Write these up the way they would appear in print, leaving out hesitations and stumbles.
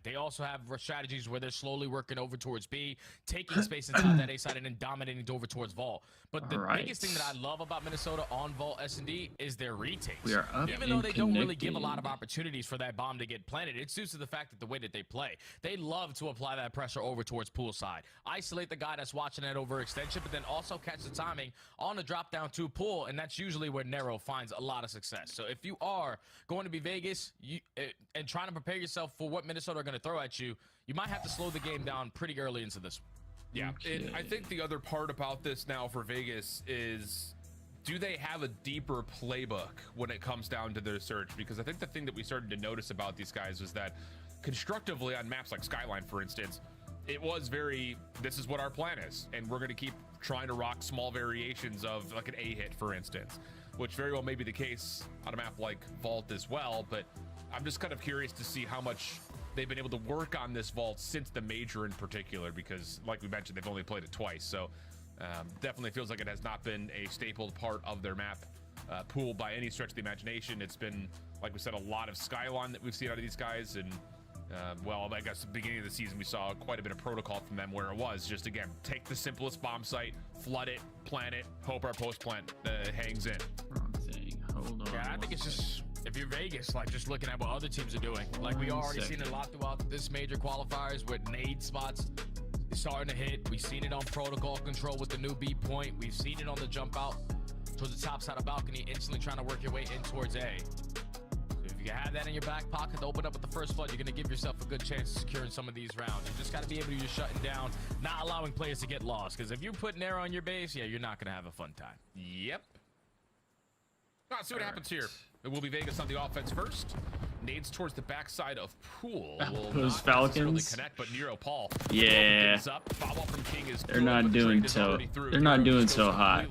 They also have strategies where they're slowly working over towards B, taking space inside that A side, and then dominating over towards Vault. But the biggest thing that I love about Minnesota on Vault S&D is their retakes. We are up Even though they don't really give a lot of opportunities for that bomb to get planted, it's due to the fact that the way that they play. They love to apply that pressure over towards pool side. Isolate the guy that's watching that over extension, but then also catch the timing on the drop down to pool, and that's usually where Nero finds a lot of success. So if you are going to be Vegas and trying to prepare yourself for what Minnesota are going to throw at you, you might have to slow the game down pretty early into this. Yeah, and I think the other part about this now for Vegas is, do they have a deeper playbook when it comes down to their search? Because I think the thing that we started to notice about these guys was that constructively on maps like Skyline, for instance, it was very, this is what our plan is, and we're going to keep trying to rock small variations of like an A hit, for instance, which very well may be the case on a map like Vault as well. But I'm just kind of curious to see how much they've been able to work on this Vault since the major in particular, because like we mentioned, they've only played it twice. So definitely feels like it has not been a staple part of their map pool by any stretch of the imagination. It's been, like we said, a lot of Skyline that we've seen out of these guys. And well, I guess at the beginning of the season, we saw quite a bit of protocol from them, where it was just, again, take the simplest bomb site, flood it, plant it, hope our post plant hangs in. Wrong thing. Hold on. Yeah, I think it's just, if you're Vegas, like just looking at what other teams are doing, like we already seen it a lot throughout this major qualifiers with nade spots starting to hit. We've seen it on protocol control with the new B point. We've seen it on the jump out towards the top side of balcony, instantly trying to work your way in towards A. So if you have that in your back pocket to open up with the first flood, you're going to give yourself a good chance of securing some of these rounds. You just got to be able to just shutting down, not allowing players to get lost. Because if you put an arrow on your base, yeah, you're not going to have a fun time. Yep. Let's see what happens here. It will be Vegas on the offense first. Nades towards the backside of Pool. Those Falcons. Connect, but Nero Paul. Yeah. They're not doing so. They're not doing so hot.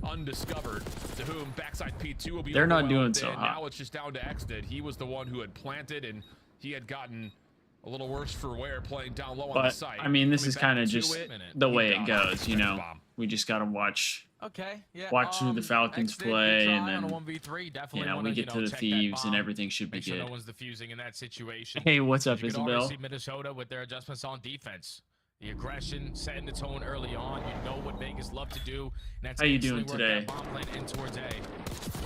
Undiscovered. To whom backside P2 will be. They're not doing so hot. Now it's just down to Xdid. He was the one who had planted, and he had gotten a little worse for wear playing down low on the site. I mean, this is kind of just the way it goes, you know. We just gotta watch. Okay, yeah. Watch who the Falcons play, and then you know, we get to the Thieves, and everything should be good. No one's defusing in that situation. Hey, what's up, you Isabel? See Minnesota with their adjustments on defense, the aggression, setting the tone early on. You know what Vegas love to do. And that's how you doing today? In towards A.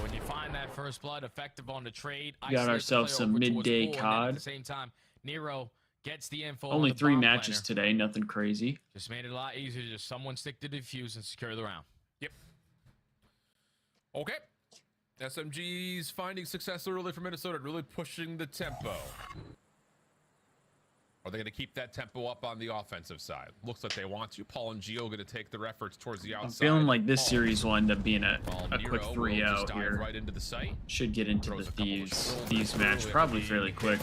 When you find that first blood effective on the trade, got ourselves some midday COD. At the same time, Nero gets the info. Only 3 matches today, nothing crazy. Just made it a lot easier to just someone stick to the defuse and secure the round. Yep. Okay. SMG's finding success early for Minnesota, really pushing the tempo. Are they going to keep that tempo up on the offensive side? Looks like they want to. Paul and Gio going to take their efforts towards the outside. I'm feeling like this series will end up being a quick 3-0 here. Right into the site. Should get into the Thieves match probably fairly quick.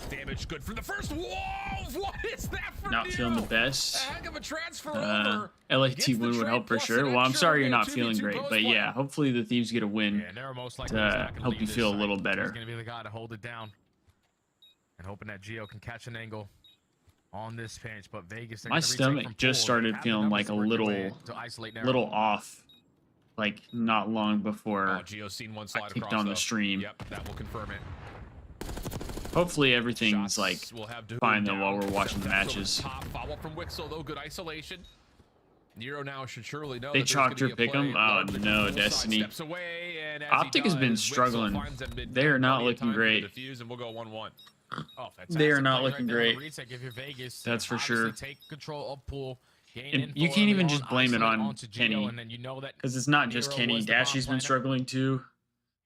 Damage good for the first. Whoa! What is that for Not feeling the best. A heck of a transfer over. LAT win would help for sure. Well, I'm sorry you're not feeling great, but yeah, hopefully the Thieves get a win to help you feel a little better. He's going to be the guy to hold it down. And hoping that Gio can catch an angle on this pinch, but Vegas. My stomach just started feeling like a little off, like not long before Gio's seen one slide I kicked on the stream. Yep, that will confirm it. Hopefully everything's like fine though while we're watching the matches. Follow up from Wixel though, good isolation. Nero now should surely know they chalked her pick 'em. Oh no, Destiny. Optic has been struggling. They are not looking great. They are not looking great. That's for sure. And you can't even just blame it on Kenny, because it's not just Kenny. Dashy's been struggling too.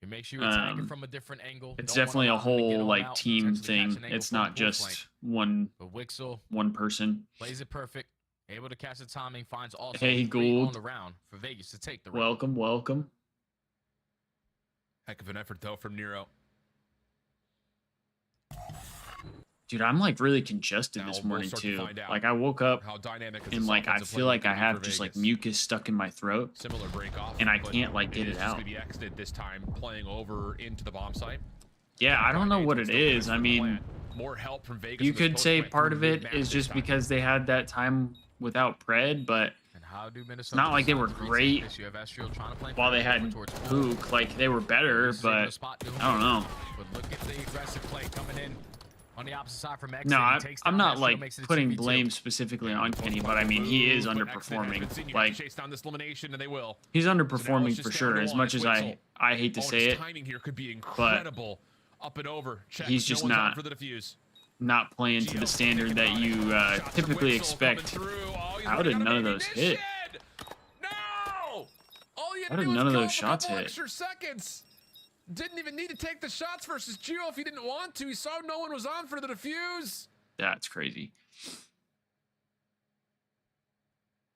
It's definitely a whole like team thing. It's not just one person. Plays it perfect. Able to catch the timing. Finds also hey Gould. On the round for Vegas to take the round. Welcome. Heck of an effort though from Nero. Dude, I'm like really congested this morning too. Like I woke up and like I feel like I have just like mucus stuck in my throat, and I can't like get it out. This time playing over into the bomb site. Yeah, I don't know what it is. I mean, more help from Vegas. You could say part of it is just because they had that time without Pred, but it's not like they were great while they had Pook. Like they were better, but I don't know. But look at the aggressive play coming in On the opposite side from X, no, I'm not like putting blame specifically on Kenny, but I mean he is underperforming. Like he's underperforming for sure. As much as I hate to say it, but he's just not playing to the standard that you typically expect. How did none of those hit? How did none of those shots hit? Didn't even need to take the shots versus Gio if he didn't want to. He saw no one was on for the defuse. That's crazy.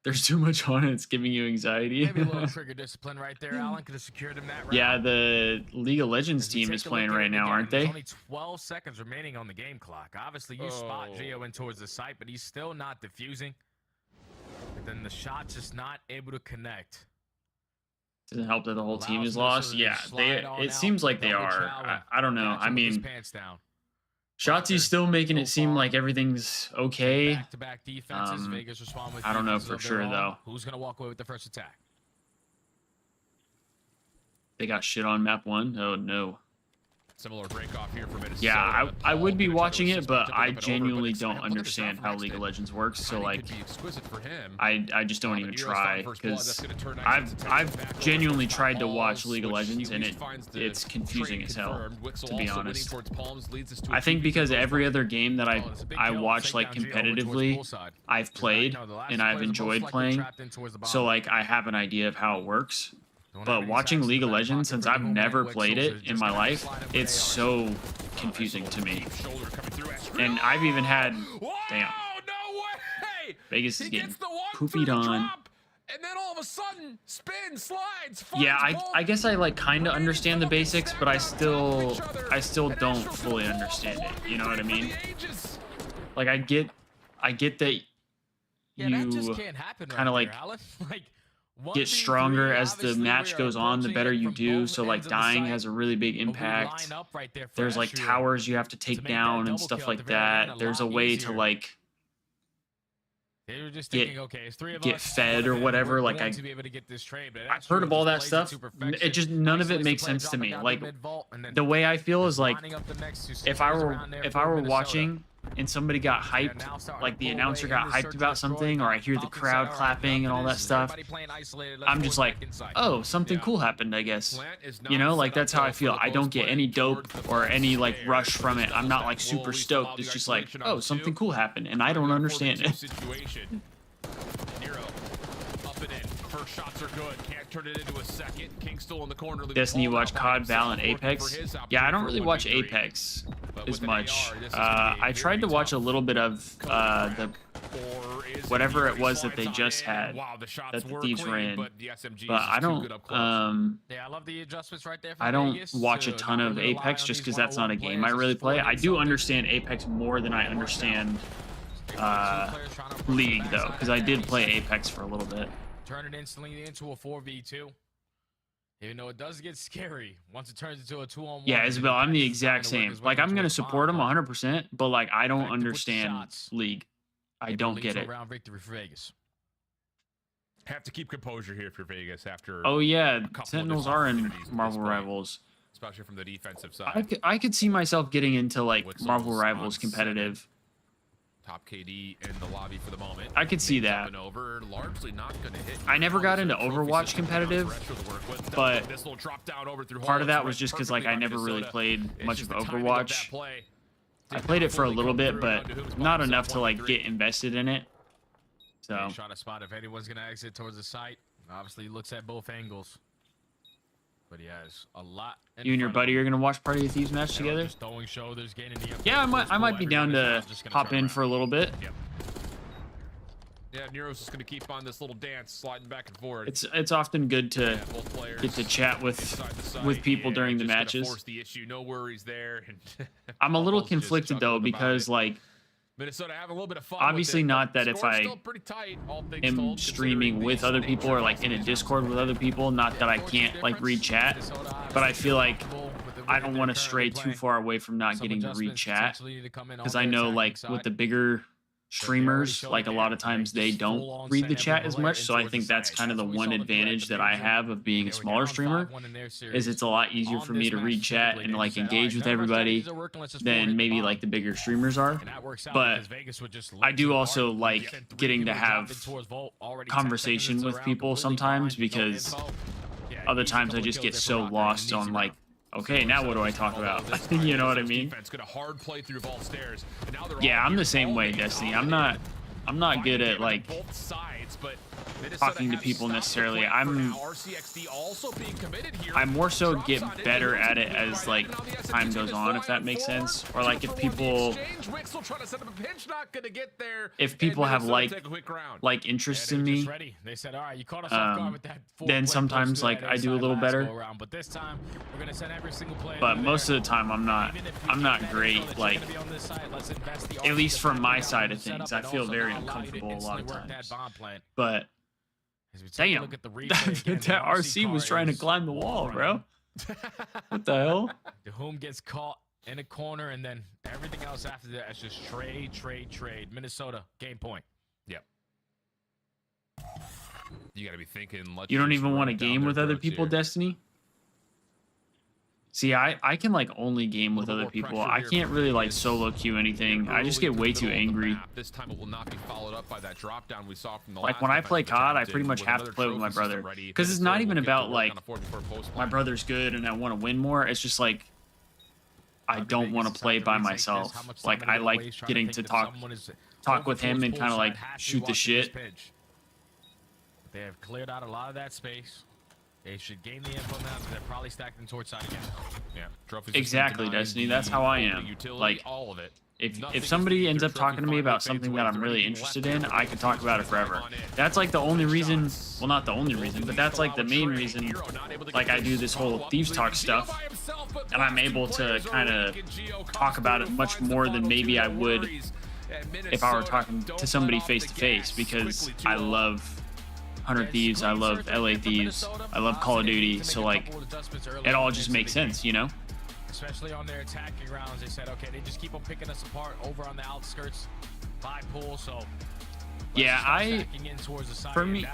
There's too much on it. It's giving you anxiety. Maybe a little trigger discipline right there. Allen could have secured him that round. Yeah, the League of Legends team is playing right now, aren't they? There's only 12 seconds remaining on the game clock. Obviously, you spot Gio in towards the site, but he's still not defusing. But then the shot's just not able to connect. Doesn't help that the whole team is lost. Yeah, it seems like they are. I don't know. I mean, Shotzi's still making it seem like everything's okay. Back-to-back defenses. Vegas respond with I don't know for sure though. Who's gonna walk away with the first attack? They got shit on map 1. Oh no. Similar break off here for Minnesota. Yeah, I would be watching it, but I genuinely don't understand how League of Legends works. So like, I just don't even try because I've genuinely tried to watch League of Legends and it's confusing as hell, to be honest. I think because every other game that I watch like competitively, I've played and I've enjoyed playing. So like I have an idea of how it works. But watching League of Legends, since I've never played it in my life, it's so confusing to me. And I've even had, damn, Vegas is getting poopied on. And then all of a sudden, spin, slides, yeah, I guess I like kind of understand the basics, but I still don't fully understand it. You know what I mean? Like I get that you kind of like get stronger as the match goes on, the better you do. So like dying has a really big impact. There's like towers you have to take down and stuff like that. There's a way to like get fed or whatever. Like I've heard of all that stuff. It just none of it makes sense to me. Like the way I feel is like if I were watching and somebody got hyped, like the announcer got hyped about something, or I hear the crowd clapping and all that stuff, I'm just like, oh, something cool happened, I guess. You know, like that's how I feel. I don't get any dope or any like rush from it. I'm not like super stoked. It's just like, oh, something cool happened and I don't understand it. First shots are good. Can't turn it into a second. King still in the corner. Destiny, watch COD, Val, and Apex. Yeah, I don't really watch Apex as much. I tried to watch a little bit of the whatever it was that they just had that the Thieves ran, but I don't. Yeah, I love the adjustments right there. I don't watch a ton of Apex just because that's not a game I really play. I do understand Apex more than I understand League though, because I did play Apex for a little bit. Turn it instantly into a 4v2. Even though it does get scary once it turns into a 2-on-1. Yeah, Isabel, I'm the exact same. Like, I'm going to support him 100%, but, like, I don't understand League. I don't get it. Round victory for Vegas. Have to keep composure here for Vegas after. Oh, yeah. Sentinels are in Marvel Rivals. Especially from the defensive side. I could see myself getting into, like, Marvel Rivals competitive. Top KD in the lobby for the moment. I could see that. Over, largely not gonna hit. I never got into Overwatch competitive, but part of that was just because like I never really played much of Overwatch. I played it for a little bit, but not enough to like get invested in it. So trying to spot if anyone's gonna exit towards the site. Obviously, he looks at both angles. But he has a lot. You and your buddy are gonna watch Party of Thieves match together? Yeah, I might be down to hop in for a little bit. Yep. Yeah, Nero's just gonna keep on this little dance, sliding back and forth. It's often good to get to chat with people during the matches. Force the issue. No worries there. I'm a little conflicted though because like. Minnesota having a little bit of fun. Obviously not that if I am streaming with other people or like in a Discord with other people, not that I can't like read chat, but I feel like I don't want to stray too far away from not getting to read chat because I know like with the bigger streamers, like a lot of times they don't read the chat as much. So I think that's kind of the one advantage that I have of being a smaller streamer, is it's a lot easier for me to read chat and like engage with everybody than maybe like the bigger streamers are. But I do also like getting to have conversation with people sometimes, because other times I just get so lost on like, okay, now what do I talk about? You know what I mean? Yeah, I'm the same way, Destiny. I'm not good at like talking to people necessarily. I'm more so get better at it as like time goes on, if that makes sense. Or like if people have like interests in me, then sometimes like I do a little better. But most of the time I'm not great, like at least from my side of things. I feel very uncomfortable a lot of times. But damn, that RC was trying to climb the wall, bro. What the hell? Whom gets caught in a corner, and then everything else after that is just trade. Minnesota, game point. Yep. You got to be thinking. You don't even want to game with other people, Destiny? See, I can like only game with other people. I can't really like solo queue anything. I just get way too angry. This time it will not be followed up by that drop down we saw from the like when I play COD, I pretty much have to play with my brother, because it's not even about like my brother's good and I want to win more. It's just like I don't want to play by myself. Like I like getting to talk with him and kind of like shoot the shit. They have cleared out a lot of that space. They should gain the info now, because they're probably stacked in towards side again. Yeah, exactly, Destiny. That's how I am. Like, all of it. If somebody ends up talking to me about something that I'm really interested in, I could talk about it forever. That's like the only reason, well, not the only reason, but that's like the main reason, like I do this whole Thieves Talk stuff, and I'm able to kind of talk about it much more than maybe I would if I were talking to somebody face to face, because I love 100 Thieves, I love LA Thieves, I love Call of Duty, so like it all just makes sense, you know? Especially on their attacking rounds, they said, okay, they just keep on picking us apart over on the outskirts by pool, so yeah, for me,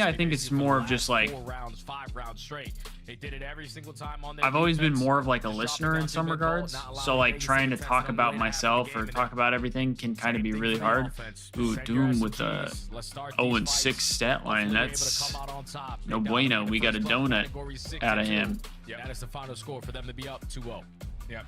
I think it's more of just like 5 rounds straight. They did it every single time on their I've always been more of like a listener in some regards, so like trying to talk about myself or talk about everything can kind of be really hard. Ooh, Doom with a 0-6 stat line, that's no bueno. We got a donut out of him. That is the final score for them to be up 2-0. Yeah.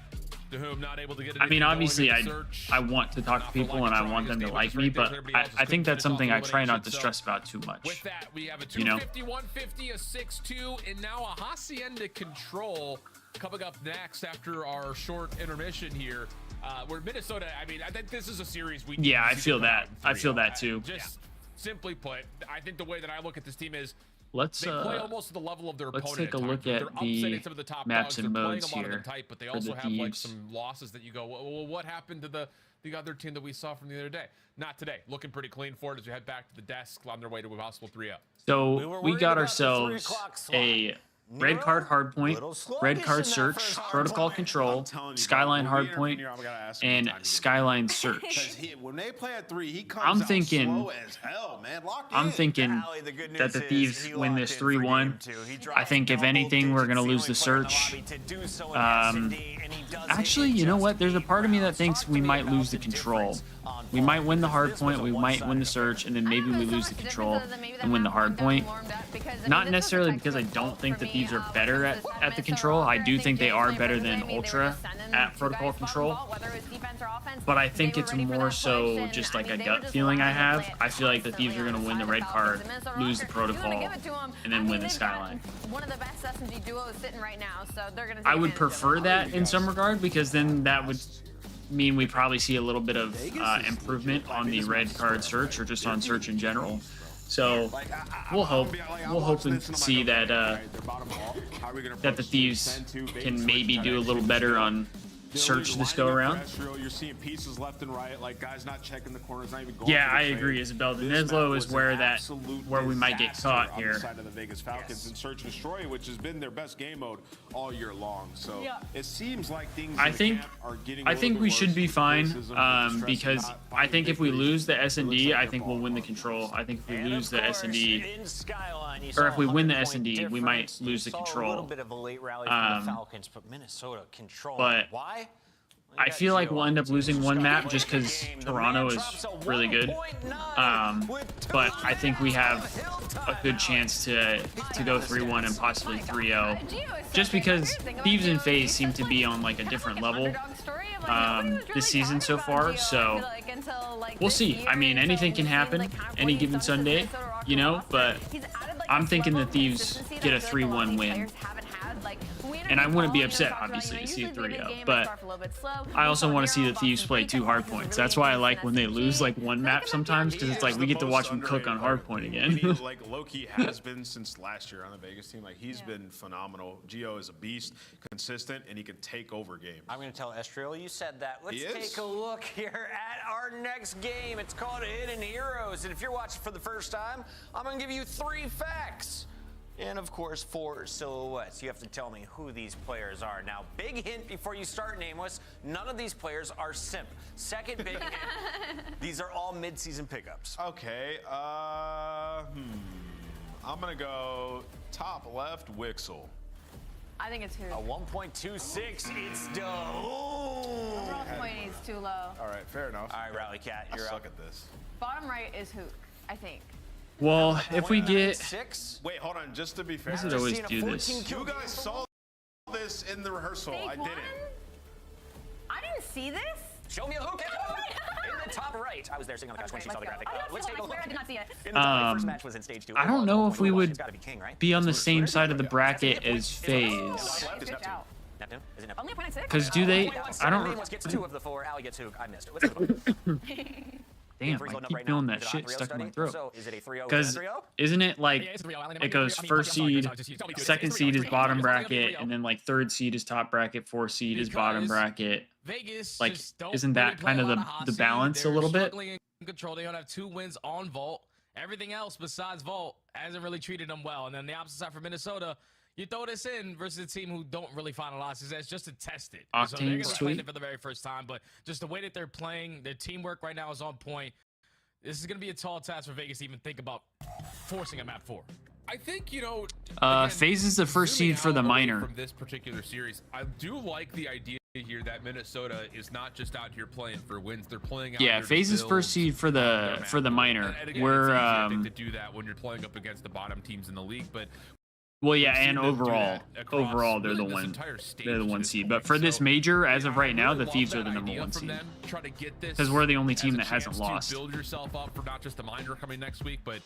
Not able to get I mean, obviously, I want to talk to people and I want them to like me, but I think that's something I try not to stress about too much. With that, we have a 250, 150, a 6-2, and now a Hacienda control coming up next after our short intermission here. Where Minnesota, I mean, I think this is a series we. Yeah, I feel that. I feel that too. Just simply put, I think the way that I look at this team is. Let's they play almost at the level of their opponent. Let's take a look at the maps and modes here. But they also have like some losses that you go, well, what happened to the other team that we saw from the other day? Not today. Looking pretty clean for it as we head back to the desk on their way to a possible 3-0. So we got ourselves a red card hardpoint, red card search, protocol control, skyline hardpoint, and skyline search. I'm thinking that the Thieves win this 3-1. I think if anything, we're gonna lose the search. Actually, you know what? There's a part of me that thinks we might lose the control. We might win the hard point, we might win the search, and then maybe we lose the control and win the hard point. Not necessarily because I don't think the Thieves are better at the control. I do think they are better than Ultra at protocol control. But I think it's more so just like a gut feeling I have. I feel like the Thieves are going to win the red card, lose the protocol, and then win the skyline. I would prefer that in some regard, because then that would mean we probably see a little bit of improvement on the red card search, or just on search in general. So we'll hope and see that that the Thieves can maybe do a little better on search this go around. You're seeing pieces left and right, like guys not checking the corners, not even going. Yeah, I agree, Isabel. The Neslo is where we might get caught here. On the side of the Vegas Falcons in Search and Destroy, which has been their best game mode all year long. So it seems like things. I think we should be fine, because I think if we lose the S&D, I think we'll win the control. I think if we lose the S&D, or if we win the S&D, we might lose the control. A little bit of a late rally from the Falcons, but Minnesota control. But why? I feel like we'll end up losing one map just because Toronto is really good. But I think we have a good chance to go 3-1 and possibly 3-0, just because Thieves and FaZe seem to be on like a different level this season so far. So we'll see. I mean, anything can happen any given Sunday, you know. But I'm thinking the Thieves get a 3-1 win. And I wouldn't be upset, obviously, to see a 3-0. But I also want to see the Thieves play 2 hardpoints. That's why I like when they lose like one map sometimes, because it's like we get to watch them cook on hardpoint again. Like Loki has been since last year on the Vegas team. Like he's been phenomenal. Gio is a beast, consistent, and he can take over games. I'm going to tell Estriel, you said that. Let's take a look here at our next game. It's called Hidden Heroes. And if you're watching for the first time, I'm going to give you 3 facts. And of course, 4 silhouettes. You have to tell me who these players are. Now, big hint before you start, Nameless, none of these players are simp. Second big hint, these are all mid-season pickups. Okay, I'm gonna go top left, Wixel. I think it's who? A 1.26, it's done. Cross point is too low. All right, fair enough. All right, Rally Cat, you're up. I suck at this. Bottom right is Hook, I think. Well, if we get... 6. Wait, hold on, just to be fair. Why does it always do this? You guys saw this in the rehearsal. I didn't. I didn't see this. Show me a hook in the top right. I was there sitting on the couch when she saw the graphic. Let's take a look. I did not see it. First match was in stage 2. I don't know if we would be on the same side of the bracket as FaZe. Because do they... I don't... Gets 2 of the 4. Allie gets Hook. I missed it. Damn, I keep feeling that shit stuck in my throat. Because isn't it like it goes first seed, second seed is bottom bracket, and then like third seed is top bracket, fourth seed is bottom bracket. Like, isn't that kind of the balance a little bit? Control. They don't have 2 wins on Vault. Everything else besides Vault hasn't really treated them well. And then the opposite side for Minnesota, you throw this in versus a team who don't really find losses. That's just to test it. So they're going to play it for the very first time, but just the way that they're playing, their teamwork right now is on point. This is going to be a tall task for Vegas to even think about forcing a map 4. I think, you know, FaZe is the first seed for the minor. From this particular series, I do like the idea here that Minnesota is not just out here playing for wins. They're playing out here FaZe is first seed for the minor. And again, We're it's easy, to do that when you're playing up against the bottom teams in the league, but well, yeah, and overall they're the one seed. But for this major, as of right now, the Thieves are the number 1 seed. Because we're the only team that hasn't lost. Build yourself up for not just the minor coming next week, but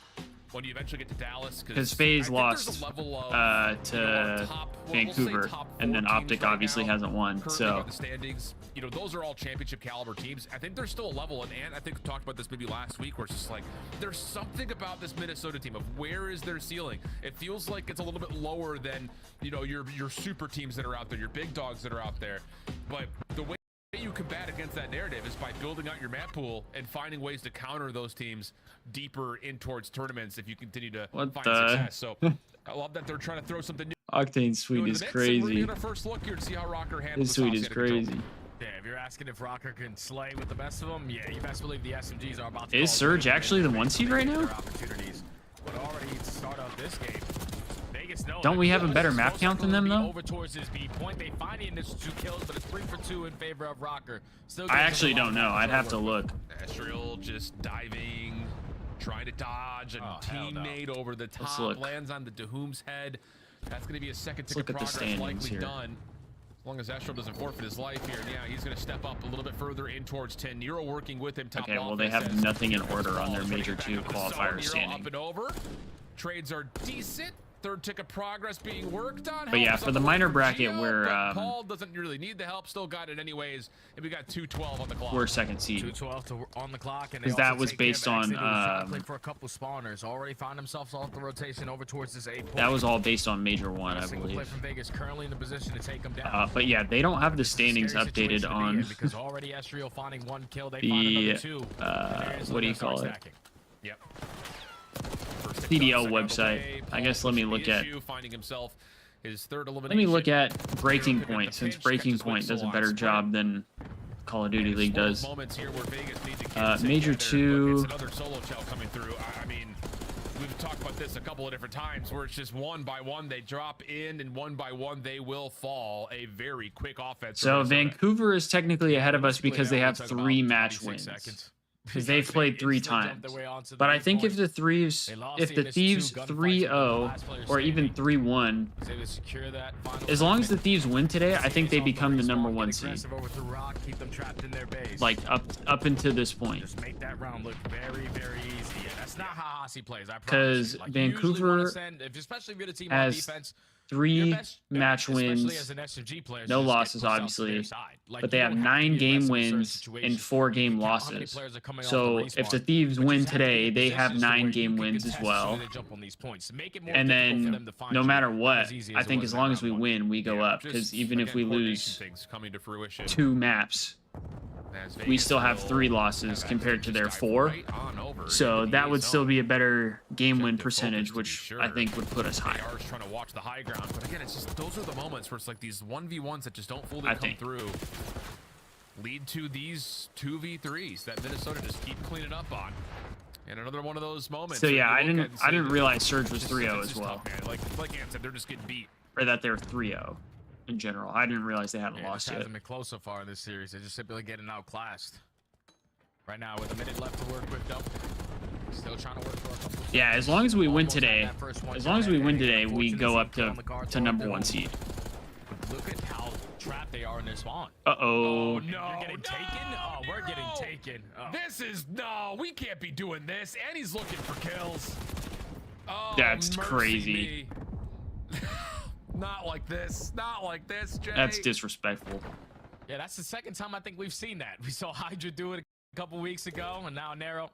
when you eventually get to Dallas, because FaZe lost to Vancouver, and then Optic obviously hasn't won. So the standings, you know, those are all championship caliber teams. I think there's still a level, and I think we talked about this maybe last week, where it's just like there's something about this Minnesota team of where is their ceiling. It feels like it's a little bit lower than, you know, your super teams that are out there, your big dogs that are out there. But the way you combat against that narrative is by building out your map pool and finding ways to counter those teams deeper in towards tournaments if you continue to find success. So I love that they're trying to throw something new. Octane Suite is crazy. Our first look here to see how Rocker handles this suite is crazy. Yeah, if you're asking if Rocker can slay with the best of them, yeah, you best believe the SMGs are about to. Is Surge actually the 1 seed right now? But already to start out this game. Don't we have a better map count than them, though? Over towards this B point. They find the initial 2 kills, but it's 3 for 2 in favor of Rocker. I actually don't know. I'd have to look. Estriel just diving, trying to dodge, and teammate over the top lands on the Dahoom's head. That's going to be a second tick of progress likely done. As long as Estriel doesn't forfeit his life here, and yeah, he's going to step up a little bit further in towards 10. Nero working with him. Okay, well, they have nothing in order on their major 2 qualifier standing. Up and over. Trades are decent. Third tick of progress being worked on. But yeah, for the minor bracket, we're Paul doesn't really need the help. Still got it anyways. And we got 212 on the clock. we're second seed. 212 on the clock, and because that was based on for a couple spawners. Already found themselves off the rotation over towards this 8 point. that was all based on Major 1, I Single play believe. from Vegas currently in the position to take them down. But yeah, they don't have the standings updated on because already Estriel finding 1 kill, they the find another 2. what do you call it? Yep. CDL website. I guess let me look at. Finding himself his third Let elimination. me look at Breaking Point, since Breaking Point does a better job than Call of Duty League does. Moments here where Vegas need to get Major together, 2. It's another solo shell coming through. I mean, we've talked about this a couple of different times where it's just one by one they drop in and one by one they will fall. A very quick offense. So Vancouver is technically ahead of us because they have 3 match wins. Because they've played 3 times. But I think if the Thieves 3-0 or even 3-1, as long as the Thieves win today, I think they become the #1 seed. Like up until this point. Just make that round look very, very easy. And that's not how Hossie plays. I Because promise you. Like, Vancouver especially if you're the team has on defense, 3 match especially wins, as an SMG player, no just get losses pushed out to obviously, their side. Like, but they you have don't have to 9 be game aggressive in certain wins situations. and 4 game You count how many losses. players are coming off So the if respawn. the Thieves But you win have to be today, in they have positions to where 9 you game can wins as contest well. and then jump on these points. Make it more And difficult for then them to find no you. matter As what, easy I as it think was as in long round as we 1. win, we go up. Because Just, even if again, we coordination lose things coming to fruition. 2 maps, As we Vegas still have will 3 losses have compared to access their dive 4. right on over So into that the would A still zone. be a better game win Objective focus percentage, to be which sure. I think would put us They higher. are trying to watch the high ground, but again, it's just those are the moments where it's like these 1v1s that just don't fully I come think. through, lead to these 2v3s that Minnesota just keep cleaning up on. And another one of those moments. So where yeah, you I look at and didn't say, realize Surge was this- 3-0 it's as just well, tough, man. Like Ann said, they're just getting beat. or that they're 3-0 in general. I didn't realize they hadn't Yeah, lost this yet. hasn't been close so far in this series. They're just simply getting outclassed. Right now, with a minute left to work with, though. Still trying to work for a couple. Yeah, as long as we win Almost had today, that first one as long as we tonight. win They today, we go up unfortunately to on the #1 seed. Look at how trapped they are in their spawn. Uh-oh. No, You're getting taken? Oh, we're getting no. taken. Oh. This is no, we can't be doing this. And he's looking for kills. Oh, That's mercy crazy. me. Not like this. Not like this, Jay. That's disrespectful. Yeah, that's the second time I think we've seen that. We saw Hydra do it a couple weeks ago, and now Nero.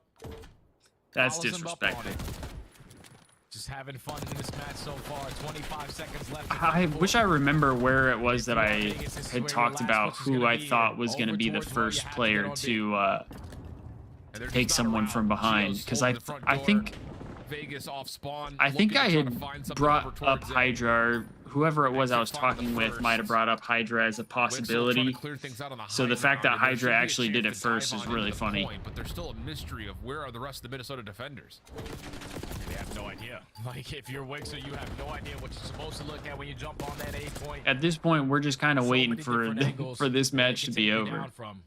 That's follows him up on disrespectful. it. Just having fun in this match so far. 25 seconds left. I wish I remember where it was that I had talked about who I thought was going to be the first player to take someone from behind, because I think Vegas off spawn. I think I looking to try to had find something brought over up towards it. Hydra, or whoever it was I was talking with might have brought up Hydra as a Wick's still trying to possibility. clear things out on the So the high fact that ground, and there Hydra should be a actually did chance it to dive first is on into really the funny. point, but there's still a mystery of where are the rest of the Minnesota defenders. They have no idea. Like, if you're Wixer, you have no idea what you're supposed to look at when you jump on that 8 point. At this point, we're just kind of So waiting many for different angles for this that match they to can be take you over. down from.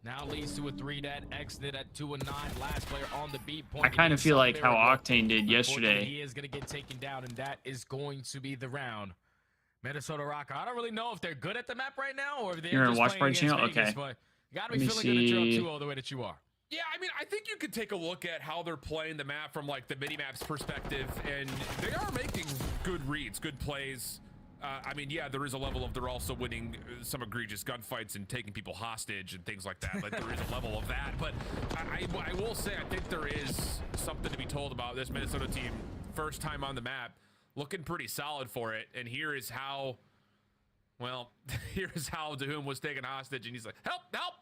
Now leads to a 3-net, exited at 2-9. Last player on the beat point. I kind of feel like how Octane Octane did He yesterday. is going to get taken down, and that is going to be the round. Minnesota Rocker. I don't really know if they're good at the map right now, or if they're You're in just Watch playing Party against channel? Vegas, Okay. but you got to Let be me feeling good that see. you're up 2-0 the way that you are. Yeah, I mean, I think you could take a look at how they're playing the map from like the mini-map's perspective, and they are making good reads, good plays. I mean, yeah, there is a level of they're also winning some egregious gunfights and taking people hostage and things like that. Like, there is a level of that. But I will say, I think there is something to be told about this Minnesota team. First time on the map, looking pretty solid for it. And here is how, well, here's how Dahum was taken hostage. And he's like, help, help,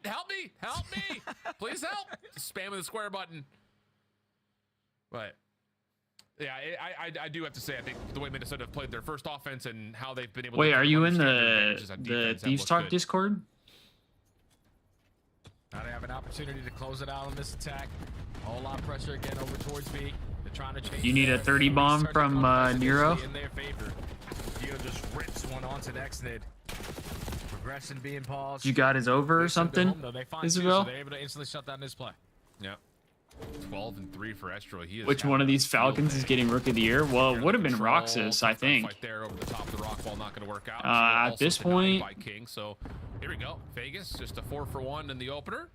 help me, please help. Just spamming the square button. But yeah, I do have to say, I think the way Minnesota have played their first offense and how they've been able Wait, to are you in understand their advantages on the defense, that Thieves looked Talk good. Discord? Now they have an opportunity to close it out on this attack. A whole lot of pressure again over towards B. They're trying to change. You need a 30 bomb from Nero? In their favor. Gio just rips one onto the Xnid. Progression being paused. You got his over or They send it something, home, though. They find two, Isabel? so they're able to instantly shut down this play. Yeah. 12-3 for Estro. He is Which one of these Falcons is getting Rookie of the Year? Well, it would have been Roxas, I think. Fight there over the top of the rock wall, not going to work out. At Also this denied point- by King. So here we go. Vegas just a 4-for-1 in the opener.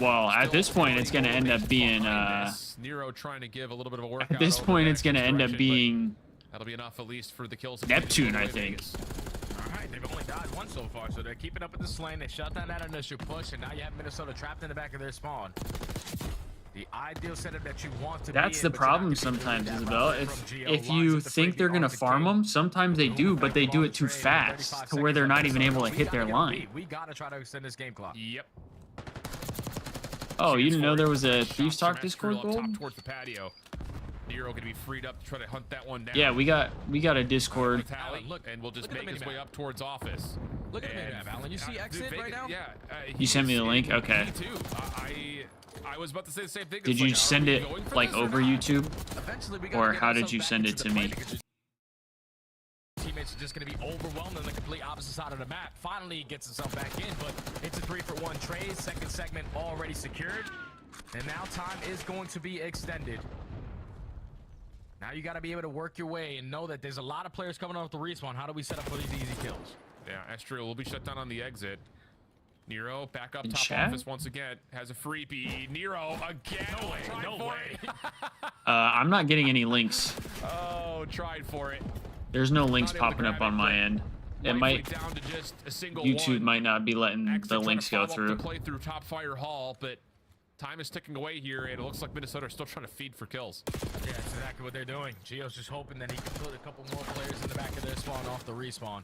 Well, at Still this point, it's going to end up being behind this. Nero trying to give a little bit of a workout. at this over point, the it's going to next end up direction, being That'll be enough, at least, for the kills. Neptune, I think. All right, they've only died once so far, so they're keeping up with this lane. They shut down that initial push, and now you have Minnesota trapped in the back of their spawn. The ideal setup that you want to That's be the in, but problem you're not sometimes, getting Isabel. If you think they're gonna farm them, sometimes they do, but they do it too fast to where they're not even able to hit their line. We gotta try to extend this game clock. Yep. Oh, you didn't know there was a Thieves Talk Discord gold? Top towards the patio. Nero gonna be freed up to try to hunt that one down. Yeah, we got a Discord. Alan, look, and we'll just make his way up towards office. Look at the map, Alan. You see exit right now? Yeah. You sent me the link? Okay. Me too. I was about to say the same thing. Did you send it like over YouTube? Or how did you send it to me? Teammates are just going to be overwhelmed on the complete opposite side of the map. Finally, he gets himself back in, but it's a 3-for-1 trade. Second segment already secured. And now time is going to be extended. Now you got to be able to work your way and know that there's a lot of players coming off the respawn. How do we set up for these easy kills? Yeah, Estriel will be shut down on the exit. Nero back up top office once again. Has a freebie. Nero again. No way. I'm not getting any links. Oh, tried for it. There's no links popping up on my end. It might. Down to just a single YouTube might not be letting the links go through. Play through Top Fire Hall, but time is ticking away here, and it looks like Minnesota are still trying to feed for kills. Yeah, that's exactly what they're doing. Gio's just hoping that he can put a couple more players in the back of their spawn off the respawn.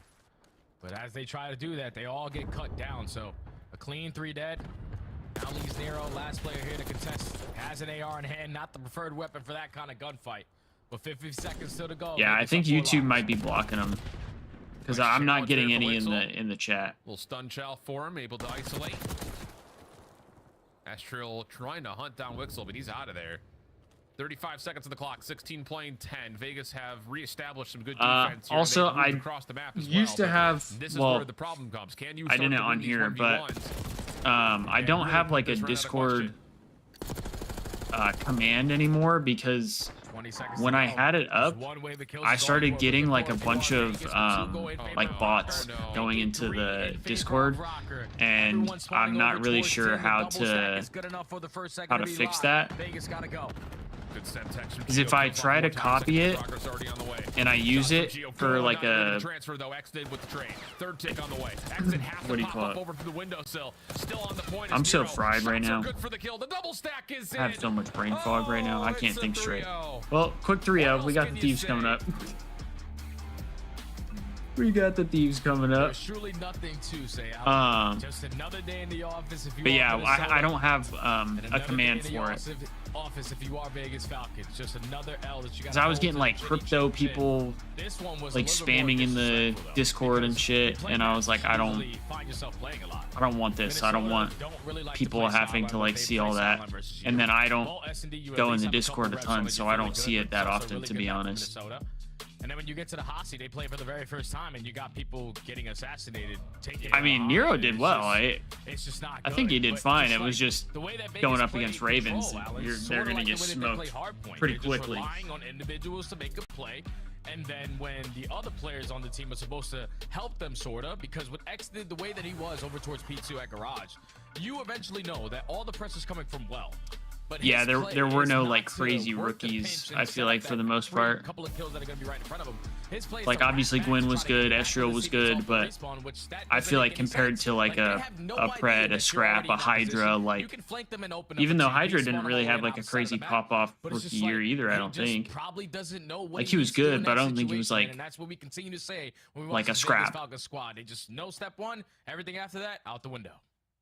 But as they try to do that, they all get cut down. So a clean 3 dead. Now leaves Nero, last player here to contest. Has an AR in hand, not the preferred weapon for that kind of gunfight. But 50 seconds still to go. Yeah, I think YouTube might be blocking them because I'm not getting any in the chat. Little stun shell for him, able to isolate. Astriel trying to hunt down Wixel, but he's out of there. 35 seconds on the clock, 16 playing 10. Vegas have reestablished some good defense here. Also, I across the map as used to have. This is well, where the problem comes. Can you? I didn't on here, but I don't have like a Discord command anymore because when I had it up, I started getting like a bunch of like bots going into the Discord, and I'm not really sure how to fix that. Because if I try to copy it and I use it for like a what do you call it? I'm so fried right now. I have so much brain fog right now. I can't think straight. Well, quick 3-0. We got the Thieves coming up. We got the Thieves coming up. There's surely nothing to say. Just another day in the office. If you but yeah, I don't have a command for it. Office if you are Vegas Falcons. Just another L that you got. Cause I was getting like crypto people like spamming in the Discord and shit, and I was like, I don't want this. I don't want people having to like see all that. And then I don't go in the Discord a ton, so I don't see it that often, to be honest. And then when you get to the Hossie, they play for the very first time, and you got people getting assassinated. I mean, Nero did well. It's just not I think he did fine. It was just going up against Ravens. They're going to get smoked pretty quickly. Relying on individuals to make a play. And then when the other players on the team are supposed to help them, sort of, because with X did the way that he was over towards P2 at Garage, you eventually know that all the press is coming from well. But yeah, there were no like crazy rookies, I feel like, for the most part. Like obviously Gwen was good, Estriel was good, but I feel like compared to like a Pred, a Scrap, a Hydra, like even though Hydra didn't really have like a crazy pop-off rookie year either, I don't think. Like he was good, but I don't think he was like a Scrap. They just no step one, everything after that out the window.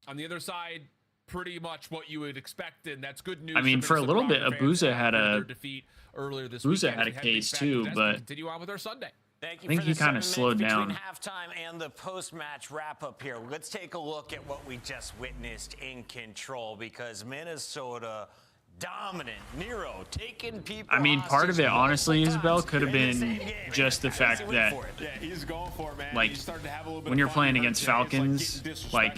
On the other side, pretty much what you would expect, and that's good news. I mean, for a little bit, Abuza had a case too, but continue on with our Sunday. I think he kind of slowed down. Between halftime and the post-match wrap-up here, let's take a look at what we just witnessed in Control, because Minnesota dominant. Nero taking people. I mean, part of it, honestly, Isabel, could have been just the fact that, like, when you're playing against Falcons, like,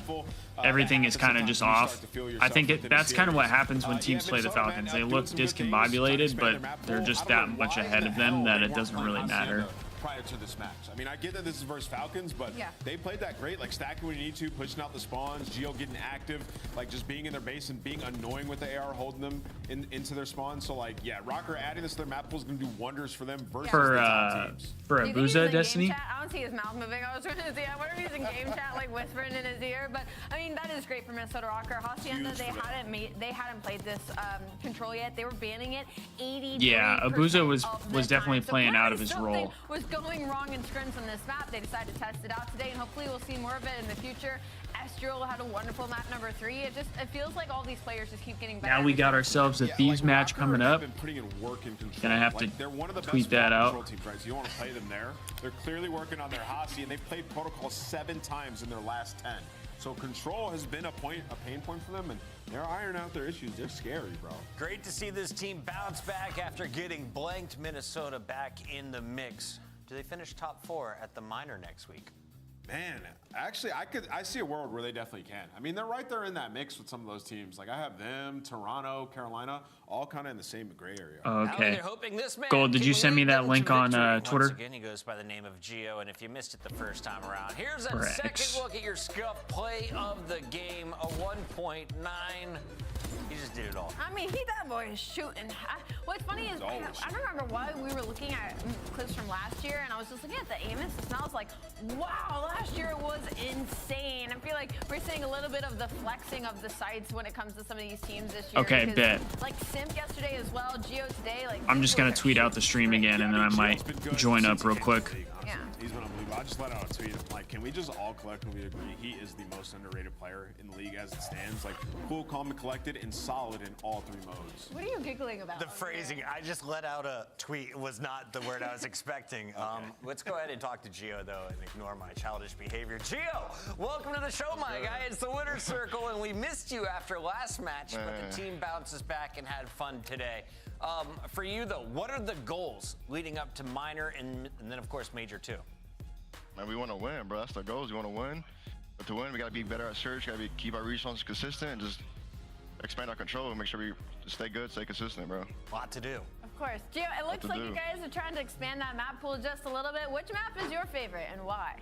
everything is kind of just off. I think that's kind of what happens when teams play the Falcons. They look discombobulated, but they're just that much ahead of them that it doesn't really matter. prior to this match. I mean, I get that this is versus Falcons, but they played that great, like stacking when you need to, pushing out the spawns, Geo getting active, like just being in their base and being annoying with the AR, holding them into their spawn. So like, yeah, Rocker adding this to their map pool is going to do wonders for them versus the top teams. For Abuza Destiny? I don't see his mouth moving. I was trying to see. I wonder if he's in game chat, like whispering in his ear. But I mean, that is great for Minnesota Rocker. Hacienda, they hadn't played this control yet. They were banning it. 80. Yeah, Abuza was definitely playing out of his role. Was going wrong in scrims on this map. They decided to test it out today, and hopefully we'll see more of it in the future. Estriel had a wonderful map number 3. It feels like all these players just keep getting better. Now we got ourselves a Thieves match coming up. Gonna have to tweet that out. Teams, right? So you don't want to play them there. They're clearly working on their Hasi, and they've played Protocol 7 times in their last 10. So control has been a pain point for them, and they're ironing out their issues. They're scary, bro. Great to see this team bounce back after getting blanked. Minnesota back in the mix. Do they finish top 4 at the minor next week? Man, actually, I see a world where they definitely can. I mean, they're right there in that mix with some of those teams. Like I have them, Toronto, Carolina, all kind of in the same gray area. Okay. Gold, did you send me that link on Twitter? Once again, he goes by the name of Geo, and if you missed it the first time around, here's a second look at your Scuff play of the game, a 1.9. He just did it all. I mean, that boy is shooting. What's funny is I remember why we were looking at clips from last year, and I was just looking at the aim assist, and I was like, wow, last year it was insane. I feel like we're seeing a little bit of the flexing of the sights when it comes to some of these teams this year. Okay, bet. Like Simp yesterday as well, Geo today. Like I'm just gonna tweet out the stream again, and then I might join up real quick. Yeah. He's been unbelievable. I just let out a tweet. Like, can we just all collectively agree he is the most underrated player in the league as it stands? Like, cool, calm, and collected, and solid in all 3 modes. What are you giggling about? The phrasing, I just let out a tweet, was not the word I was expecting. Let's go ahead and talk to Geo, though, and ignore my childish behavior. Geo, welcome to the show, my guy. It's the winner's circle, and we missed you after last match, but the team bounces back and had fun today. For you, though, what are the goals leading up to minor and then, of course, major 2? Man, we want to win, bro. That's the goals. We want to win. But to win, we got to be better at search. Got to keep our responses consistent and just expand our control and make sure we stay good, stay consistent, bro. A lot to do. Of course. Geo, it looks like you guys are trying to expand that map pool just a little bit. Which map is your favorite and why?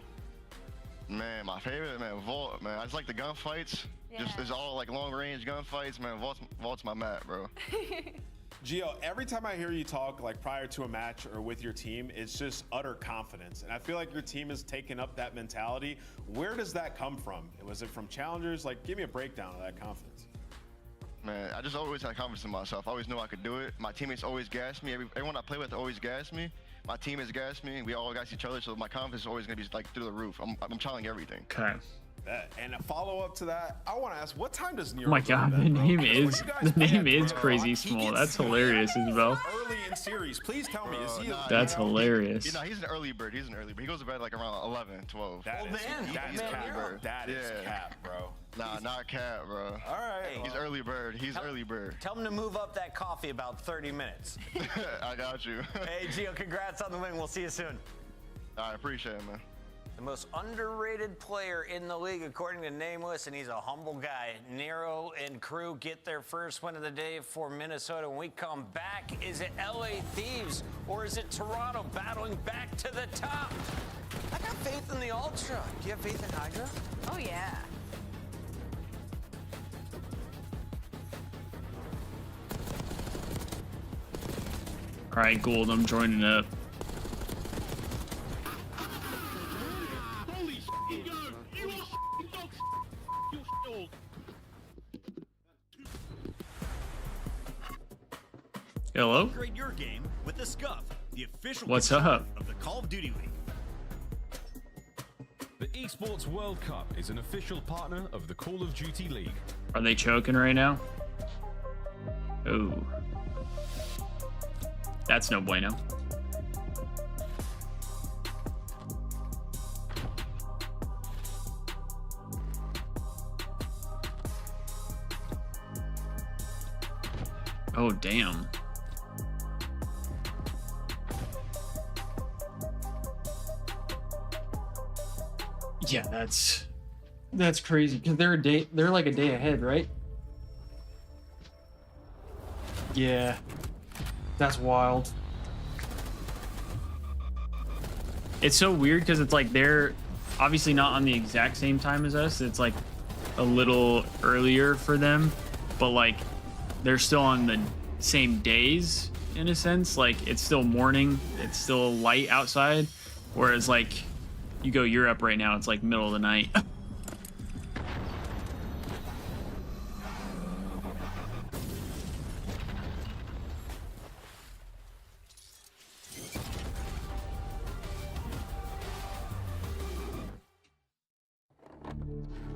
Man, my favorite, man, Vault, man. I just like the gunfights. Yeah. It's all like long range gunfights, man. Vault's my map, bro. Gio, every time I hear you talk, like prior to a match or with your team, it's just utter confidence. And I feel like your team has taken up that mentality. Where does that come from? Was it from challengers? Like, give me a breakdown of that confidence. Man, I just always had confidence in myself. I always knew I could do it. My teammates always gassed me. Everyone I play with always gassed me. My team has gassed me. We all gas each other, so my confidence is always going to be like through the roof. I'm challenging everything. Okay. And a follow-up to that, I want to ask, what time does Nero? Oh my God, the name is crazy small. That's hilarious, Isabel. Early in series, please tell me, is he? That's hilarious. You know, he's an early bird. He's an early bird. He goes to bed like around 11, 12. That is cap, bro. That is cap, bro. Nah, not cap, bro. All right. He's early bird. He's early bird. Tell him to move up that coffee about 30 minutes. I got you. Hey, Gio, congrats on the win. We'll see you soon. I appreciate it, man. The most underrated player in the league, according to Nameless, and he's a humble guy. Nero and crew get their first win of the day for Minnesota. When we come back, is it LA Thieves or is it Toronto battling back to the top? I got faith in the Ultra. Do you have faith in Hydra? Oh, yeah. All right, Gould, I'm joining up. Hello? Upgrade your game with the Scuff, the official What's up? Of the Call of Duty League. The Esports World Cup is an official partner of the Call of Duty League. Are they choking right now? Oh. That's no bueno. Oh, damn. Yeah, that's crazy because they're like a day ahead, right? Yeah, that's wild. It's so weird because it's like they're obviously not on the exact same time as us. It's like a little earlier for them, but like they're still on the same days in a sense. Like it's still morning, it's still light outside, whereas like you go Europe right now, it's like middle of the night.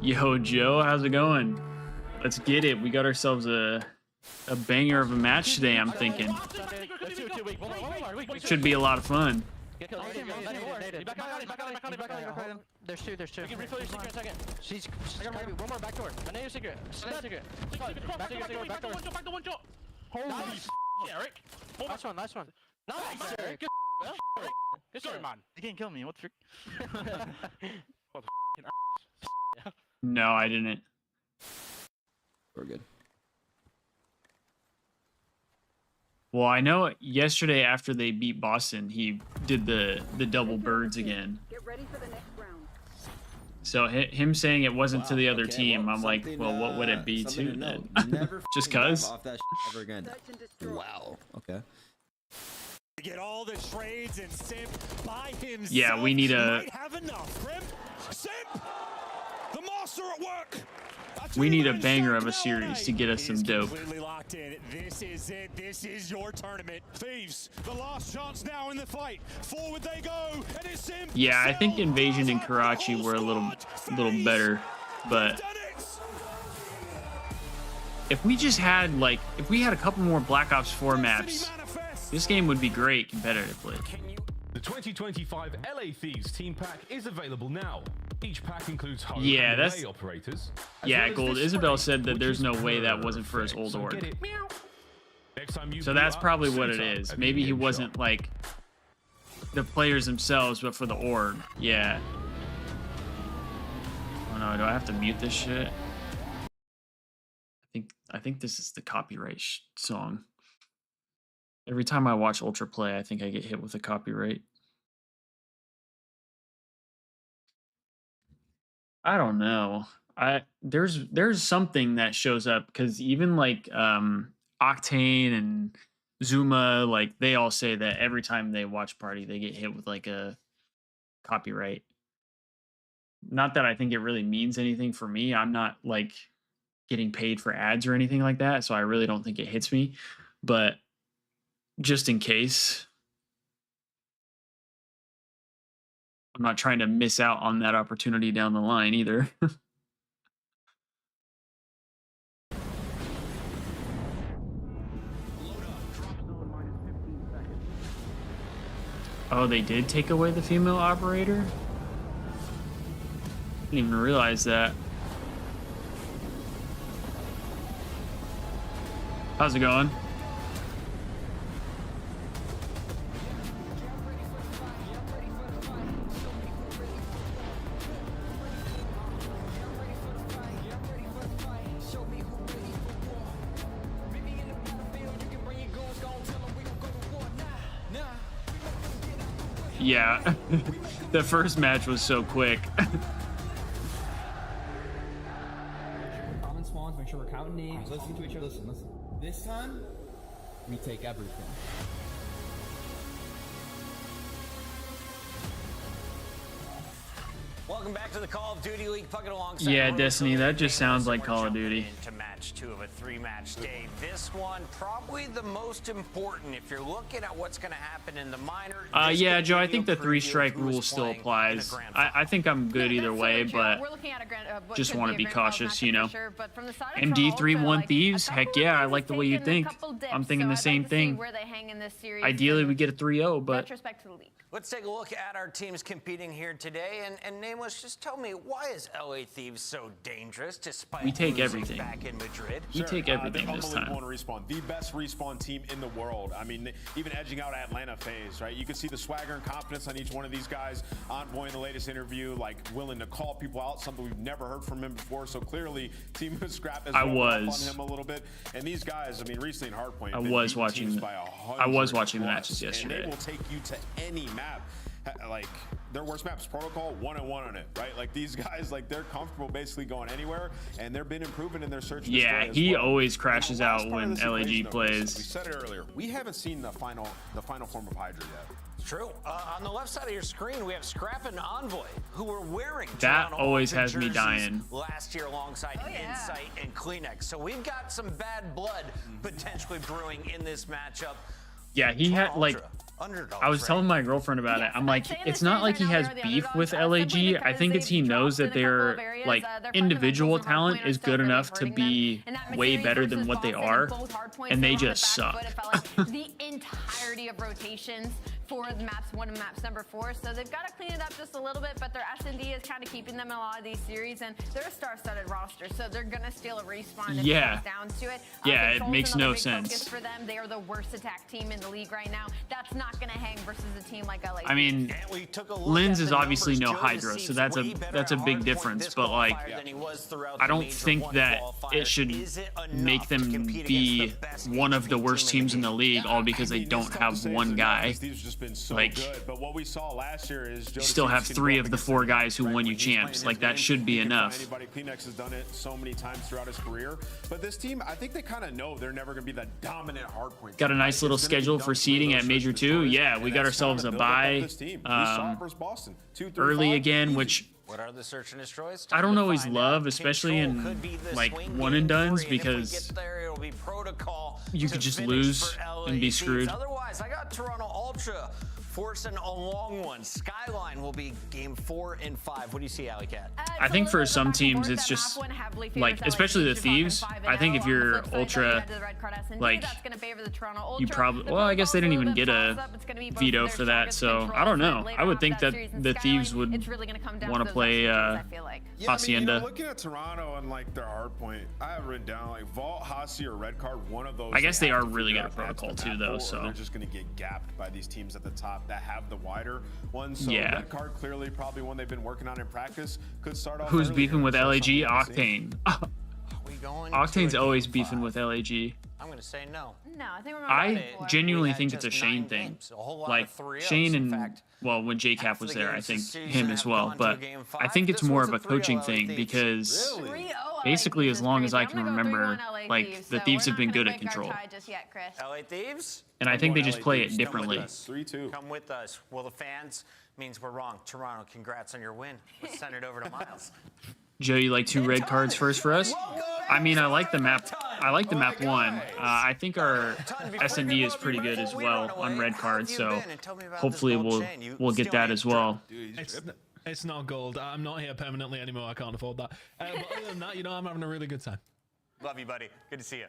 Yo, Joe, how's it going? Let's get it. We got ourselves a banger of a match today, I'm thinking. Should be a lot of fun. There's two. You can refill your secret in a second. She's one more back door. I know your secret. Back door. Holy shit, Eric. Last one. Nice, Eric. Good story, man. You can't kill me. What the frick? No, I didn't. We're good. Well, I know yesterday after they beat Boston, he did the double birds again. Get ready for the next round. So him saying it wasn't to the other team, I'm like, well, what would it be to then? Just cuz? Off that ever again. Wow. Okay. Get all the trades and Simp by himself. Yeah, we need a. Simp, the master at work. We need a banger of a series to get us some dope. Locked in. This is it. This is your tournament. Thieves, the last chance now in the fight. Forward they go, and it's Simp. Yeah, I think Invasion and Karachi were a little better, but if we just had like, if we had a couple more Black Ops 4 maps, this game would be great competitively. The 2025 LA Thieves team pack is available now. Each pack includes home yeah, and that's away operators. Yeah, Gold. Isabel said that there's no way that wasn't for his old org. So that's probably what it is. Maybe he wasn't like the players themselves, but for the org. Yeah. Oh no, do I have to mute this shit? I think this is the copyright song. Every time I watch Ultra play, I think I get hit with a copyright. I don't know. There's something that shows up because even like Octane and Zuma, like they all say that every time they watch Party, they get hit with like a copyright. Not that I think it really means anything for me. I'm not like getting paid for ads or anything like that, so I really don't think it hits me. But just in case, I'm not trying to miss out on that opportunity down the line either. Oh, they did take away the female operator? Didn't even realize that. How's it going? Yeah, the first match was so quick. Common spawns, make sure we're counting names, listening to each other. Listen. This time, we take everything. Welcome back to the Call of Duty League. Puck it alongside. Yeah, Destiny, that just sounds like Call of Duty. To match 2 of a 3-match day. This one probably the most important if you're looking at what's going to happen in the minor. Yeah, Joe, I think the 3-strike rule still applies. I think I'm good either way, but just want to be cautious, you know. MD3-1 Thieves, heck yeah, I like the way you think. I'm thinking the same thing. Ideally, we get a 3-0, but... Let's take a look at our teams competing here today. And Nameless, just tell me, why is LA Thieves so dangerous despite we take everything back in Madrid? We take everything this time. Respawn, the best respawn team in the world. I mean, even edging out Atlanta FaZe, right? You can see the swagger and confidence on each one of these guys. Envoy in the latest interview, like willing to call people out, something we've never heard from him before. So clearly, Team Scrap has on him a little bit. And these guys, I mean, recently in Hardpoint, I was watching the matches yesterday. And they will take you to any map. like their worst map's Protocol 1-1 on it, right? Like these guys, like they're comfortable basically going anywhere, and they've been improving in their search and yeah, destroy as he well. always crashes out when LAG plays. We said it earlier. We haven't seen the final form of Hydra yet. True. On the left side of your screen, we have Scrap and Envoy, who were wearing that Toronto always Ultra has me jerseys dying last year alongside Insight and Kleenex. So we've got some bad blood potentially brewing in this matchup. Yeah, he had like I was telling my girlfriend about it. I'm like, it's not like he has beef with LAG. I think it's he knows that their like individual talent is good enough to be way better than what they are, and they just suck. The entirety of rotations for the maps 1 and maps number 4, so they've got to clean it up just a little bit, but their S&D is kind of keeping them in a lot of these series, and they're a star-studded roster, so they're gonna steal a respawn if it comes down to it. Yeah, it makes no sense. For them, they are the worst attack team in the league right now. That's not gonna hang versus a team like LA. I mean, Lens is obviously no Hydra, so that's a big difference, but like I don't think that it should make them be one of the worst teams in the league all because they don't have one guy. Like, but what we saw last year is you still have 3 of the 4 guys who won you champs. Like, that should be enough. Kleenex has done it so many times throughout his career, but this team, I think they kind of know they're never going to be the dominant hardpoint. Got a nice little schedule for seeding at Major 2. Yeah, we got ourselves a bye early again, which What are the search and destroys? I don't always love, especially in like one and dones, because you could just lose and be screwed. Otherwise, I got Toronto Ultra forcing a long one. Skyline will be game 4 and 5. What do you see, Alley Cat? I think for some teams it's just like, especially the Thieves, I think if you're Ultra, like, you probably, well, I guess they didn't even get a veto for that, so I don't know. I would think that the Thieves would want to play Hacienda. I mean, looking at Toronto and like their hardpoint, I have written down like Vault, Hasi, or Red Card. One of those. I guess they are really good at Protocol too, though. So they're just going to get gapped by these teams at the top that have the wider ones. So yeah. Red Card clearly probably one they've been working on in practice. Could start off. Who's beefing with LAG? Octane. Octane's always beefing with LAG. I'm going to say no. No, I think we're I genuinely think it's a Shane thing. Like Shane and, well, when JCap was there, I think him as well. But I think it's more of a coaching thing because basically, as long as I can remember, like the Thieves have been good at control. LA Thieves? And I think they just play it differently. 3-2. Come with us. Well, the fans means we're wrong. Toronto, congrats on your win. Let's send it over to Miles. Joe, you like 2 red cards first for us? I mean, I like the map. I like the map 1. I think our S&D is pretty good as well on red cards, so hopefully we'll get that as well. It's not gold. I'm not here permanently anymore. I can't afford that. But other than that, you know, I'm having a really good time. Love you, buddy. Good to see you.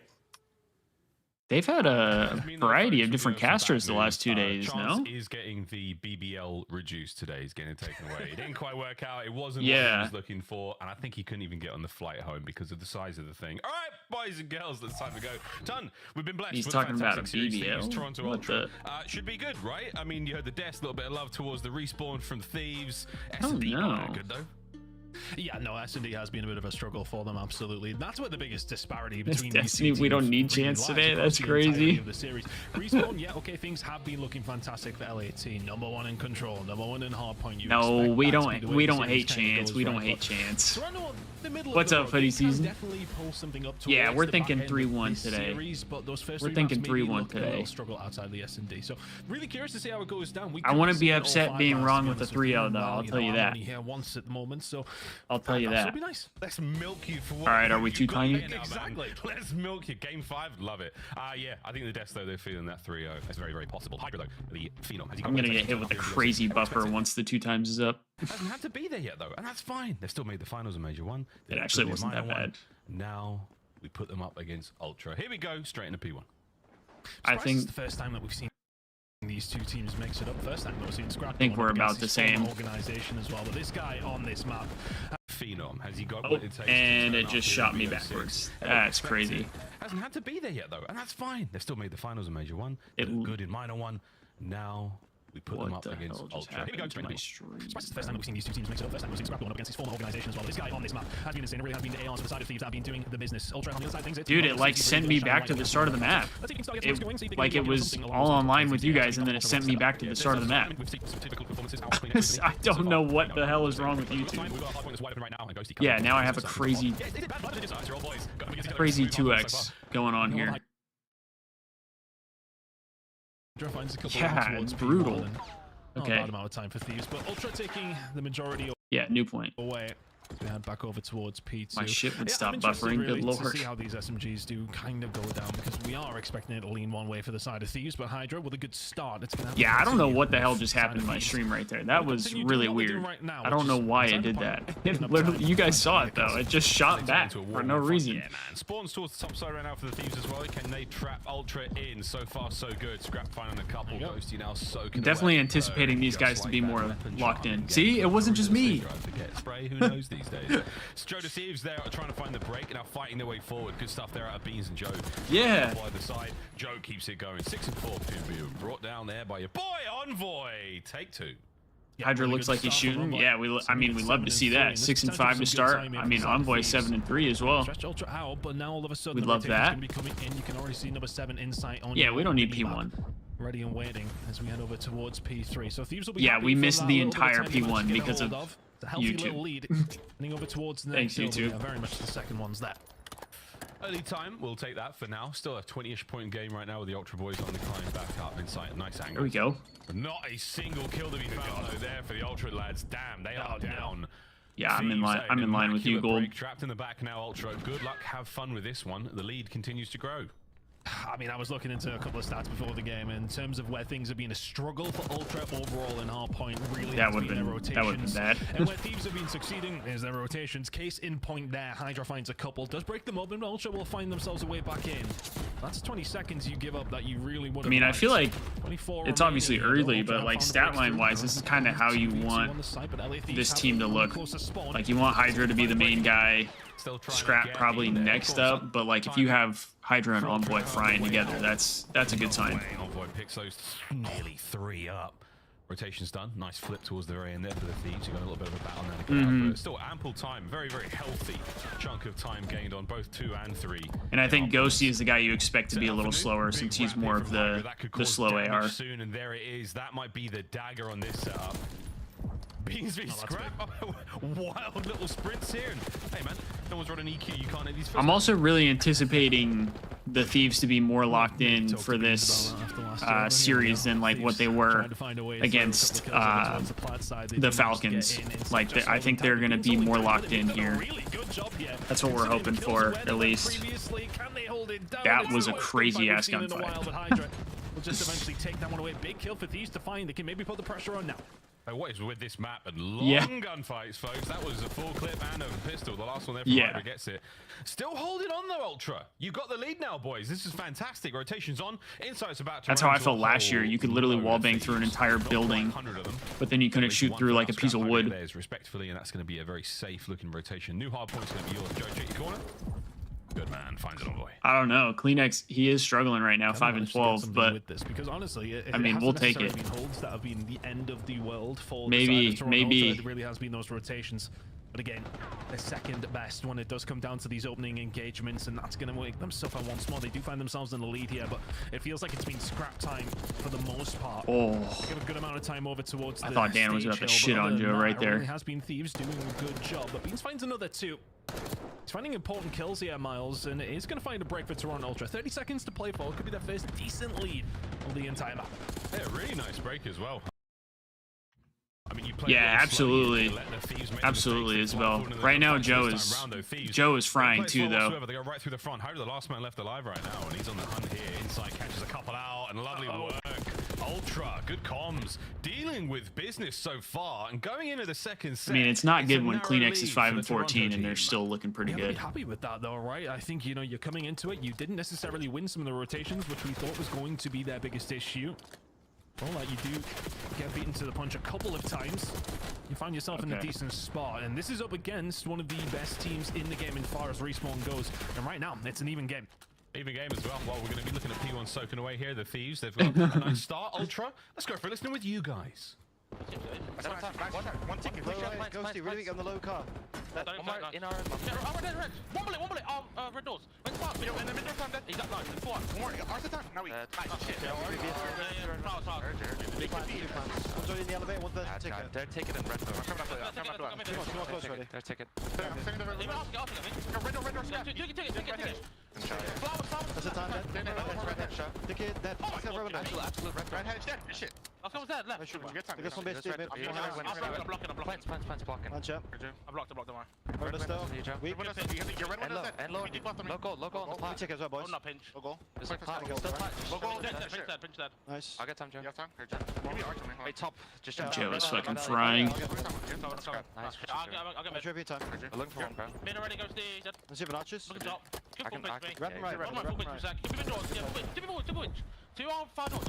They've had a variety of different casters the last 2 days, no? Is getting the BBL reduced today. He's getting it taken away. It didn't quite work out. It wasn't what he was looking for, and I think he couldn't even get on the flight home because of the size of the thing. All right, boys and girls, it's time to go. Done. We've been blessed. He's with talking a about a fantastic series. BBL. Toronto Ultra should be good, right? I mean, you heard the deaths, a little bit of love towards the respawn from Thieves. S&D not good though. Yeah, no, S&D has been a bit of a struggle for them, absolutely. That's where the biggest disparity between these Destiny, we don't need chance today. That's crazy. Of the series. Respawn, yeah, okay, things have been looking fantastic for LAT. Number 1 in control, number 1 in hardpoint. No, we don't hate chance. We don't hate chance. What's up, Hoodie Season? Yeah, we're thinking 3-1 today. We're thinking 3-1 today. Struggle outside the S&D. So really curious to see how it goes down. I want to be upset being wrong with the 3-0 though. I'll tell you that. Here once at the moment, so I'll tell you that. Be nice. Let's milk you for what. All right, are we too tiny? Exactly. Let's milk you. Game 5, love it. Yeah, I think the Deaths though, they're feeling that 3-0. That's very, very possible. Hydra though, the Phenom. I'm gonna get hit with a crazy buffer once the 2 times is up. Hasn't had to be there yet though, and that's fine. They've still made the finals of Major 1. It actually wasn't that bad. Now we put them up against Ultra. Here we go, straight into P1. I think it's the first time that we've seen these 2 teams mix it up. First time that we've seen Scrap. I think we're about the same. Organization as well, but this guy on this map, Phenom, has he got what it takes? And it just shot me backwards. That's crazy. Hasn't had to be there yet though, and that's fine. They've still made the finals of Major 1. They look good in Minor 1. Now We put them up against Ultra. Here we go. It's the first time we've seen these two teams mix it up. First time we've seen Scrap going up against his former organization as well. This guy on this map has been insane. It really has been the ARs on the side of Thieves that have been doing the business. Ultra on the other side of things. Dude, it like sent me back to the start of the map. Like it was all online with you guys, and then it sent me back to the start of the map. I don't know what the hell is wrong with YouTube. Yeah, now I have a crazy 2x going on here. Yeah, it's brutal. Okay. Bad amount of time for Thieves, but Ultra taking the majority. Yeah, new point. Away. We head back over towards P2. My shit would stop buffering. Really Good lord. to see how these SMGs do kind of go down, because we are expecting it to lean one way for the side of Thieves, but Hydra with a good start. It's gonna yeah, I don't know what the hell just happened in my stream right there. That was really weird. I don't know why it did that. It literally, you guys saw it though. It just shot back for no reason. Yeah, man. Spawns towards the top side right now for the Thieves as well. Can they trap Ultra in? So far, so good. Scrap finding a couple. Ghosty now soaking. Definitely anticipating these guys to be more locked in. See, it wasn't just me. Spray, who knows these days? Joe the Thieves there are trying to find the break and now fighting their way forward. Good stuff there out of Beans and Joe. Yeah. By the side, Joe keeps it going. 6 and 4 being brought down there by your boy Envoy. Take 2. Hydra looks like he's shooting. Yeah, I mean, we love to see that. 6 and 5 to start. I mean, Envoy 7 and 3 as well. We'd love that. Yeah, we don't need P1. Ready and waiting as we head over towards P3. So Thieves will be we missed the entire P1 because of YouTube. Lead. Over towards the Thanks, YouTube. Very much the second one's there. Early time, we'll take that for now. Still a 20-ish point game right now with the Ultra Boys on the climb back up inside. Nice angle. There we go. Not a single kill to be found though there for the Ultra lads. Damn, they are down. Yeah, I'm in line. I'm in line with you, Gold. Trapped in the back now, Ultra. Good luck. Have fun with this one. The lead continues to grow. I mean, I was looking into a couple of stats before the game in terms of where things have been a struggle for Ultra overall in Hardpoint. Really, that would have been bad. And where Thieves have been succeeding is their rotations. Case in point there, Hydra finds a couple, does break them up, and Ultra will find themselves a way back in. That's 20 seconds you give up that you really would have. I mean, I feel like it's obviously early, but like stat line wise, this is kind of how you want this team to look. Like you want Hydra to be the main guy. Scrap probably next up, but like if you have Hydra and Envoy frying together, that's a good sign. Envoy picks those nearly 3 up. Rotation's done. Nice flip towards the very end there for the Thieves. You got a little bit of a battle now to get out, but still ample time. Very, very healthy chunk of time gained on both 2 and 3. And I think Ghosty is the guy you expect to be a little slower since he's more of the slow AR. Soon, and there it is. That might be the dagger on this setup. Beans v Scrap. Wild little sprints here. And, hey man, no one's running EQ. You can't hit these. I'm also really anticipating the Thieves to be more locked in for this series than like what they were against the Falcons. Like I think they're gonna be more locked in here. That's what we're hoping for, at least. That was a crazy ass gunfight. We'll just eventually take that one away. Big kill for Thieves to find. They can maybe put the pressure on now. What is with this map and long gunfights, folks? That was a full clip and a pistol. The last one there from Hydra gets it. Still holding on though, Ultra. You got the lead now, boys. This is fantastic. Rotation's on. Insight's about to. That's how I felt last year. You could literally wallbang through an entire building, but then you couldn't shoot through like a piece of wood. Respectfully, and that's going to be a very safe-looking rotation. New hard point's going to be yours. Joe, check your corner. Good man, finds it on boy. I don't know. Kleenex, he is struggling right now, 5 and 12, but with this, because honestly, I mean, we'll take it. Holds that have been the end of the world for maybe. It really has been those rotations. But again, the second best when it does come down to these opening engagements, and that's going to make them suffer once more. They do find themselves in the lead here, but it feels like it's been scrap time for the most part. Give a good amount of time over towards. I thought Dan was about to shit on Joe right there. It has been Thieves doing a good job, but Beans finds another 2. He's finding important kills here, Miles, and he's going to find a break for Toronto Ultra. 30 seconds to play for. Could be their first decent lead of the entire map. Yeah, really nice break as well. I mean, yeah, absolutely. Absolutely, Isabel. Right now, Joe is frying too, though. They go right through the front. Hydra, the last man left alive right now, and he's on the hunt here. Inside catches a couple out, and lovely work. Ultra, good comms, dealing with business so far, and going into the second set. I mean, it's not good when Kleenex is 5 and 14, and they're still looking pretty good. Happy with that, though, right? I think, you know, you're coming into it. You didn't necessarily win some of the rotations, which we thought was going to be their biggest issue. Well, like you do get beaten to the punch a couple of times. You find yourself in a decent spot, and this is up against one of the best teams in the game in far as respawn goes. And right now, it's an even game. Even game as well. Well, we're going to be looking at P1 soaking away here. The Thieves, they've got a nice start. Ultra, let's go for it. Listening with you guys. One ticket. Ghosty, really weak on the low car. In our one bullet. Red doors. Went fast. In the middle time, he's up nice. One more. Arthur time. Now we. One's already in the elevator. One's the ticket. They're taking in red door. Come on, close ready. They're taking. That's a time. Ticket. Dead. Absolute red. Red head. Dead. Shit. Let's go with that. Left. I guess one base. Plants blocking. Punch up. I blocked them. Red is still. Weak. You're red window dead. And low. Low goal on the plat. Ticket as well, boys. Not pinch. Low goal. There's like plat. Low goal. Pinch that. Nice. I'll get time, Joe. You have time? Hey, top. Just jump. Joe is fucking frying. Nice. I'll get trivia time. I'm looking for one, bro. Mid already goes the. Let's see if arches. I can. Red and right. Red and right. Two on 5 doors.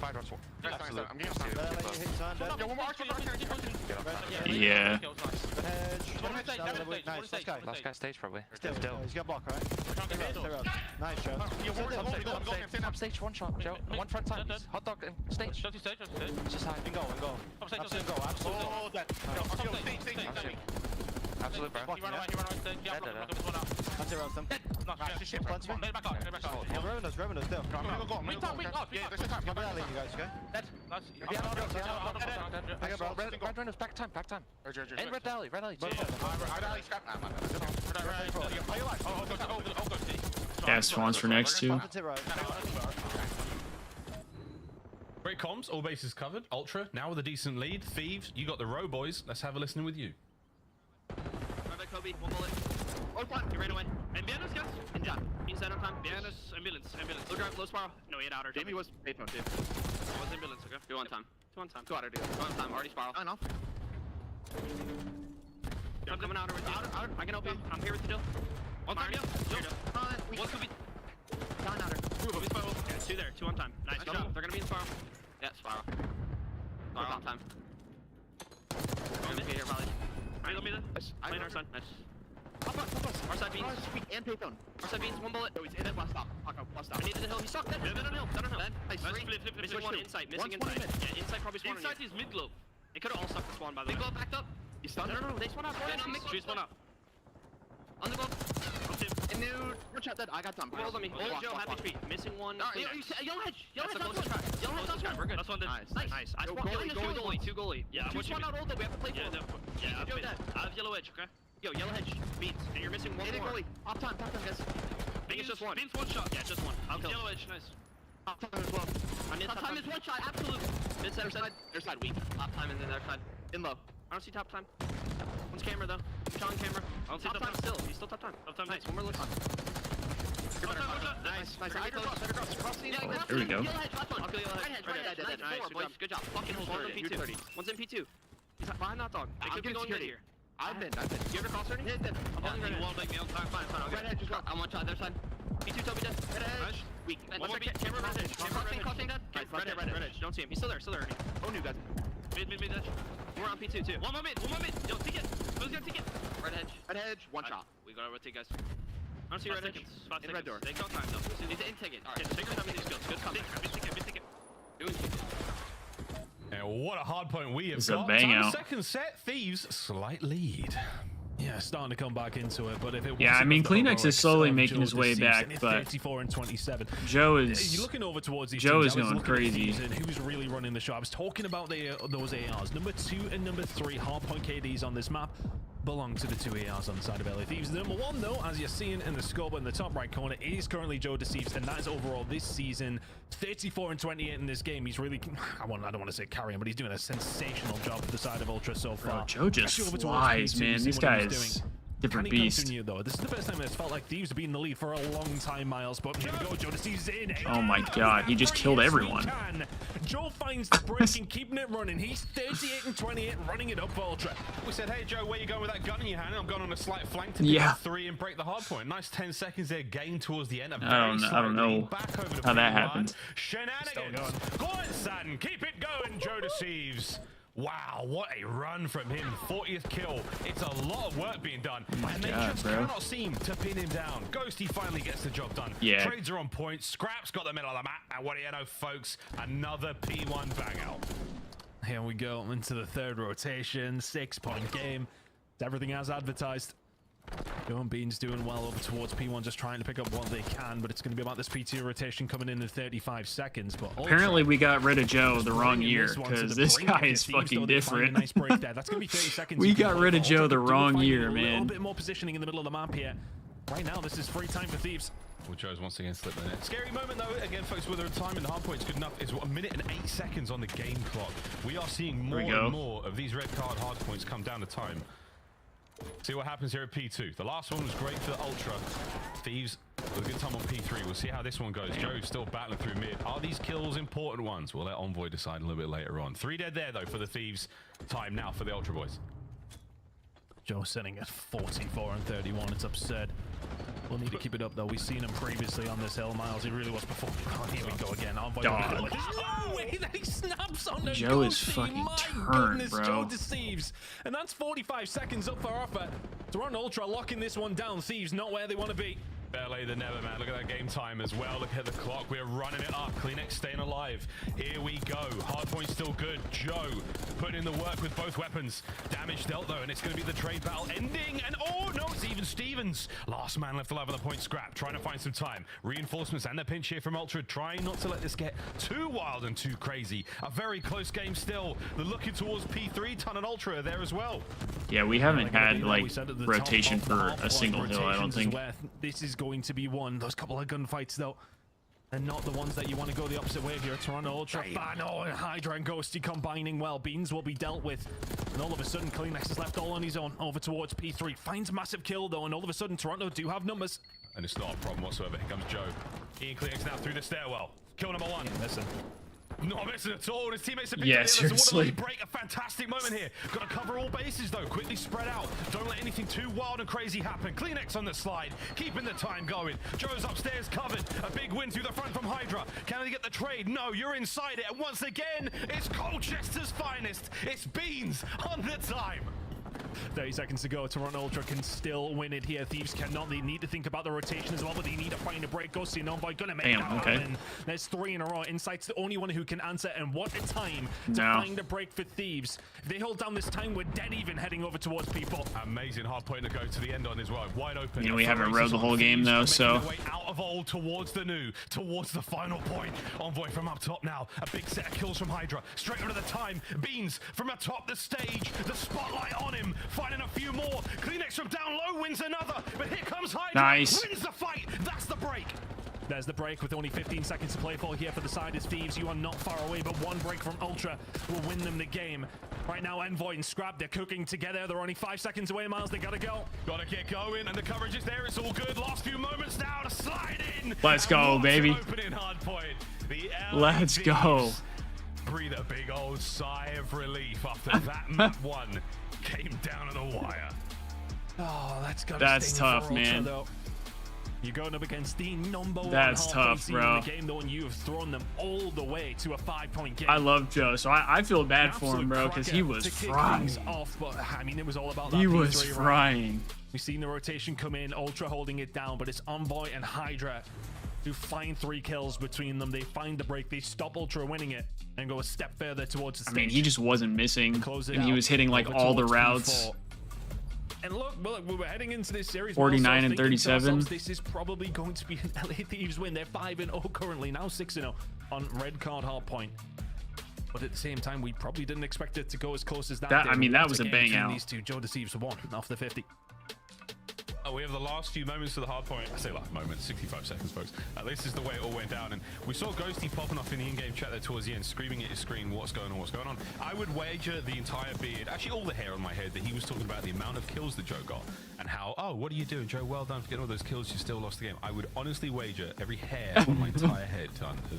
5 doors. I'm getting time. Yo, one more archer. Yeah. Last guy stage probably. Still. He's got block, right? Nice, Joe. Top stage, one shot, Joe. One front side. Hot dog and stage. Just high. And go. Absolute go. Absolute. Absolute, bro. He ran away. That's it, Rostam. Revenue still. Cover that lane, you guys, okay? Red windows, back time. And red alley. Yeah, spawns for next two. Great comms, all bases covered. Ultra, now with a decent lead. Thieves, you got the row, boys. Let's have a listening with you. Kobe, one bullet. Get right away. And Vianos, guys. And John. Inside on time. Vianos, ambulance. Low drive, low spiral. No, he had outer. Jamie was payphone, dude. Was ambulance, okay? 2 on time. 2 on time. 2 outer, dude. 2 on time. Already spiral. I know. I'm coming outer with you. Outer. I can help you. I'm here with you, Jill. One time, Jill. One Kobe. Down outer. Kobe spiral. Yeah, 2 there. 2 on time. Nice job. They're gonna be in spiral. Yeah, spiral. Spiral on time. Gonna be here, probably. Alright, let me then. Lane our side. Nice. Top us. Our side beans. And payphone. Our side beans, 1 bullet. Oh, he's in it. Last stop. I need the hill. He's stuck. Dead on hill. Nice. Flip. Missing one insight. Yeah, inside probably spawned. Inside is mid globe. It could have all stuck the spawn, by the way. Mid globe backed up. He's stunned. No. They spawn out. Shoot spawn up. On the globe. And dude, one shot dead. I got time. Hold on me. Hold Joe, happy tree. Missing one. Yellow hedge. Yellow hedge. We're good. That's one dead. Nice. I spawned goalie. 2 goalie. Yeah, I'm spawned out old though. We have to play for him. Yeah, Joe dead. I have yellow edge, okay? Yo, yellow hedge. Beats. And you're missing one more. Goalie. Top time, guys. I think it's just one. Beans 1 shot. Yeah, just one. I'll kill. Yellow edge, nice. Top time as well. Top time is 1 shot, absolute. Mid center side. Their side weak. Top time and then their side. In low. I don't see top time. One's camera though. Sean camera. I don't see top time still. He's still top time. Top time. Nice. One more look. Nice. There we go. I'll kill yellow hedge. Nice. Good job. Fucking hold on P2. One's in P2. He's behind that dog. They could be going here. I've been. You ever cross 30? I'm holding red edge. You won't make me on time. Fine. Red edge just got. I'm on shot. Their side. P2 Toby dead. Red edge. Weak. One more camera red edge. Crossing dead. Red edge. Don't see him. He's still there. Oh, new guys. Mid edge. We're on P2 too. One more mid. Yo, ticket. Who's got ticket? Red edge. 1 shot. We got over guys. I don't see red edge. In red door. They got time though. He's in ticket. Alright. Take your time with these skills. Good comeback. Mid ticket. Doing ticket. And what a hard point we have it's got. A bang out. Second set, Thieves slight lead. Yeah, starting to come back into it, but if it I mean, Kleenex is slowly making his way back, but 34 and 27. Joe is. You're looking over towards these Joe teams. is going crazy. And who's really running the show? I was talking about those ARs. Number 2 and number 3 hardpoint KDs on this map belong to the 2 ARs on the side of LA Thieves. The number 1, though, as you're seeing in the scope in the top right corner, is currently Joe Deceives, and that is overall this season 34 and 28 in this game. He's really, I don't want to say carrying, but he's doing a sensational job at the side of Ultra so far. Bro, Joe just flies, man. This guy is different beast. Though. This is the first time it's felt like Thieves have been in the lead for a long time, Miles, but here we go, Joe Deceives in. Oh my god, he just killed everyone. Joe finds the break and keeping it running. He's 38 and 28, running it up for Ultra. We said, hey Joe, where you going with that gun in your hand? I'm going on a slight flank to pick up 3 and break the hard point. Nice 10 seconds there, gain towards the end. I don't know how that happened. Shenanigans. Go on, son. Keep it going, Joe Deceives. Wow, what a run from him. 40th kill. It's a lot of work being done. Oh and they just cannot seem to pin him down. Ghosty finally gets the job done. Yeah. Trades are on point. Scrap's got the middle of the map. And what do you know, folks? Another P1 bang out. Here we go into the third rotation. 6-point game. It's everything as advertised. Joe and Beans doing well over towards P1, just trying to pick up what they can, but it's going to be about this P2 rotation coming in 35 seconds. But apparently we got rid of Joe the wrong year, because this guy is fucking different. Nice break there. That's going to be 30 seconds. We got rid of Joe the wrong year, man. A little bit more positioning in the middle of the map here. Right now, this is free time for Thieves. Well, Joe's once again slipping in it. Scary moment though, again folks, whether time in the hard point is good enough, is 1 minute and 8 seconds on the game clock. We are seeing more and more of these red card hard points come down to time. See what happens here at P2. The last one was great for the Ultra. Thieves with a good time on P3. We'll see how this one goes. Joe's still battling through mid. Are these kills important ones? We'll let Envoy decide a little bit later on. 3 dead there though for the Thieves. Time now for the Ultra boys. Joe sitting at 44 and 31. It's absurd. We'll need to keep it up though. We've seen him previously on this hill, Miles. He really was performing. Oh, here we go again. Envoy. There's no way that he snaps on the Joe is Ghosty. fucking My turned, goodness, bro. Joe deceives. And that's 45 seconds up for offer. Toronto Ultra locking this one down. Thieves not where they want to be. Barely the never, man. Look at that game time as well. Look at the clock. We're running it up. Kleenex staying alive. Here we go. Hardpoint still good. Joe putting in the work with both weapons. Damage dealt though, and it's going to be the trade battle ending. And oh no, it's even Stevens. Last man left alive on the point. Scrap trying to find some time. Reinforcements and the pinch here from Ultra, trying not to let this get too wild and too crazy. A very close game still. They're looking towards P3. Ton and Ultra are there as well. Yeah, we haven't had like rotation for a single hill, I don't think. This is going to be one. Those couple of gunfights though, and not the ones that you want to go the opposite way of your Toronto Ultra. Bano and Hydra and Ghosty combining well. Beans will be dealt with, and all of a sudden Kleenex is left all on his own over towards P3. Finds massive kill though, and all of a sudden Toronto do have numbers. And it's not a problem whatsoever. Here comes Joe. Ian Kleenex now through the stairwell. Kill number 1. Listen. Not missing at all. His teammates have been seriously. Break a fantastic moment here. Got to cover all bases though. Quickly spread out. Don't let anything too wild and crazy happen. Kleenex on the slide, keeping the time going. Joe's upstairs covered. A big win through the front from Hydra. Can they get the trade? No, you're inside it. And once again, it's Colchester's finest. It's Beans on the time. 30 seconds to go. Toronto Ultra can still win it here. Thieves cannot. They need to think about the rotation as well, but they need to find a break. Ghosty and Envoy gonna make that happen. There's 3 in a row. Insight's the only one who can answer, and what a time to find a break for Thieves. If they hold down this time, we're dead even heading over towards people. Amazing hard point to go to the end on as well. Wide open. You know, we haven't rode the whole game though, so out of old towards the new, towards the final point. Envoy from up top now. A big set of kills from Hydra. Straight over the time. Beans from atop the stage. The spotlight on him. Finding a few more. Kleenex from down low wins another. But here comes Hydra. Nice. Wins the fight. That's the break. There's the break with only 15 seconds to play for here for the side as Thieves. You are not far away, but one break from Ultra will win them the game. Right now, Envoy and Scrap, they're cooking together. They're only 5 seconds away, Miles. They gotta go. Gotta get going, and the coverage is there. It's all good. Last few moments now to slide in. Let's go, baby. Opening hard point. Let's go. Breathe a big old sigh of relief after that map 1 came down to the wire. Oh, that's tough, man. Though. You're going up against the number 1 That's tough, bro. in the game, though, and you've thrown them all the way to a 5-point game. I love Joe, so I feel bad for him, bro, because he was frying. Off, but I mean, it was all about that. He was frying. We've seen the rotation come in, Ultra holding it down, but it's Envoy and Hydra who find 3 kills between them. They find the break, they stop Ultra winning it, and go a step further towards the stage. I mean, he just wasn't missing, and he was hitting like all the routes. And look, we were heading into this series 49 and 37. This is probably going to be an LA Thieves win. They're 5-0 currently, now 6-0 on red card hard point. But at the same time, we probably didn't expect it to go as close as that. I mean, that was a bang out. These two, Joe deceives 1 off the 50. Oh, we have the last few moments of the hard point. I say last moments, 65 seconds, folks. This is the way it all went down. And we saw Ghosty popping off in the in-game chat there towards the end, screaming at his screen, what's going on, what's going on. I would wager the entire beard, actually all the hair on my head, that he was talking about the amount of kills that Joe got. And how, oh, what are you doing, Joe? Well done for getting all those kills. You still lost the game. I would honestly wager every hair on my entire head,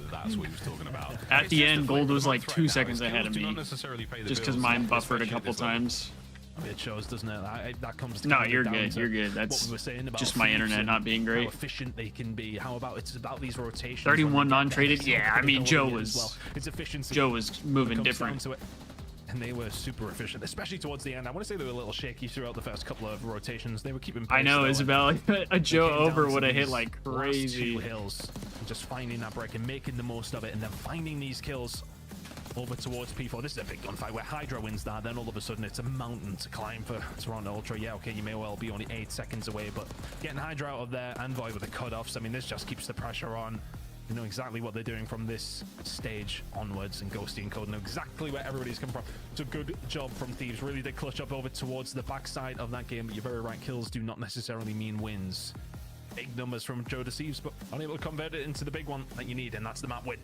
that's what he was talking about. At the end, Gold was like 2 seconds ahead of me. Just because mine buffered a couple times. It shows, doesn't it? That comes. No, you're good. You're good. That's just my internet not being great. How efficient they can be. How about it's about these rotations. 31 non-traded. Yeah, I mean Joe was. Its efficiency. Joe was moving different. And and they were super efficient, especially towards the end. I want to say they were a little shaky throughout the first couple of rotations. They were keeping pace. I know, though, Isabel. A Joe over would have hit these like last crazy. two hills, just finding that break and making the most of it, and then finding these kills over towards P4. This is a big gunfight where Hydra wins that, then all of a sudden it's a mountain to climb for Toronto Ultra. Yeah, okay, you may well be only 8 seconds away, but getting Hydra out of there and Void with the cutoffs, I mean, this just keeps the pressure on. You know exactly what they're doing from this stage onwards, and Ghosty and Code know exactly where everybody's come from. It's a good job from Thieves. Really did clutch up over towards the backside of that game, but you're very right, kills do not necessarily mean wins. Big numbers from Joe Deceives, but unable to convert it into the big one that you need, and that's the map win.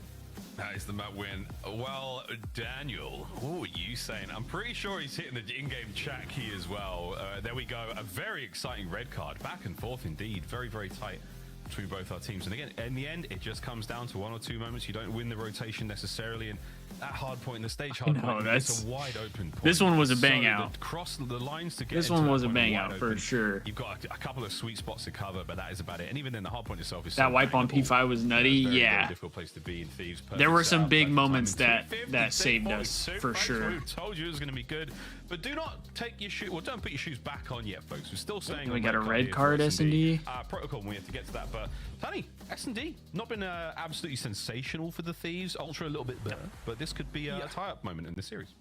That is the map win. Well, Daniel, what were you saying? I'm pretty sure he's hitting the in-game chat key as well. There we go. A very exciting red card. Back and forth indeed. Very, very tight between both our teams. And again, in the end, it just comes down to 1 or 2 moments. You don't win the rotation necessarily, and that hard point, the stage hard point, it's a wide open point. This one was a bang out. Cross the lines to get this one was a bang out for sure. You've got a couple of sweet spots to cover, but that is about it. And even then, the hard point itself is that wipe on P5 was nutty. Yeah, very difficult place to be in Thieves. There were some big moments that saved us for sure. We told you it was going to be good, but do not take your shoe. Well, don't put your shoes back on yet, folks. We're still staying. We got a red card S&D. Protocol. We have to get to that, but Tony, S&D not been absolutely sensational for the Thieves. Ultra a little bit better, but this could be a tie-up moment in the series.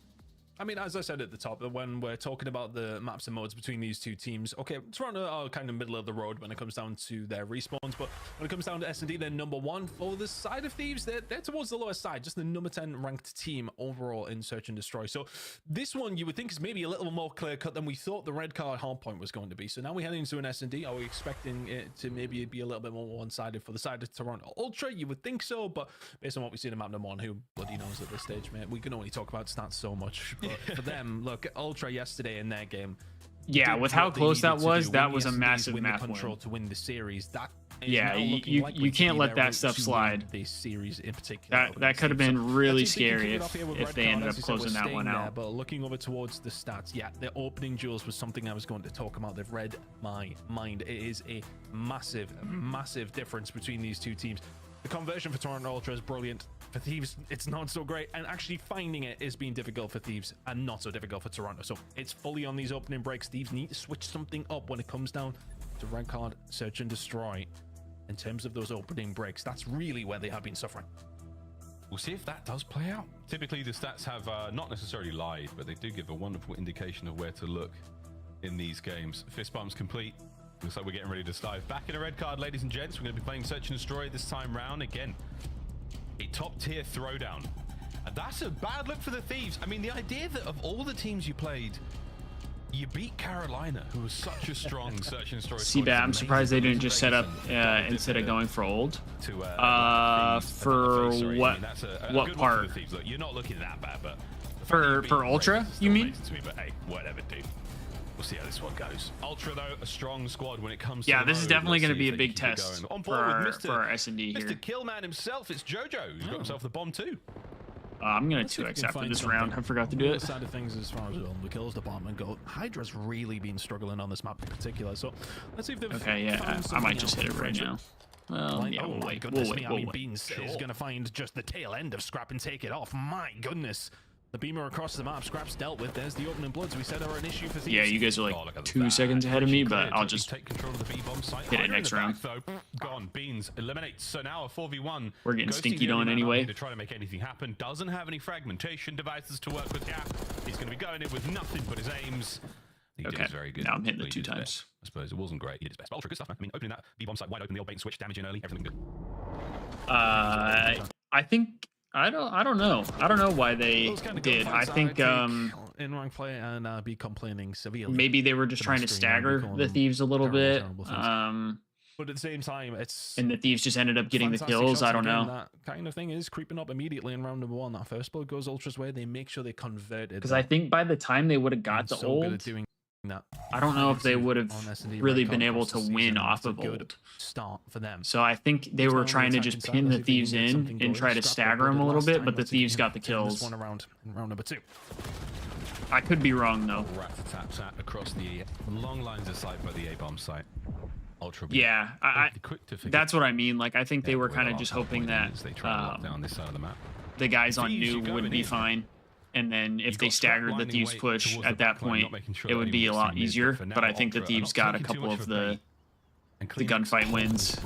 I mean, as I said at the top, when we're talking about the maps and modes between these two teams, okay, Toronto are kind of middle of the road when it comes down to their respawns, but when it comes down to S&D, they're number 1. For the side of Thieves, they're towards the lower side, just the number 10 ranked team overall in Search and Destroy. So this one you would think is maybe a little more clear-cut than we thought the red card hardpoint was going to be. So now we head into an S&D. Are we expecting it to maybe be a little bit more one-sided for the side of Toronto Ultra? You would think so, but based on what we see in map number 1, who bloody knows at this stage, man? We can only talk about stats so much, but for them, look, Ultra yesterday in their game. Yeah, with how close that was a massive map control win. to win the series. That yeah, you can't let that stuff slide. This series in particular. That could have been really scary if they ended up closing that one out. But looking over towards the stats, yeah, the opening duels was something I was going to talk about. They've read my mind. It is a massive, massive difference between these two teams. The conversion for Toronto Ultra is brilliant. For Thieves, it's not so great, and actually finding it is being difficult for Thieves and not so difficult for Toronto. So it's fully on these opening breaks. Thieves need to switch something up when it comes down to red card, search and destroy. In terms of those opening breaks, that's really where they have been suffering. We'll see if that does play out. Typically, the stats have not necessarily lied, but they do give a wonderful indication of where to look in these games. Fist bumps complete. Looks like we're getting ready to dive back in a red card, ladies and gents. We're going to be playing Search and Destroy this time round. Again, a top-tier throwdown. And that's a bad look for the Thieves. I mean, the idea that of all the teams you played, you beat Carolina, who was such a strong Search and Destroy. C-Bat, I'm surprised they didn't just set up instead of going for old. For what? What part? Look, you're not looking that bad, but for Ultra, you mean? But hey, whatever, dude. We'll see how this one goes. Ultra, though, a strong squad when it comes to yeah, this is definitely going to be a big test for our S&D here. Mr. Killman himself, it's Jojo, who's got himself the bomb too. I'm going to 2x after this round. I forgot to do it. Side of things as far as the kills department go, Hydra's really been struggling on this map in particular. So let's see if they've okay, yeah, I might just hit it right now. Well, yeah, oh my goodness me, I mean, Beans is going to find just the tail end of Scrap and take it off. My goodness. The beamer across the map, Scrap's dealt with. There's the opening bloods we said are an issue for Thieves. Yeah, you guys are like 2 seconds ahead of me, but I'll just take control of the B-bomb site. Hit it next round. Gone. Beans eliminates. So now a 4v1. We're getting stinkied on anyway. To try to make anything happen. Doesn't have any fragmentation devices to work with. Yeah, he's going to be going in with nothing but his aims. He did very good. Now I'm hitting it 2 times. I suppose it wasn't great. He did his best. But Ultra, good stuff, man. I mean, opening that B-bomb site wide open, the old bait and switch, damage in early, everything good. I think. I don't know. I don't know why they did. I think in rank play and be complaining severely. Maybe they were just trying to stagger the Thieves a little bit. But at the same time, it's and the Thieves just ended up getting the kills. I don't know. That kind of thing is creeping up immediately in round number 1. That first blood goes Ultra's way. They make sure they converted. Because I think by the time they would have got the ult, I don't know if they would have really been able to win off of ult. Start for them. So I think they were trying to just pin the Thieves in and try to stagger them a little bit, but the Thieves got the kills. One around in round number 2. I could be wrong though. Rat-a-tat-tat across the long lines of sight by the A-bomb site. Ultra. Yeah, that's what I mean. Like I think they were kind of just hoping that they try to lock down this side of the map. The guys on new would be fine. And then if they staggered the Thieves push at that point, it would be a lot easier. But I think the Thieves got a couple of the gunfight wins.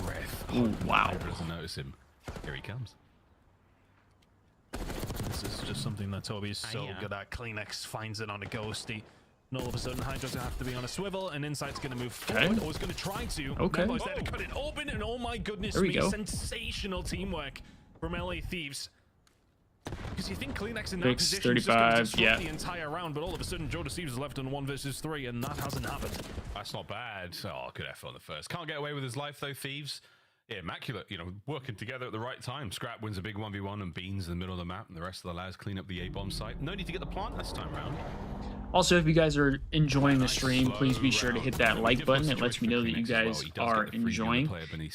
Ooh, wow. Doesn't notice him. Here he comes. This is just something that Toby's so good at. Kleenex finds it on a ghosty. And all of a sudden, Hydra's going to have to be on a swivel, and Insight's going to move forward, or is going to try to. Okay. Membo's there to cut it open, and oh my goodness there we go. Sensational teamwork from LA Thieves. Because you think Kleenex in that Fix, position 35, is just the entire round, but all of a sudden, Joe Deceives is left on 1 versus 3, and that hasn't happened. That's not bad. Oh, good effort on the first. Can't get away with his life, though, Thieves. Yeah, immaculate, you know, working together at the right time. Scrap wins a big 1v1 and Beans in the middle of the map, and the rest of the lads clean up the A-bomb site. No need to get the plant this time around. Also, if you guys are enjoying the stream, please be sure to hit that like button. It lets me know that you guys are enjoying.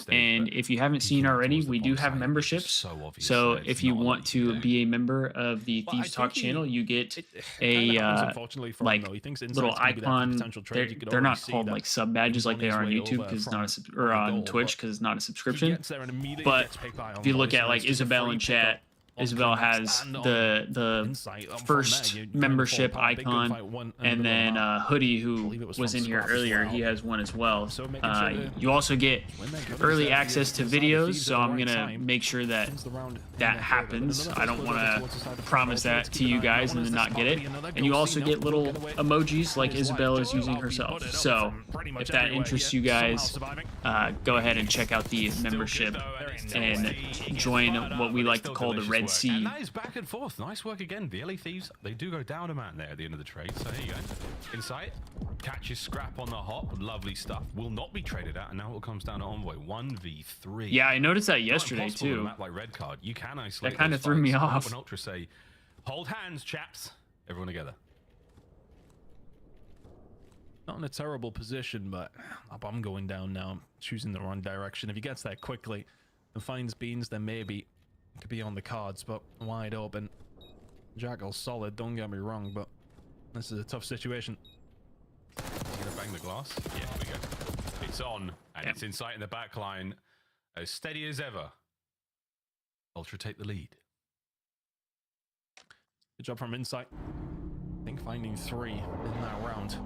And if you haven't seen already, we do have memberships. So if you want to be a member of the Thieves Talk channel, you get a like little icon. They're not called like sub badges like they are on YouTube because it's not a, or on Twitch because it's not a subscription. But if you look at like Isabel in chat, Isabel has the first membership icon, and then Hoodie, who was in here earlier, he has one as well. You also get early access to videos, so I'm gonna make sure that that happens. I don't want to promise that to you guys and then not get it. And you also get little emojis like Isabel is using herself. So if that interests you guys, go ahead and check out the membership and join what we like to call the Red Sea. And that is back and forth. Nice work again. The LA Thieves, they do go down a man there at the end of the trade. So here you go. Insight catches Scrap on the hop. Lovely stuff. Will not be traded out. And now it comes down to Envoy 1v3. Yeah, I noticed that yesterday too. Map like Red Card. You can isolate. That kind of threw me off. Open Ultra say, hold hands, chaps. Everyone together. Not in a terrible position, but I'm going down now. I'm choosing the wrong direction. If he gets there quickly and finds Beans, then maybe it could be on the cards, but wide open. Jackal's solid, don't get me wrong, but this is a tough situation. He's gonna bang the glass. Yeah, here we go. It's on, and it's Insight in the back line, as steady as ever. Ultra take the lead. Good job from Insight. I think finding 3 in that round.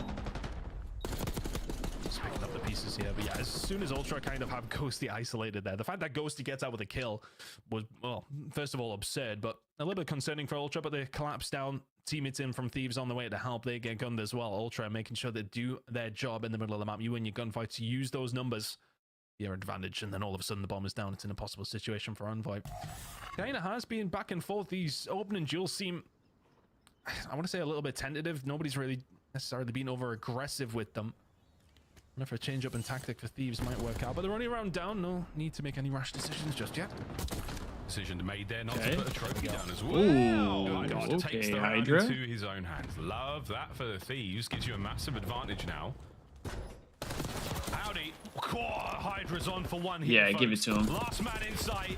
Just picking up the pieces here, but yeah, as soon as Ultra kind of have Ghosty isolated there, the fact that Ghosty gets out with a kill was, well, first of all absurd, but a little bit concerning for Ultra. But they collapse down, teammates in from Thieves on the way to help. They get gunned as well. Ultra making sure they do their job in the middle of the map. You win your gunfights, use those numbers, your advantage, and then all of a sudden the bomb is down. It's an impossible situation for Envoy. Kinda has been back and forth. These opening duels seem, I want to say, a little bit tentative. Nobody's really necessarily been over aggressive with them. I wonder if a change up in tactic for Thieves might work out, but they're only a round down. No need to make any rash decisions just yet. Decision made there not to put a trophy down as well. Ooh, Takes the round into his own hands. Love that for the Thieves. Gives you a massive advantage now. Howdy. Hydra's on for one here, yeah, give it to him. Last man in sight.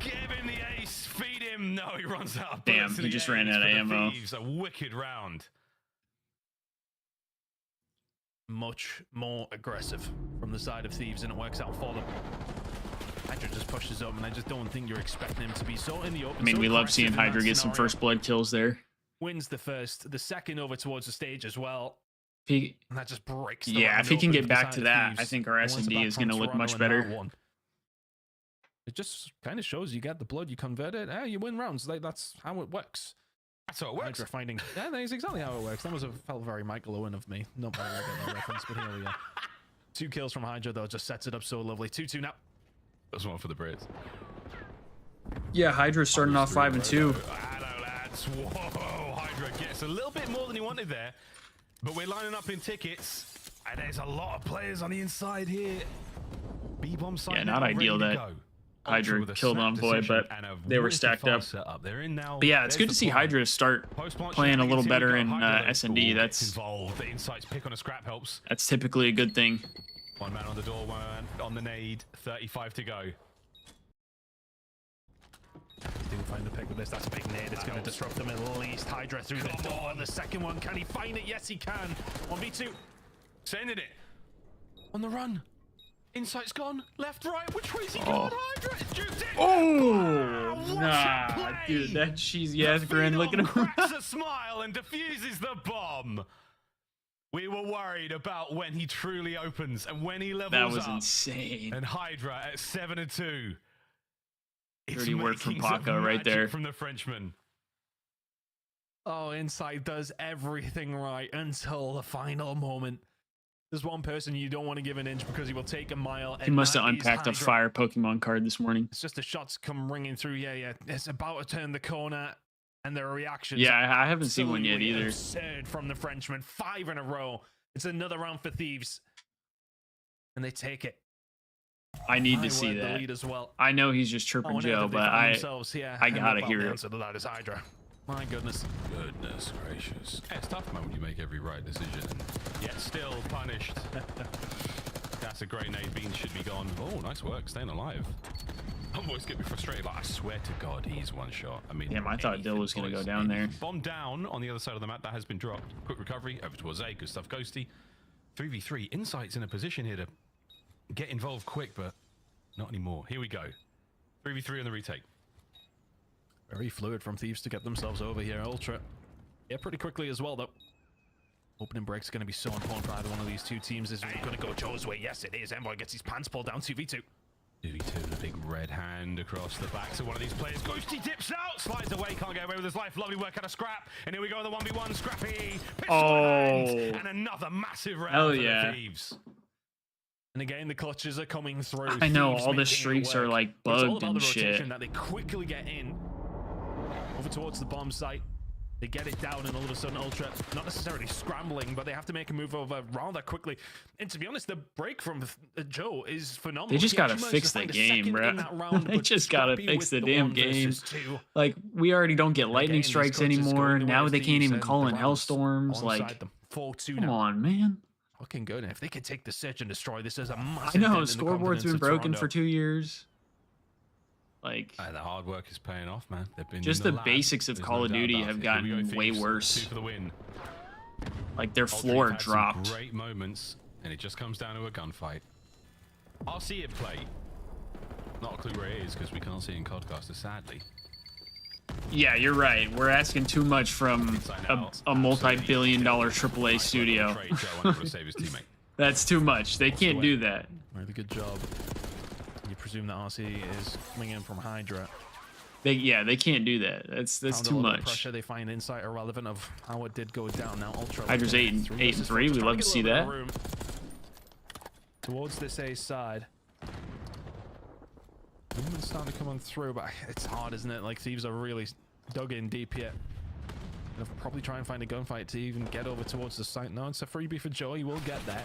Give him the ace. Feed him. No, he runs out of damn, he just ran out of ammo. Thieves, a wicked round. Much more aggressive from the side of Thieves, and it works out for them. Hydra just pushes up, and I just don't think you're expecting him to be so in the open. I mean, we love seeing Hydra get some first blood kills there. Wins the first, the second over towards the stage as well. And that just breaks. Yeah, if he can get back to that, I think our S&D is going to look much better. It just kind of shows you get the blood, you convert it, you win rounds. Like, that's how it works. That's how it works. Hydra finding, yeah, that is exactly how it works. That felt very Michael Owen of me. Not very good reference, but here we are. 2 kills from Hydra though, just sets it up so lovely. 2-2 now. That's one for the Brits. Yeah, Hydra's starting off 5-2. Hello, lads. Whoa, Hydra gets a little bit more than he wanted there, but we're lining up in tickets, and there's a lot of players on the inside here. B-bomb side. Yeah, not ideal that Hydra killed Envoy, but they were stacked up. But yeah, it's good to see Hydra start playing a little better in S&D. That's typically a good thing. One man on the door, one man on the nade. 35 to go. Didn't find the pick with this. That's a big nade. It's going to disrupt them at least. Hydra through the door. And the second one, can he find it? Yes, he can. 1v2. Sending it. On the run. Insight's gone. Left, right. Which way is he going? Hydra? Juked it. Oh, Nah, dude, that cheesy ass grin. Look at him. Cracks a smile and defuses the bomb. We were worried about when he truly opens and when he levels up. That was insane. And Hydra at 7-2. Dirty work from Paco right there. From the Frenchman. Oh, Inside does everything right until the final moment. There's one person you don't want to give an inch because he will take a mile. He must have unpacked a fire Pokemon card this morning. It's just the shots come ringing through. Yeah. It's about to turn the corner. And their reactions. Yeah, I haven't seen one yet either. Absurd from the Frenchman. 5 in a row. It's another round for Thieves. And they take it. I need to see that. The lead as well. I know he's just chirping Joe, but I gotta hear it. So that is Hydra. My goodness. Goodness gracious. Yeah, it's tough, man, when you make every right decision and yet still punished. That's a great nade. Beans should be gone. Oh, nice work. Staying alive. I'm always getting frustrated. Like, I swear to God, he's one shot. I mean, damn, I thought Dill was going to go down there. Bomb down on the other side of the map. That has been dropped. Quick recovery over towards A. Good stuff, Ghosty. 3v3. Insight's in a position here to get involved quick, but not anymore. Here we go. 3v3 on the retake. Very fluid from Thieves to get themselves over here. Ultra. Yeah, pretty quickly as well, though. Opening break's going to be so important for either one of these two teams. Is it going to go Joe's way? Yes, it is. Envoy gets his pants pulled down. 2v2. 2v2, the big red hand across the back to one of these players. Ghosty dips out, slides away, can't get away with his life. Lovely work out of Scrap. And here we go, the 1v1. Scrappy. And another massive round for the Thieves. And again, the clutches are coming through. I know, all the streaks are like bugged and shit. That they quickly get in. Over towards the bomb site. They get it down, and all of a sudden Ultra, not necessarily scrambling, but they have to make a move over rather quickly. And to be honest, the break from Joe is phenomenal. They just gotta fix the game, bro. They just gotta fix the damn game. Like, we already don't get lightning strikes anymore. Now they can't even call in hellstorms. Like, come on, man. Looking good. And if they can take the search and destroy, this is a massive. I know, scoreboard's been broken for 2 years. Like, the hard work is paying off, man. They've been just the basics of Call of Duty have gotten way worse. For the win. Like, their floor dropped. Great moments, and it just comes down to a gunfight. I'll see it play. Not a clue where it is because we can't see it in Codcaster, sadly. Yeah, you're right. We're asking too much from a multi-billion-dollar AAA studio. That's too much. They can't do that. Really good job. You presume that RC is coming in from Hydra. They can't do that. That's too much. Pressure. They find insight irrelevant of how it did go down. Now Ultra. Hydra's 8 and 3. We love to see that. Towards this A side. Movement's starting to come on through, but it's hard, isn't it? Like, Thieves are really dug in deep here. They'll probably try and find a gunfight to even get over towards the site. No, it's a freebie for Joe. He will get that.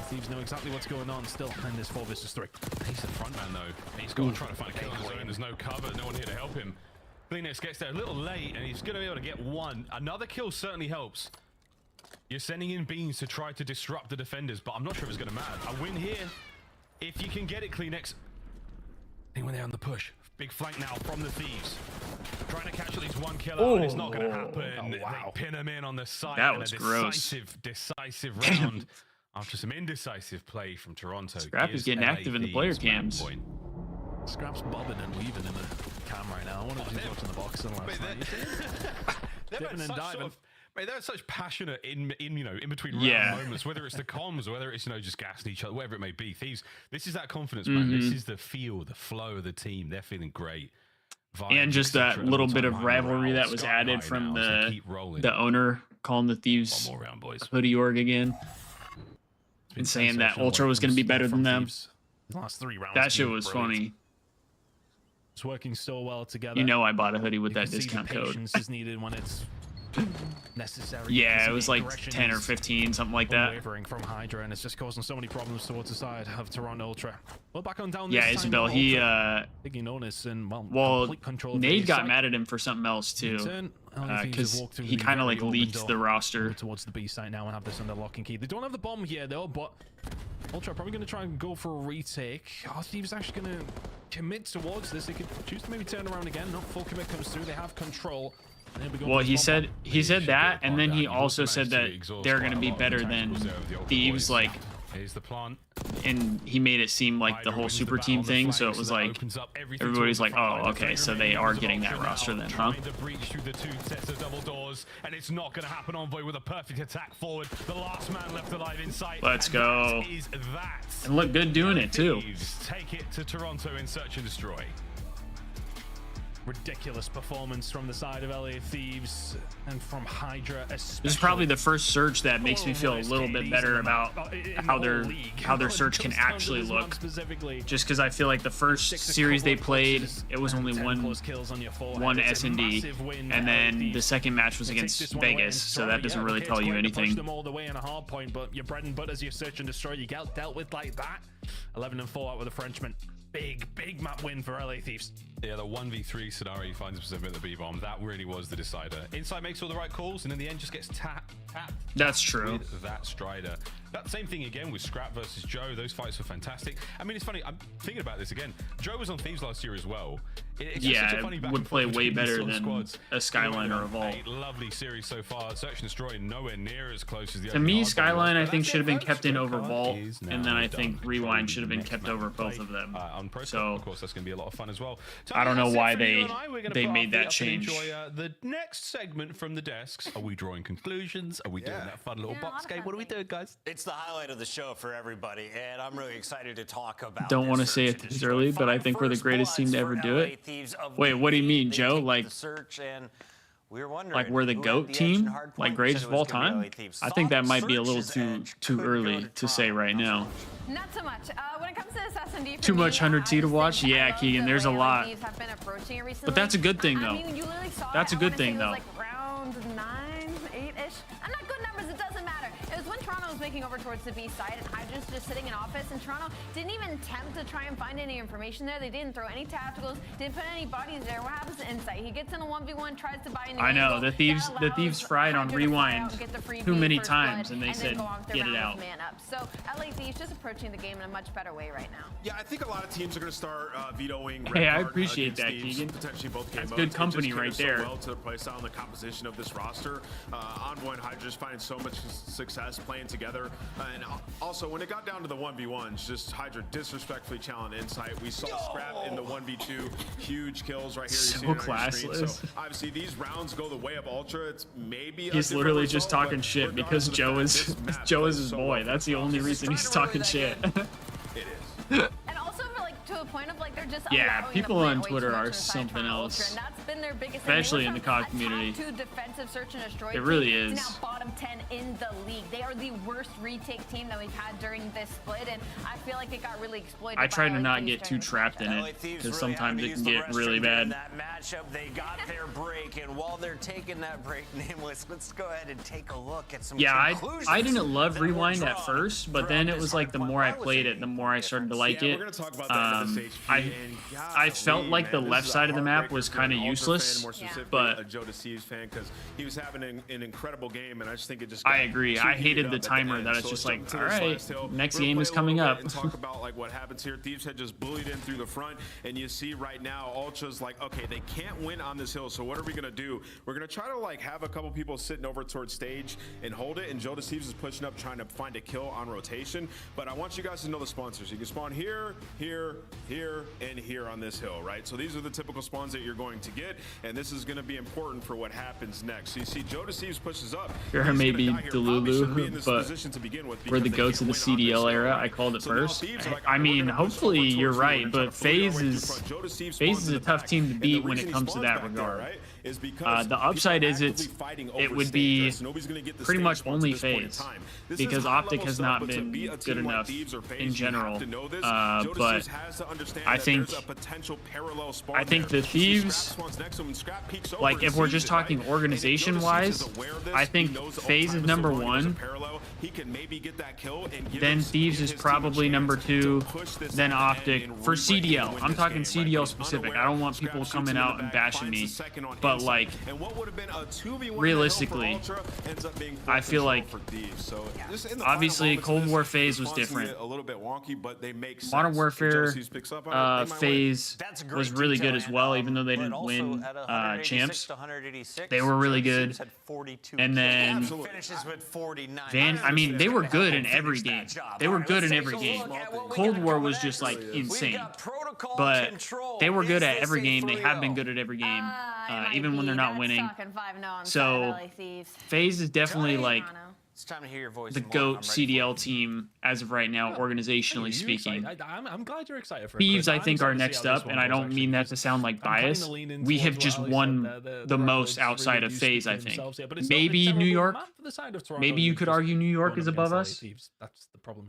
Thieves know exactly what's going on still in this 4 versus 3. He's the front man, though. He's got to try to find a kill on his own. There's no cover. No one here to help him. Phoenix gets there a little late, and he's going to be able to get one. Another kill certainly helps. You're sending in beans to try to disrupt the defenders, but I'm not sure if it's going to matter. A win here, if you can get it, Kleenex. When they're on the push. Big flank now from the Thieves. Trying to catch at least one kill out. It's not going to happen. They pin him in on the side. That was gross. Decisive round after some indecisive play from Toronto. Scrap is getting active in the player cams. Scrap's bobbing and weaving in the cam right now. I wonder if he's watching the box in last night. Dipping and diving. Mate, they're such passionate in between round moments, whether it's the comms or whether it's just gassing each other, whatever it may be. Thieves, this is that confidence, man. This is the feel, the flow of the team. They're feeling great. And just that little bit of rivalry that was added from the owner calling the Thieves hoodie org again, and saying that Ultra was going to be better than them. Last 3 rounds. That shit was funny. It's working so well together. You know, I bought a hoodie with that discount code. Patience is needed when it's necessary. Yeah, it was like 10 or 15, something like that. Wavering from Hydra, and it's just causing so many problems towards the side of Toronto Ultra. Well, back on down. Yeah, Isabel, he taking notice and complete control. Nade got mad at him for something else too, because he kind of like leaked the roster towards the B site now and have this under lock and key. They don't have the bomb here though, but Ultra probably going to try and go for a retake. Thieves actually going to commit towards this. They could choose to maybe turn around again. Not full commit comes through. They have control. Well, he said that, and then he also said that they're going to be better than Thieves. Like, Here's the plant. And he made it seem like the whole super team thing, so it was like everybody's like, oh, okay, so they are getting that roster then, huh? To breach through the 2 sets of double doors, and it's not going to happen. Envoy with a perfect attack forward. The last man left alive in sight. Let's go. And look good doing it too. Take it to Toronto in search and destroy. Ridiculous performance from the side of LA Thieves and from Hydra especially. This is probably the first search that makes me feel a little bit better about how their search can actually look. Just because I feel like the first series they played, it was only one S&D, and then the second match was against Vegas, so that doesn't really tell you anything. Them all the way in a hard point, but your bread and butter's your search and destroy. You get dealt with like that. 11-4 out with the Frenchman. Big map win for LA Thieves. Yeah, the 1v3 scenario he finds himself at the B-bomb, that really was the decider. Insight makes all the right calls, and in the end just gets tapped. That's true. With that Strider. That same thing again with Scrap versus Joe. Those fights were fantastic. I mean, it's funny. I'm thinking about this again. Joe was on Thieves last year as well. Yeah, it would play way better than a Skyline or a Vault. Lovely series so far. Search and Destroy nowhere near as close as the To me, Skyline I think should have been kept in over Vault, and then I think Rewind should have been kept over both of them. So of course that's going to be a lot of fun as well. I don't know why they made that change. The next segment from the desks. Are we drawing conclusions? Are we doing that fun little box game? What are we doing, guys? It's the highlight of the show for everybody, and I'm really excited to talk about. Don't want to say it this early, but I think we're the greatest team to ever do it. Wait, what do you mean, Joe? Like we're the GOAT team? Like greatest of all time? I think that might be a little too early to say right now. Not so much. When it comes to this S&D, too much 100T to watch? Yeah, Keegan, there's a lot. But that's a good thing, though. That's a good thing, though. Round 9, 8-ish. I'm not good numbers. It doesn't matter. It was when Toronto was making over towards the B side, and Hydra's just sitting in office, and Toronto didn't even attempt to try and find any information there. They didn't throw any tacticals, didn't put any bodies there. What happens to Insight? He gets in a 1v1, tries to buy into I know, the Thieves fried on Rewind too many times, and they said, get it out. So LA Thieves just approaching the game in a much better way right now. Yeah, I think a lot of teams are going to start vetoing. Hey, I appreciate that, Keegan. Potentially both game That's modes. good company right there. Well to the playstyle and the composition of this roster. Envoy and Hydra just finding so much success playing together. And also, when it got down to the 1v1s, just Hydra disrespectfully challenged Insight. We saw Scrap in the 1v2, huge kills right here. So classless. So obviously, these rounds go the way of Ultra. It's maybe he's literally just talking shit because Joe is his boy. That's the only reason he's talking shit. It is. And also, to a point of they're just people on Twitter are something else. And that's been their biggest especially in the COD community. Defensive search and destroy it really is. Now bottom 10 in the league. They are the worst retake team that we've had during this split, and I feel like it got really exploited. I try to not get too trapped in it because sometimes it can get really bad. That matchup, they got their break, and while they're taking that break, Nameless, let's go ahead and take a look at some. Yeah, I didn't love Rewind at first, but then it was like the more I played it, the more I started to like it. I felt like the left side of the map was kind of useless, but a Joe Deceives fan because he was having an incredible game, and I just think it just. I agree. I hated the timer that it's just like, all right, next game is coming up. And talk about what happens here. Thieves had just bullied in through the front, and you see right now Ultra's like, okay, they can't win on this hill, so what are we gonna do? We're gonna try to have a couple people sitting over towards stage and hold it, and Joe Deceives is pushing up trying to find a kill on rotation. But I want you guys to know the sponsors. You can spawn here, here, here, and here on this hill, right? So these are the typical spawns that you're going to get, and this is going to be important for what happens next. So you see Joe Deceives pushes up. Here maybe Delulu, but we're the GOATs of the CDL era. I called it first. I mean, hopefully you're right, but FaZe is a tough team to beat when it comes to that regard. The upside is it would be pretty much only FaZe because Optic has not been good enough in general. But I think the Thieves, if we're just talking organization-wise, I think FaZe is number 1. Then Thieves is probably number 2. Then Optic for CDL. I'm talking CDL specific. I don't want people coming out and bashing me. but like and what would have been a 2v1 realistically, Ultra ends up being I feel like for Thieves. So just in the obviously final Cold moments War of this, phase was response can different. get a little bit wonky, but they make sense. Modern Warfare Jealousy's picks up on it, they might win. phase was really good as well, even though they didn't win champs. They were really good. And then finishes with 49. I mean, they were good in every game. They were good in every game. Cold War was just like insane. But they were good at every game. They have been good at every game, even when they're not winning. So FaZe is definitely like It's time to hear your voice. the GOAT CDL team as of right now, organizationally speaking. I'm glad you're excited for it. Thieves, I think, are next up, and I don't mean that to sound like bias. We have just won the most outside of FaZe, I think. Maybe New York. Maybe you could argue New York is above us. That's the problem.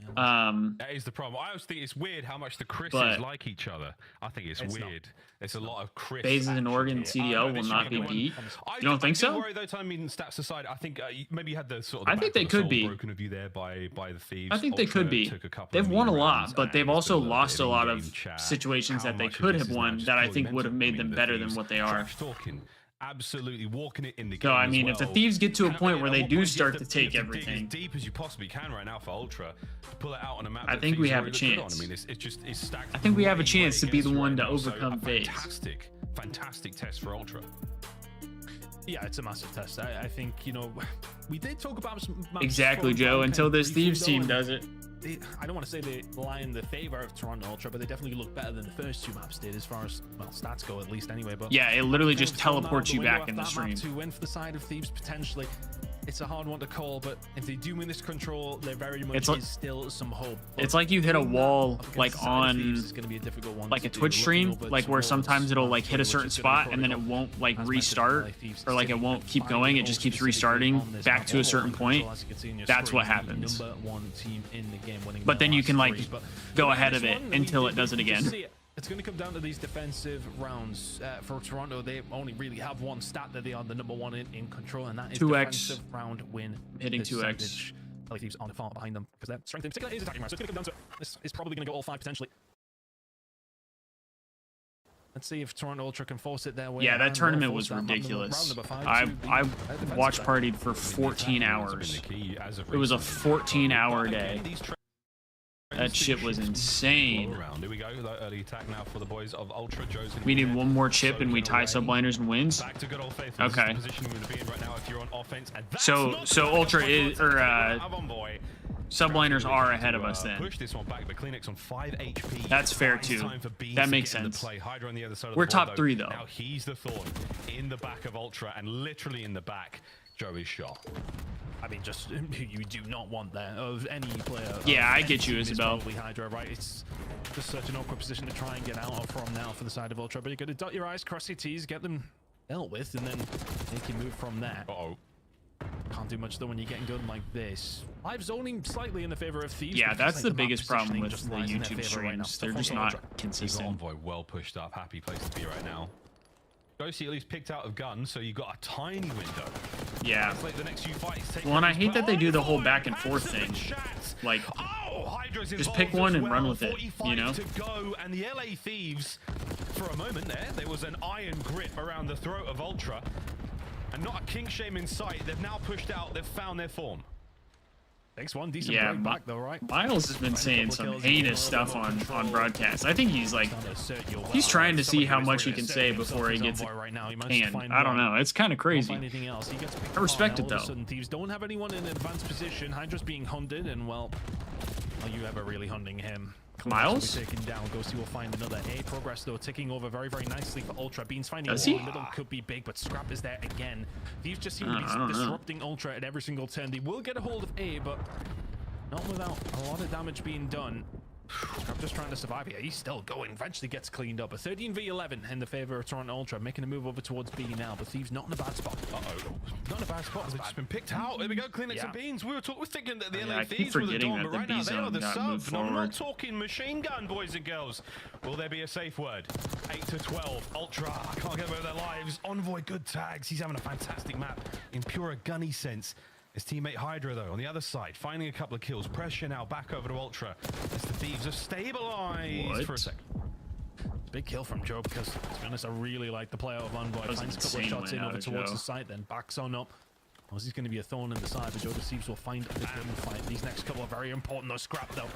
That is the problem. I always think it's weird how much the Chris's like each other. I think it's weird. There's a lot of Chris. FaZe and Oregon CDL will not be beat. You don't think so? Worry, though, I mean, stats aside, I think maybe you had the sort of. I think they could be. Broken of you there by the Thieves. I think they could be. They've won a lot, but they've also lost a lot of situations that they could have won that I think would have made them better than what they are. Absolutely walking it in the game. So I mean, if the Thieves get to a point where they do start to take everything, as deep as you possibly can right now for Ultra, to pull it out on a map. I think we have a chance. I mean, it's stacked. I think we have a chance to be the one to overcome FaZe. Fantastic test for Ultra. Yeah, it's a massive test. I think, you know, we did talk about some exactly, Joe, until this Thieves team does it. I don't want to say they lie in the favor of Toronto Ultra, but they definitely look better than the first two maps did as far as, well, stats go at least anyway. But yeah, it literally just teleports you back in the stream. To win for the side of Thieves, potentially. It's a hard one to call, but if they do win this control, there very much is still some hope. It's like you hit a wall like on like a Twitch stream, like where sometimes it'll like hit a certain spot and then it won't like restart, or like it won't keep going. It just keeps restarting back to a certain point. That's what happens. But then you can like go ahead of it until it does it again. It's going to come down to these defensive rounds. For Toronto, they only really have one stat that they are the #1 in control, and that is 2x defensive round win. Hitting 2x. Thieves on far behind them because their strength in particular is attacking round. So it's going to come down to it. This is probably going to go all 5 potentially. Let's see if Toronto Ultra can force it their way. Yeah, that tournament was ridiculous. I watch partied for 14 hours. It was a 14-hour day. That shit was insane. Here we go. The early attack now for the boys of Ultra. We need one more chip and we tie subliners and wins. Okay. So Ultra is subliners are ahead of us then. That's fair too. That makes sense. We're top 3 though. Now he's the thorn in the back of Ultra, and literally in the back, Joey's shot. I mean, just you do not want that of any player. Yeah, I get you, Isabel. Hydra, right? It's just such an awkward position to try and get out of from now for the side of Ultra. But you got to dot your I's, cross your T's, get them dealt with, and then make you move from there. Can't do much though when you're getting good like this. Live zoning slightly in the favor of Thieves. Yeah, that's the biggest problem with the YouTube streams. They're just not consistent. Envoy well pushed up. Happy place to be right now. Ghosty at least picked out a gun, so you got a tiny window. Yeah. Like the next few fights, well, and I hate that they do the whole back and forth thing. Like, just pick one and run with it, you know? To go, and the LA Thieves, for a moment there was an iron grip around the throat of Ultra, and not a king shame in sight. They've now pushed out. They've found their form. Thanks, one decent break back though, right? Miles has been saying some heinous stuff on broadcast. I think he's like, he's trying to see how much he can say before he gets canned. I don't know. It's kind of crazy. I respect it though. Thieves don't have anyone in an advanced position. Hydra's being hunted, and well, are you ever really hunting him? Miles? Taken down. Ghosty will find another A. Progress though, ticking over very, very nicely for Ultra. Beans finding a middle could be big, but Scrap is there again. These just seem to be disrupting Ultra at every single turn. They will get a hold of A, but not without a lot of damage being done. Scrap just trying to survive here. He's still going. Eventually gets cleaned up. A 13v11 in the favor of Toronto Ultra, making a move over towards B now, but Thieves not in a bad spot. Not in a bad spot. They've just been picked out. Here we go. Kleenex and Beans. We're thinking that the LA Thieves were the dawn, but right now they are the sub. I'm not talking machine gun, boys and girls. Will there be a safe word? 8 to 12. Ultra can't get over their lives. Envoy good tags. He's having a fantastic map in pure gunny sense. His teammate Hydra, though, on the other side, finding a couple of kills. Pressure now back over to Ultra as the Thieves are stabilized for a second. Big kill from Joe because, to be honest, I really like the play out of Envoy. Finds a couple of shots in over towards the site, then backs on up. Well, he's going to be a thorn in the side, but Joe Thieves will find a big fight. These next couple are very important. They're scrapped though.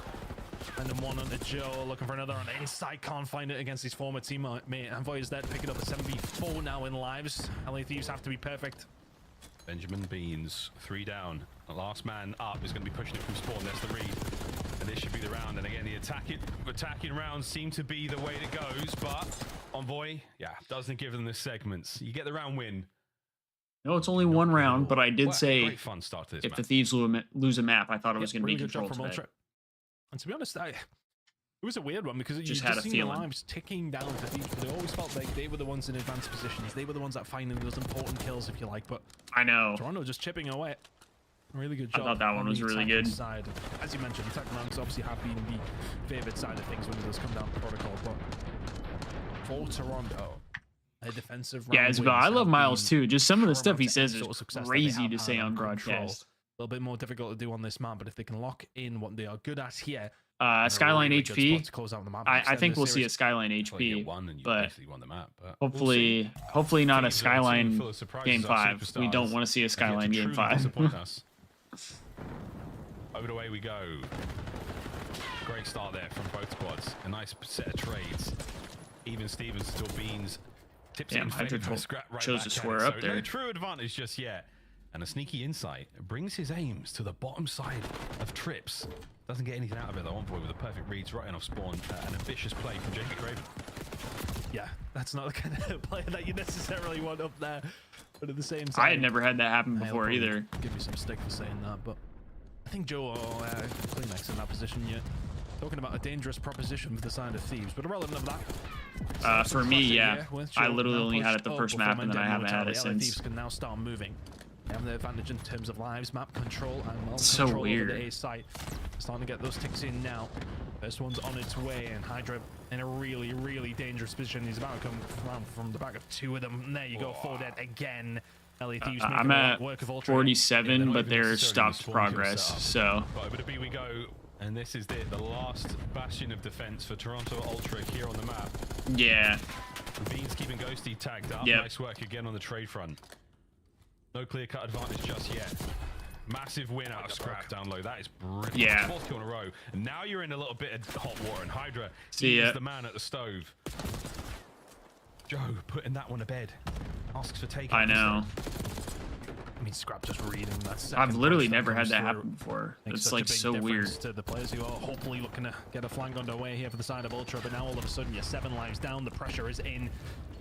And then one onto Joe, looking for another on the inside. Can't find it against his former teammate. Envoy is there to pick it up at 7v4 now in lives. LA Thieves have to be perfect. Benjamin Beans, 3 down. The last man up is going to be pushing it from spawn. There's the read. And this should be the round. And again, the attacking rounds seem to be the way it goes. But Envoy, yeah, doesn't give them the segments. You get the round win. No, it's only one round, but I did say great fun start to this if map. the Thieves lose a map, I thought it was going to be controlled today. And to be honest, it was a weird one because you just had a feeling. The lives ticking down to Thieves, but they always felt like they were the ones in advanced positions. They were the ones that finding those important kills, if you like. But I know Toronto just chipping away. Really good job. I thought that one was really good. Side. As you mentioned, attack rounds obviously have been the favored side of things when it does come down to protocol. But for Toronto, a defensive round. Yeah, Isabel, I love Miles too. Just some of the stuff he says is crazy to say on broadcast. A little bit more difficult to do on this map, but if they can lock in what they are good at here. Skyline really HP. I think we'll see a Skyline HP, but hopefully not a Skyline Game 5. We don't want to see a Skyline Game 5. Over the way we go. Great start there from both squads. A nice set of trades. Even Stevens, still Beans. Tips Damn, Hydra chose to square up there. No true advantage just yet. And a sneaky insight brings his aims to the bottom side of Trips. Doesn't get anything out of it though. Envoy with a perfect reads right off spawn. An ambitious play from Jacob Craven. Yeah, that's not the kind of player that you necessarily want up there. But at the same time, I had never had that happen before either. Give you some stick for saying that, but I think Joe or Kleenex in that position yet. Talking about a dangerous proposition for the side of Thieves, but irrelevant of that. For me, yeah. I literally only had it the first map, and then I haven't had it since. Thieves can now start moving. They have the advantage in terms of lives, map control, and control over the A site. Starting to get those ticks in now. First one's on its way, and Hydra in a really, really dangerous position. He's about to come around from the back of 2 of them. And there you go, 4 dead again. LA Thieves I'm at 47, but they're stopped progress, so. Over to B we go, and this is the last bastion of defense for Toronto Ultra here on the map. Yeah. Beans keeping Ghosty tagged up. Yep. Nice work again on the trade front. No clear-cut advantage just yet. Massive win out of Scrap down low. That is brilliant. Yeah. 4th kill in a row. And now you're in a little bit of hot water, and Hydra is the man at the stove. Joe putting that one to bed. Asks for takeout. I know. I mean, Scrap just reading that. I've literally never had that happen before. It's like so weird. To the players who are hopefully looking to get a flank underway here for the side of Ultra, but now all of a sudden you're 7 lives down. The pressure is in,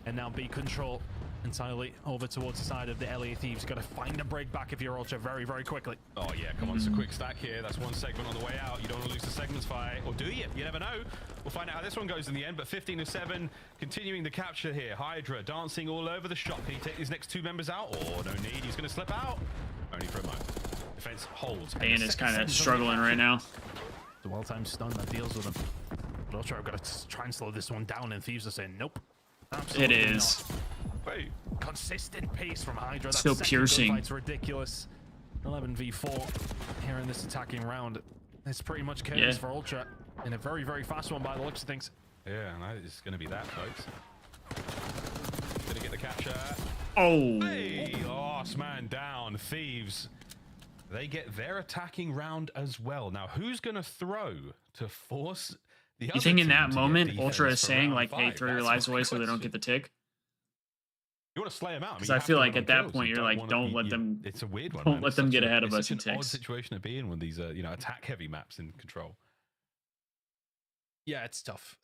and now B control entirely over towards the side of the LA Thieves. Got to find a break back if you're Ultra very, very quickly. Oh yeah, come on, it's a quick stack here. That's one segment on the way out. You don't want to lose the segments fight, or do you? You never know. We'll find out how this one goes in the end, but 15-7, continuing the capture here. Hydra dancing all over the shop. Can he take these next 2 members out? Oh, no need. He's going to slip out. Only for a moment. Defense holds. Dan is kind of struggling right now. The well-timed stun that deals with him. But Ultra, I've got to try and slow this one down, and Thieves are saying nope. Absolutely it is. Not. Consistent pace from Hydra. So piercing. It's ridiculous. 11v4 here in this attacking round. It's pretty much chaos for Ultra in a very, very fast one by the looks of things. Yeah, and it's going to be that, folks. Gonna get the capture. Oh. Hey, last man down. Thieves. They get their attacking round as well. Now, who's going to throw to force the other You think in team that to moment, get Ultra is defense for saying, round like, hey, 5? throw your lives away so they don't get the tick? You want to slay them out. Because I feel like at that point you're like, don't let them. It's a weird one. Don't let them get ahead of us in ticks. It's an odd ticks. situation to be in when these are, attack-heavy maps in control. Yeah, it's tough.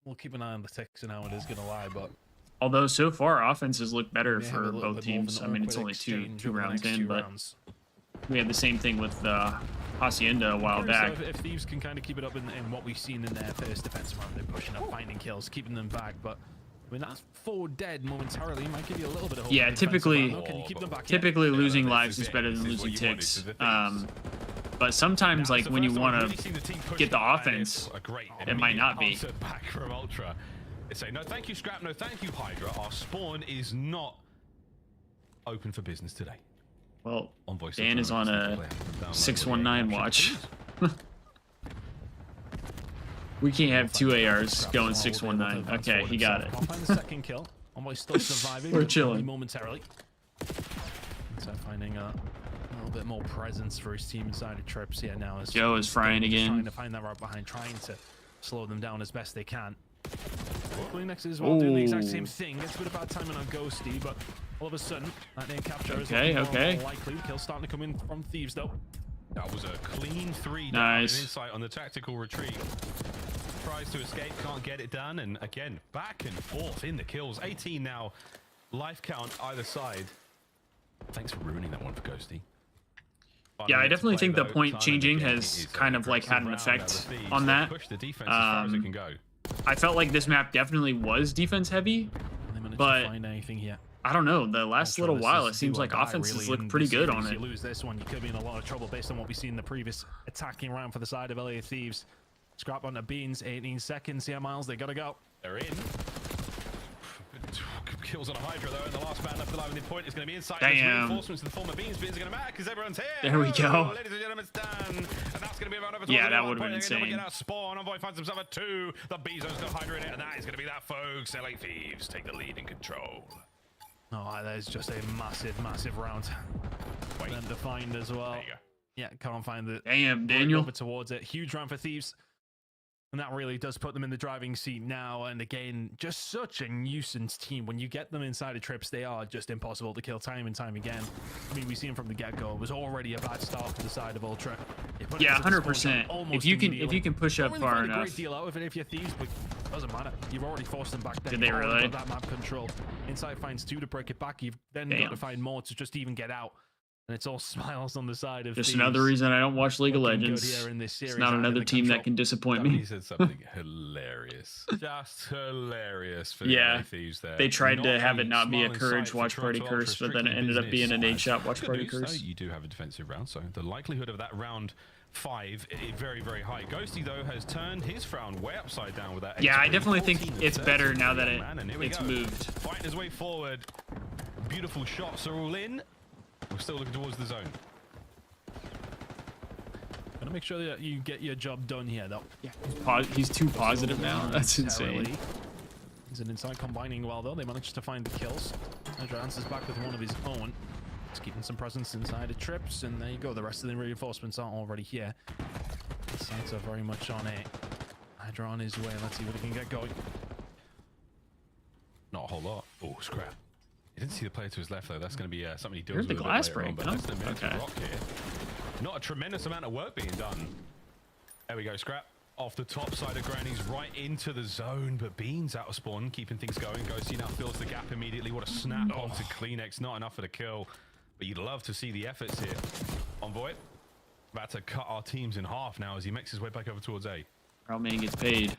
We'll keep an eye on the ticks and how it is going to lie, but. Although so far offenses look better for both teams. I mean, it's only two rounds in, but we had the same thing with Hacienda a while back. If Thieves can kind of keep it up in what we've seen in their first defensive round, they're pushing up, finding kills, keeping them back, but. I mean, that's 4 dead momentarily. Might give you a little bit of hope. Yeah, typically losing Yeah, lives is better than losing ticks. But sometimes, like when you want to get the offense, it might not be. Back from Ultra. They say no, thank you, Scrap. No, thank you, Hydra. Our spawn is not open for business today. Well, Dan is on a 619 watch. We can't have two ARs going 619. Okay, he got it. Can't find the second kill. Almost still surviving. We're chilling momentarily. So finding a little bit more presence for his team inside of Trips here now. As Joe is frying again. Trying to find that right behind, trying to slow them down as best they can. Next as well, doing the exact same thing. Gets a bit of bad timing on Ghosty, but all of a sudden, that name capture is okay. likely. The kill starting to come in from Thieves, though. That was a clean 3 down. Nice. Insight on the tactical retreat. Tries to escape, can't get it done, and again, back and forth in the kills. 18 now, life count either side. Thanks for ruining that one for Ghosty. Yeah, I definitely think the point changing has kind of like had an effect on that. Push the defense as far as it can go. I felt like this map definitely was defense heavy, but I don't know. The last little while, it seems like offenses look pretty good on it. You lose this one, you could be in a lot of trouble based on what we've seen in the previous attacking round for the side of LA Thieves. Scrap on the Beans, 18 seconds here, Miles. They gotta go. They're in. Kills on a Hydra though, and the last man left alive with the point is going to be inside. Damn. Reinforcements to the former Beans. Beans are going to matter because everyone's here. There we go. Ladies and gentlemen, it's done. And that's going to be around over. Yeah, that would have been insane. Get out spawn. Envoy finds himself a 2. The Bezo's still Hydra in it, and that is going to be that, folks. LA Thieves take the lead in control. Oh, that is just a massive, massive round. Wait. Them to find as well. There you go. Yeah, can't find it. Damn, Daniel. Over towards it. Huge round for Thieves. And that really does put them in the driving seat now. And again, just such a nuisance team. When you get them inside of Trips, they are just impossible to kill time and time again. I mean, we see them from the get-go. It was already a bad start for the side of Ultra. Yeah, 100%. If you can push up far enough. A great deal out of it if you're Thieves, but it doesn't matter. You've already forced them back there. Did they really? That map control. Inside finds 2 to break it back. You've then got to find more to just even get out. And it's all smiles on the side of Just Thieves. Another reason I don't watch League of Legends. It's not another team that can disappoint me. He said something hilarious. Just hilarious for the Thieves there. They tried to have it not be a Courage Watch Party curse, but then it ended up being an 8-shot Watch Party curse. You do have a defensive round, so the likelihood of that round 5 is very, very high. Ghosty, though, has turned his frown way upside down with that. Yeah, I definitely think it's better now that it's moved. Fighting his way forward. Beautiful shots are all in. We're still looking towards the zone. Gotta make sure that you get your job done here, though. Yeah, he's too positive now. That's insane. He's an inside combining well, though. They managed to find the kills. Adrance is back with one of his own. He's keeping some presence inside of Trips, and there you go. The rest of the reinforcements aren't already here. The sights are very much on a Hydra on his way. Let's see what he can get going. Not a whole lot. Oh, scrap. He didn't see the player to his left, though. That's going to be something he deals Here's with the a bit glass later break, on, but less than a minute to rock here. Not a tremendous amount of work being done. There we go, scrap. Off the top side of Granny's right into the zone, but Beans out of spawn, keeping things going. Ghosty now fills the gap immediately. What a snap onto Kleenex. Not enough for the kill, but you'd love to see the efforts here. Envoy, about to cut our teams in half now as he makes his way back over towards A. Roundman gets paid.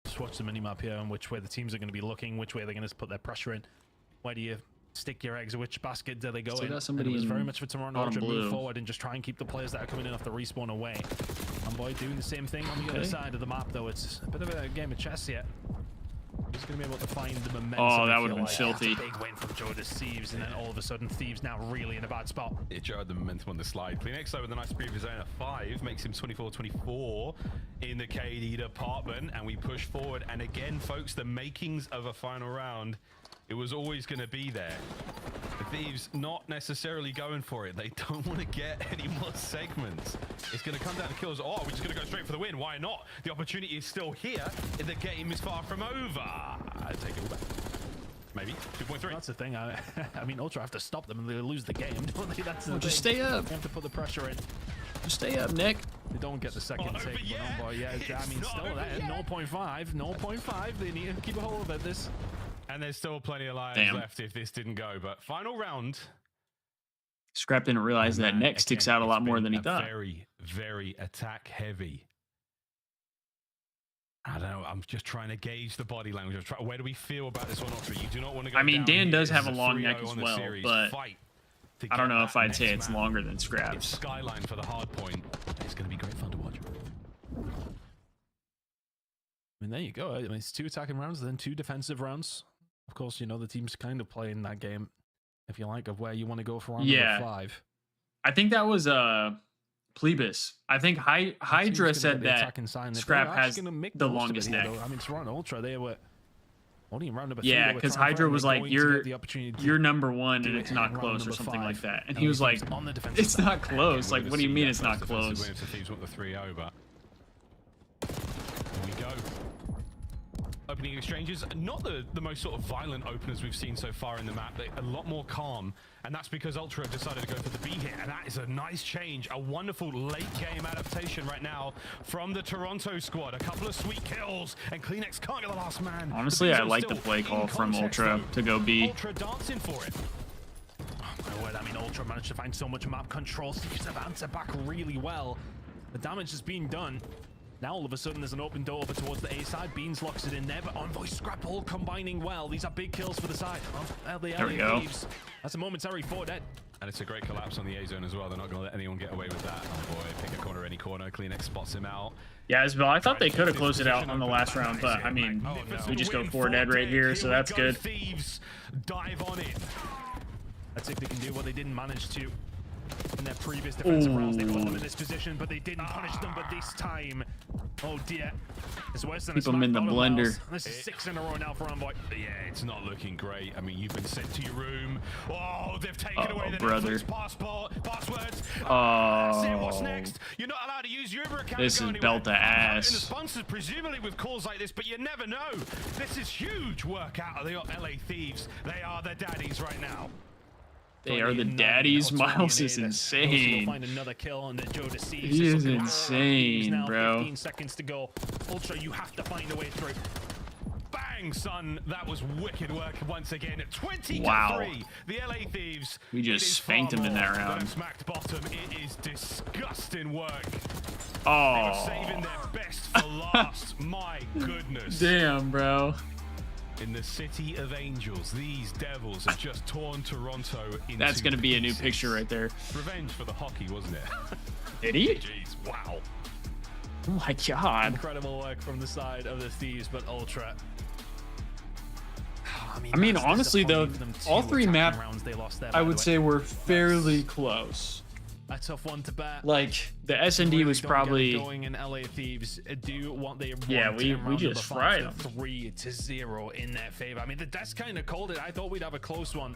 Just watch the minimap here on which way the teams are going to be looking, which way they're going to put their pressure in. Where do you stick your eggs? Which basket do they go in? Somebody it was very much for Toronto bottom to blue. move forward and just try and keep the players that are coming in off the respawn away. And boy, doing the same thing on the other side of the map, though. It's a bit of a game of chess here. He's going to be able to find the momentum. Oh, that would have been filthy. Big win from Joe to Thieves, and then all of a sudden, Thieves now really in a bad spot. It showed the momentum on the slide. Kleenex, though, with a nice previous zone of 5, makes him 24-24 in the KD department, and we push forward. And again, folks, the makings of a final round. It was always going to be there. The Thieves not necessarily going for it. They don't want to get any more segments. It's going to come down to kills. Oh, we're just going to go straight for the win. Why not? The opportunity is still here. The game is far from over. I take it all back. Maybe 2.3. That's the thing. I mean, Ultra have to stop them and they lose the game, don't they? That's the thing. Just stay up. They have to put the pressure in. Just stay up, Nick. They don't get the second take. But yeah, I mean, still that 0.5. 0.5. They need to keep a hold of it. This. And there's still plenty of lives left if this didn't go. But final round. Scrap didn't realize that neck sticks out a lot more than he thought. Very, very attack heavy. I don't know. I'm just trying to gauge the body language. Where do we feel about this one, Ultra? You do not want to go. I mean, Dan does have a long 3-0 neck as well, but I don't know if I'd say it's longer than Scrap's. It's Skyline for the hard point. It's going to be great fun to watch. I mean, there you go. I mean, it's 2 attacking rounds, then 2 defensive rounds. Of course, you know, the team's kind of playing that game, if you like, of where you want to go for round number 5. I think that was Plebis. I think Hydra said that Scrap has the longest neck. I mean, Toronto Ultra, they were only in round number 3. Yeah, because Hydra was like, you're number 1 and it's not close or something like that. And he was like, it's not close. Like, what do you mean it's not close? Thieves want the 3-0, but here we go. Opening exchanges, not the most sort of violent openers we've seen so far in the map. They're a lot more calm, and that's because Ultra decided to go for the B hit, and that is a nice change, a wonderful late game adaptation right now from the Toronto squad. A couple of sweet kills, and Kleenex can't get the last man. Honestly, I like the play call from Ultra to go B. Ultra dancing for it. Oh my word, I mean, Ultra managed to find so much map control. Thieves have answered back really well. The damage is being done. Now all of a sudden there's an open door over towards the A side. Beans locks it in there, but Envoy Scrap all combining well. These are big kills for the side. There we go. That's a momentary 4 dead. And it's a great collapse on the A zone as well. They're not going to let anyone get away with that. Envoy, pick a corner, any corner. Kleenex spots him out. Yeah, Isabel, I thought they could have closed it out on the last round, but I mean, we just go 4 dead right here, so that's good. Thieves dive on in. Let's see if they can do what they didn't manage to in their previous defensive rounds. They put them in this position, but they didn't punish them. But this time, oh dear, it's worse than keep them in the blender. This is 6 in a row now for Envoy. Yeah, it's not looking great. I mean, you've been sent to your room. Oh, they've taken away the brother. Netflix passwords. Oh, what's next? You're not allowed to use your Uber account. This is belt to ass. And the sponsors, presumably with calls like this, but you never know. This is huge work out of the LA Thieves. They are the daddies right now. They are the daddies. Miles is insane. Find another kill on the Joe Deceives. He is insane, bro. 15 seconds to go. Ultra, you have to find a way through. Bang, son. That was wicked work once again. 20 to 3. The LA Thieves. We just spanked him in that round. Smacked bottom. It is disgusting work. Oh. They were saving their best for last. My goodness. Damn, bro. In the City of Angels, these Devils have just torn Toronto into That's going to be a new pieces. picture right there. Revenge for the hockey, wasn't it? Did he? Jeez, wow. Oh my god. Incredible work from the side of the Thieves, but Ultra. I mean honestly though, all 3 map I would say were fairly close. A tough one to bet. Like the SND was probably going in LA Thieves do what they want. Yeah, we just fried them. 3-0 in their favor. I mean, that's kind of called it. I thought we'd have a close one.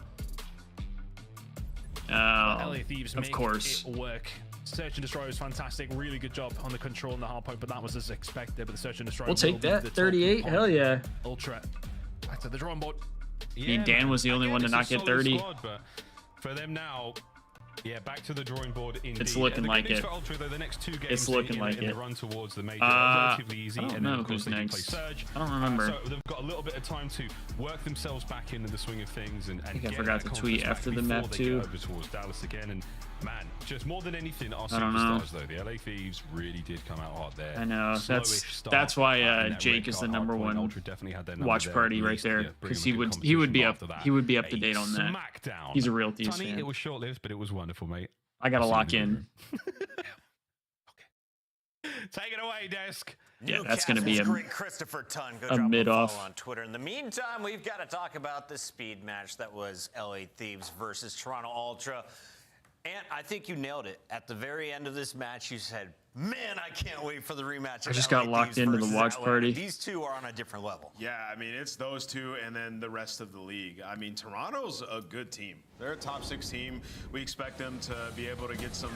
LA Thieves of course. It work. Search and Destroy was fantastic. Really good job on the control and the hard point, but that was as expected. But the Search and Destroy. We'll take that. 38. Hell yeah. Ultra. Back to the drawing board. I mean, Dan was the only one to not get 30. Squad, but for them now, yeah, back to the drawing board. Indeed. It's looking like it. Ultra, though, the next 2 games it's looking like in it. The run towards the major are relatively easy, I don't and know then of course who's they can next. play Surge. I don't remember. So they've got a little bit of time to work themselves back into the swing of things, and I think I get forgot that to tweet confidence after the back map before they too. get over towards Dallas again, and man, just more than anything, our I don't know. superstars though, the LA Thieves really did come out hot there. I know. That's why Jake is the number 1 watch party right there, because he would be up to date on that. He's a real Thieves fan. It was short-lived, but it was wonderful, mate. I gotta lock in. Take it away, Desk. Yeah, that's gonna be great Christopher Tunn. Go a drop mid-off on Twitter. In the meantime, we've got to talk about the speed match that was LA Thieves versus Toronto Ultra. And I think you nailed it. At the very end of this match, you said, man, I can't wait for the rematch. I just got locked into the watch party. These 2 are on a different level. Yeah, I mean, it's those 2 and then the rest of the league. I mean, Toronto's a good team. They're a top 6 team. We expect them to be able to get some,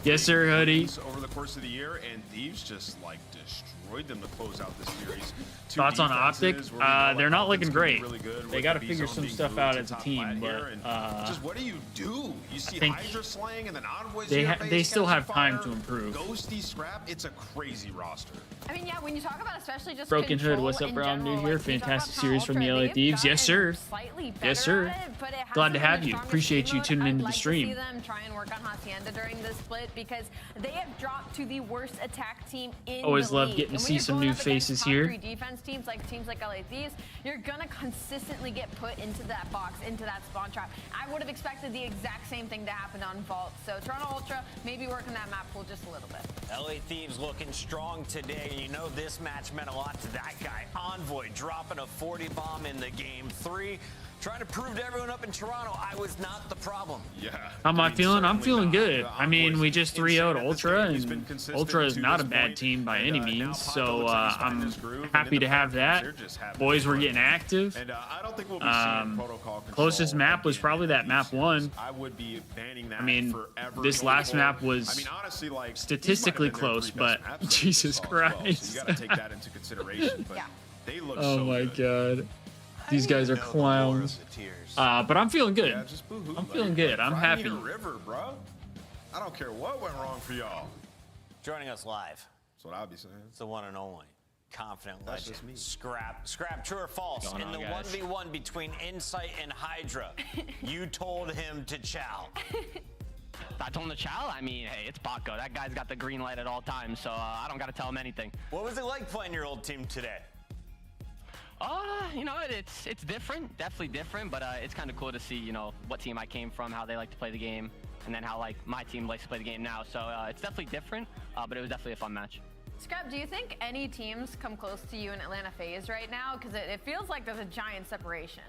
yes, sir, Hoodie. Over the course of the year, and Thieves just like destroyed them to close out this series. Thoughts on Optic? They're not looking great. Really they got to figure some stuff out as a team, but just what do? You see Hydra slaying and then Envoys. They still have time to improve. Ghosty Scrap, it's a crazy roster. I mean, yeah, when you talk about especially just Broken Hood, what's up, bro? I'm new here. Fantastic series from the LA Thieves. Yes, sir. Yes, sir. Glad to have you. Appreciate you tuning into the stream. I'd like to see them try and work on Hacienda during this split because they have dropped to the worst attack team in Always the love league. getting to see some new faces here. Defense teams like LA Thieves, you're gonna consistently get put into that box, into that spawn trap. I would have expected the exact same thing to happen on Vault. So Toronto Ultra, maybe working that map pool just a little bit. LA Thieves looking strong today. You know this match meant a lot to that guy. Envoy dropping a 40 bomb in the game 3. Trying to prove to everyone up in Toronto I was not the problem. Yeah. How am I feeling? I'm feeling good. I mean, we just 3-0'd Ultra, and Ultra is not a bad team by any means, so I'm happy to have that. Boys were getting active. Closest map was probably that map 1. I mean, this last map was statistically close, but Jesus Christ. You got to take that into consideration. But they look Oh so my good. God. These guys are clowns. But I'm feeling good. Yeah, just boo-hoo, I'm buddy. feeling good. I'm Fry happy. me a river, bro. I don't care what went wrong for y'all. Joining us live. That's what I'll be saying. It's the one and only confident That's legend. just me. Scrap, true or false? In the 1v1 between Insight and Hydra, you told him to chow. I told him to chow? I mean, hey, it's Baco. That guy's got the green light at all times, so I don't got to tell him anything. What was it like playing your old team today? You know, it's different, definitely different, but it's kind of cool to see, you know, what team I came from, how they like to play the game, and then how, like, my team likes to play the game now. So it's definitely different, but it was definitely a fun match. Scrap, do you think any teams come close to you in Atlanta FaZe right now? Because it feels like there's a giant separation.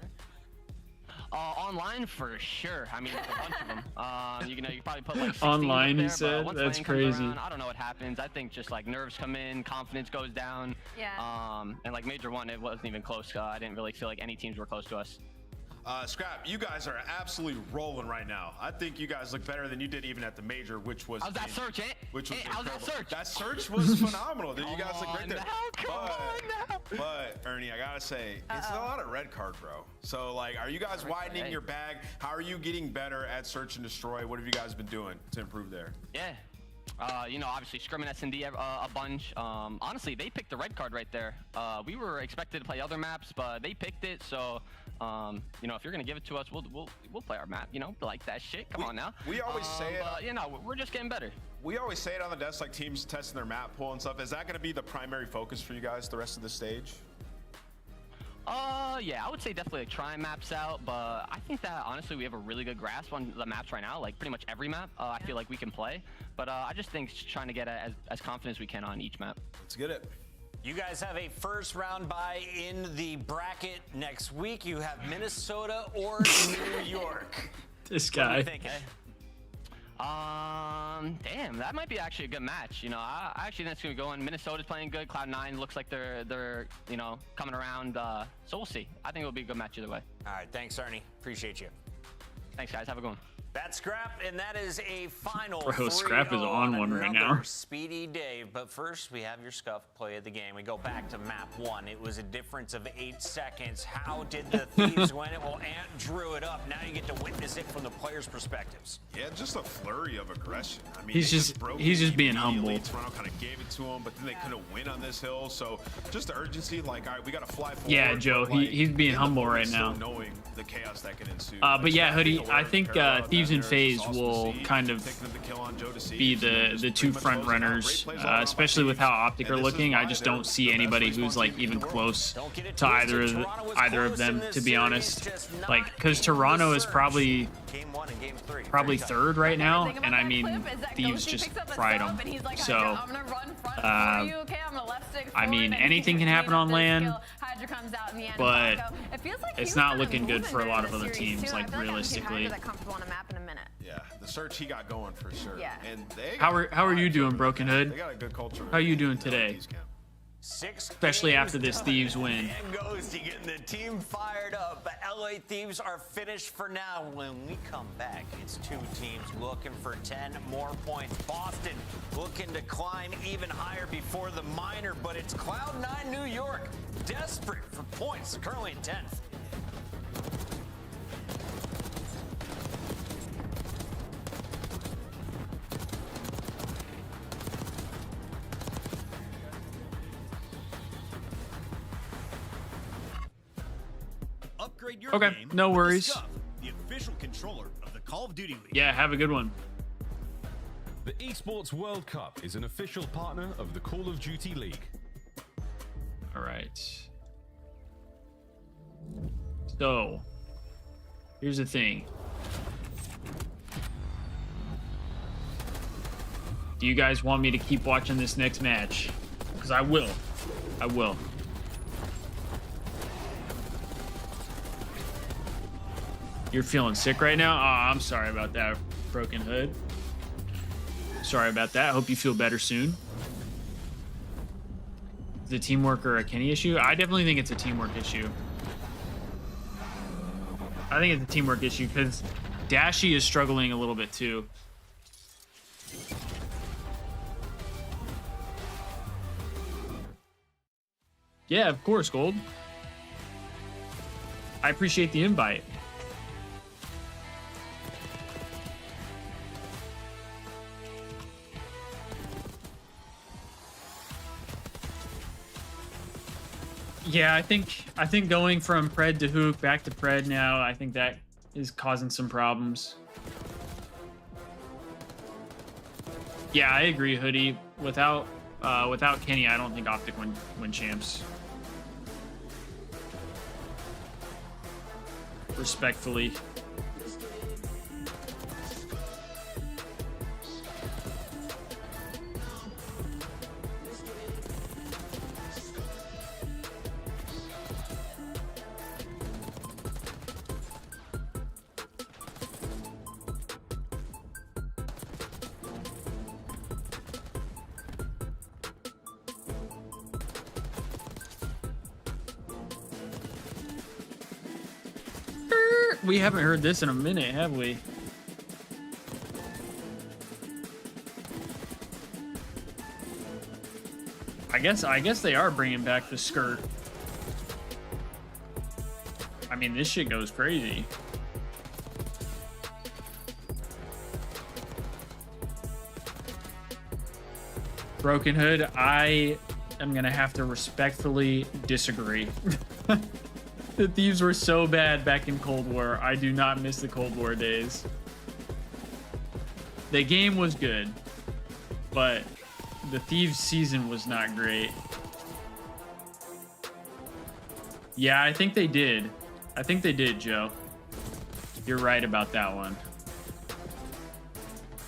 Online for sure. I mean, there's a bunch of them. You know, you probably put like 16 Online, up he there, said. but That's once lane comes crazy. around, I don't know what happens. I think just like nerves come in, confidence goes down. Yeah. And like Major 1, it wasn't even close. I didn't really feel like any teams were close to us. Scrap, you guys are absolutely rolling right now. I think you guys look better than you did even at the major, which was How's that search, eh? Which was how's that search? That search was phenomenal. Dude, you guys look great there. Come on now. But Ernie, I gotta say, it's a lot of red card, bro. So like, are you guys widening your bag? How are you getting better at search and destroy? What have you guys been doing to improve there? Yeah. You know, obviously scrimming S&D a bunch. Honestly, they picked the red card right there. We were expected to play other maps, but they picked it. So, you know, if you're gonna give it to us, we'll play our map. You know, like that shit. Come on now. We always say it. But, you know, we're just getting better. We always say it on the desk, like teams testing their map pool and stuff. Is that gonna be the primary focus for you guys the rest of the stage? Yeah, I would say definitely like trying maps out, but I think that honestly we have a really good grasp on the maps right now. Like pretty much every map, I feel like we can play. But I just think trying to get as confident as we can on each map. Let's get it. You guys have a first round bye in the bracket next week. You have Minnesota or New York. This What are guy. you thinking? Damn, that might be actually a good match. You know, I actually think it's gonna go in. Minnesota's playing good. Cloud9 looks like they're you know coming around. So we'll see. I think it'll be a good match either way. All right, thanks, Ernie. Appreciate you. Thanks, guys. Have a good one. That's Scrap, and that is a final. Bro, Scrap is on one right now. Speedy Dave, but first we have your Scuff play of the game. We go back to map 1. It was a difference of 8 seconds. How did the Thieves win it? Well, Ant drew it up. Now you get to witness it from the players' perspectives. Yeah, just a flurry of aggression. I mean, He's just being humble. Toronto kind of gave it to him, but then they couldn't win on this hill. So just the urgency, like, all right, we got to fly forward. Yeah, Joe, he's being humble right now. Knowing the chaos that can ensue. But yeah, Hoodie, I think Thieves and FaZe will kind of be the two front runners, especially with how Optic are looking. I just don't see anybody who's like even close to either of them, to be honest. Like, because Toronto is probably third right now, and I mean Thieves just fried them. So I mean anything can happen on LAN, but it's not looking good for a lot of other teams, like realistically. Yeah, the search he got going for sure. Yeah. And they How are you doing, Broken Hood? They got a good culture. How are you doing today? Especially after this Thieves win. And Ghosty getting the team fired up. But LA Thieves are finished for now. When we come back, it's 2 teams looking for 10 more points. Boston looking to climb even higher before the minor, but it's Cloud9 New York desperate for points, currently in 10th. Upgrade your Okay, game no with worries. Scuf, the official controller of the Call of Duty League. Yeah, have a good one. The Esports World Cup is an official partner of the Call of Duty League. All right. So, here's the thing. Do you guys want me to keep watching this next match? Because I will. I will. You're feeling sick right now? Oh, I'm sorry about that, Broken Hood. Sorry about that. Hope you feel better soon. Is it teamwork or a Kenny issue? I definitely think it's a teamwork issue. I think it's a teamwork issue because Dashy is struggling a little bit too. Yeah, of course, Gold. I appreciate the invite. Yeah, I think going from Pred to Hook back to Pred now, I think that is causing some problems. Yeah, I agree, Hoodie. Without Kenny, I don't think Optic win champs. Respectfully. We haven't heard this in a minute, have we? I guess they are bringing back the skirt. I mean, this shit goes crazy. Broken Hood, I am gonna have to respectfully disagree. The Thieves were so bad back in Cold War. I do not miss the Cold War days. The game was good, but the Thieves season was not great. Yeah, I think they did. I think they did, Joe. You're right about that one.